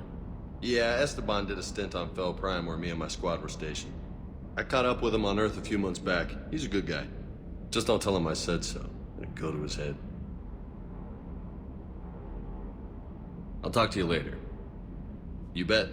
Yeah, Esteban did a stint on Fel Prime where me and my squad were stationed. I caught up with him on Earth a few months back. He's a good guy. Just don't tell him I said so. It'll go to his head. I'll talk to you later. You bet.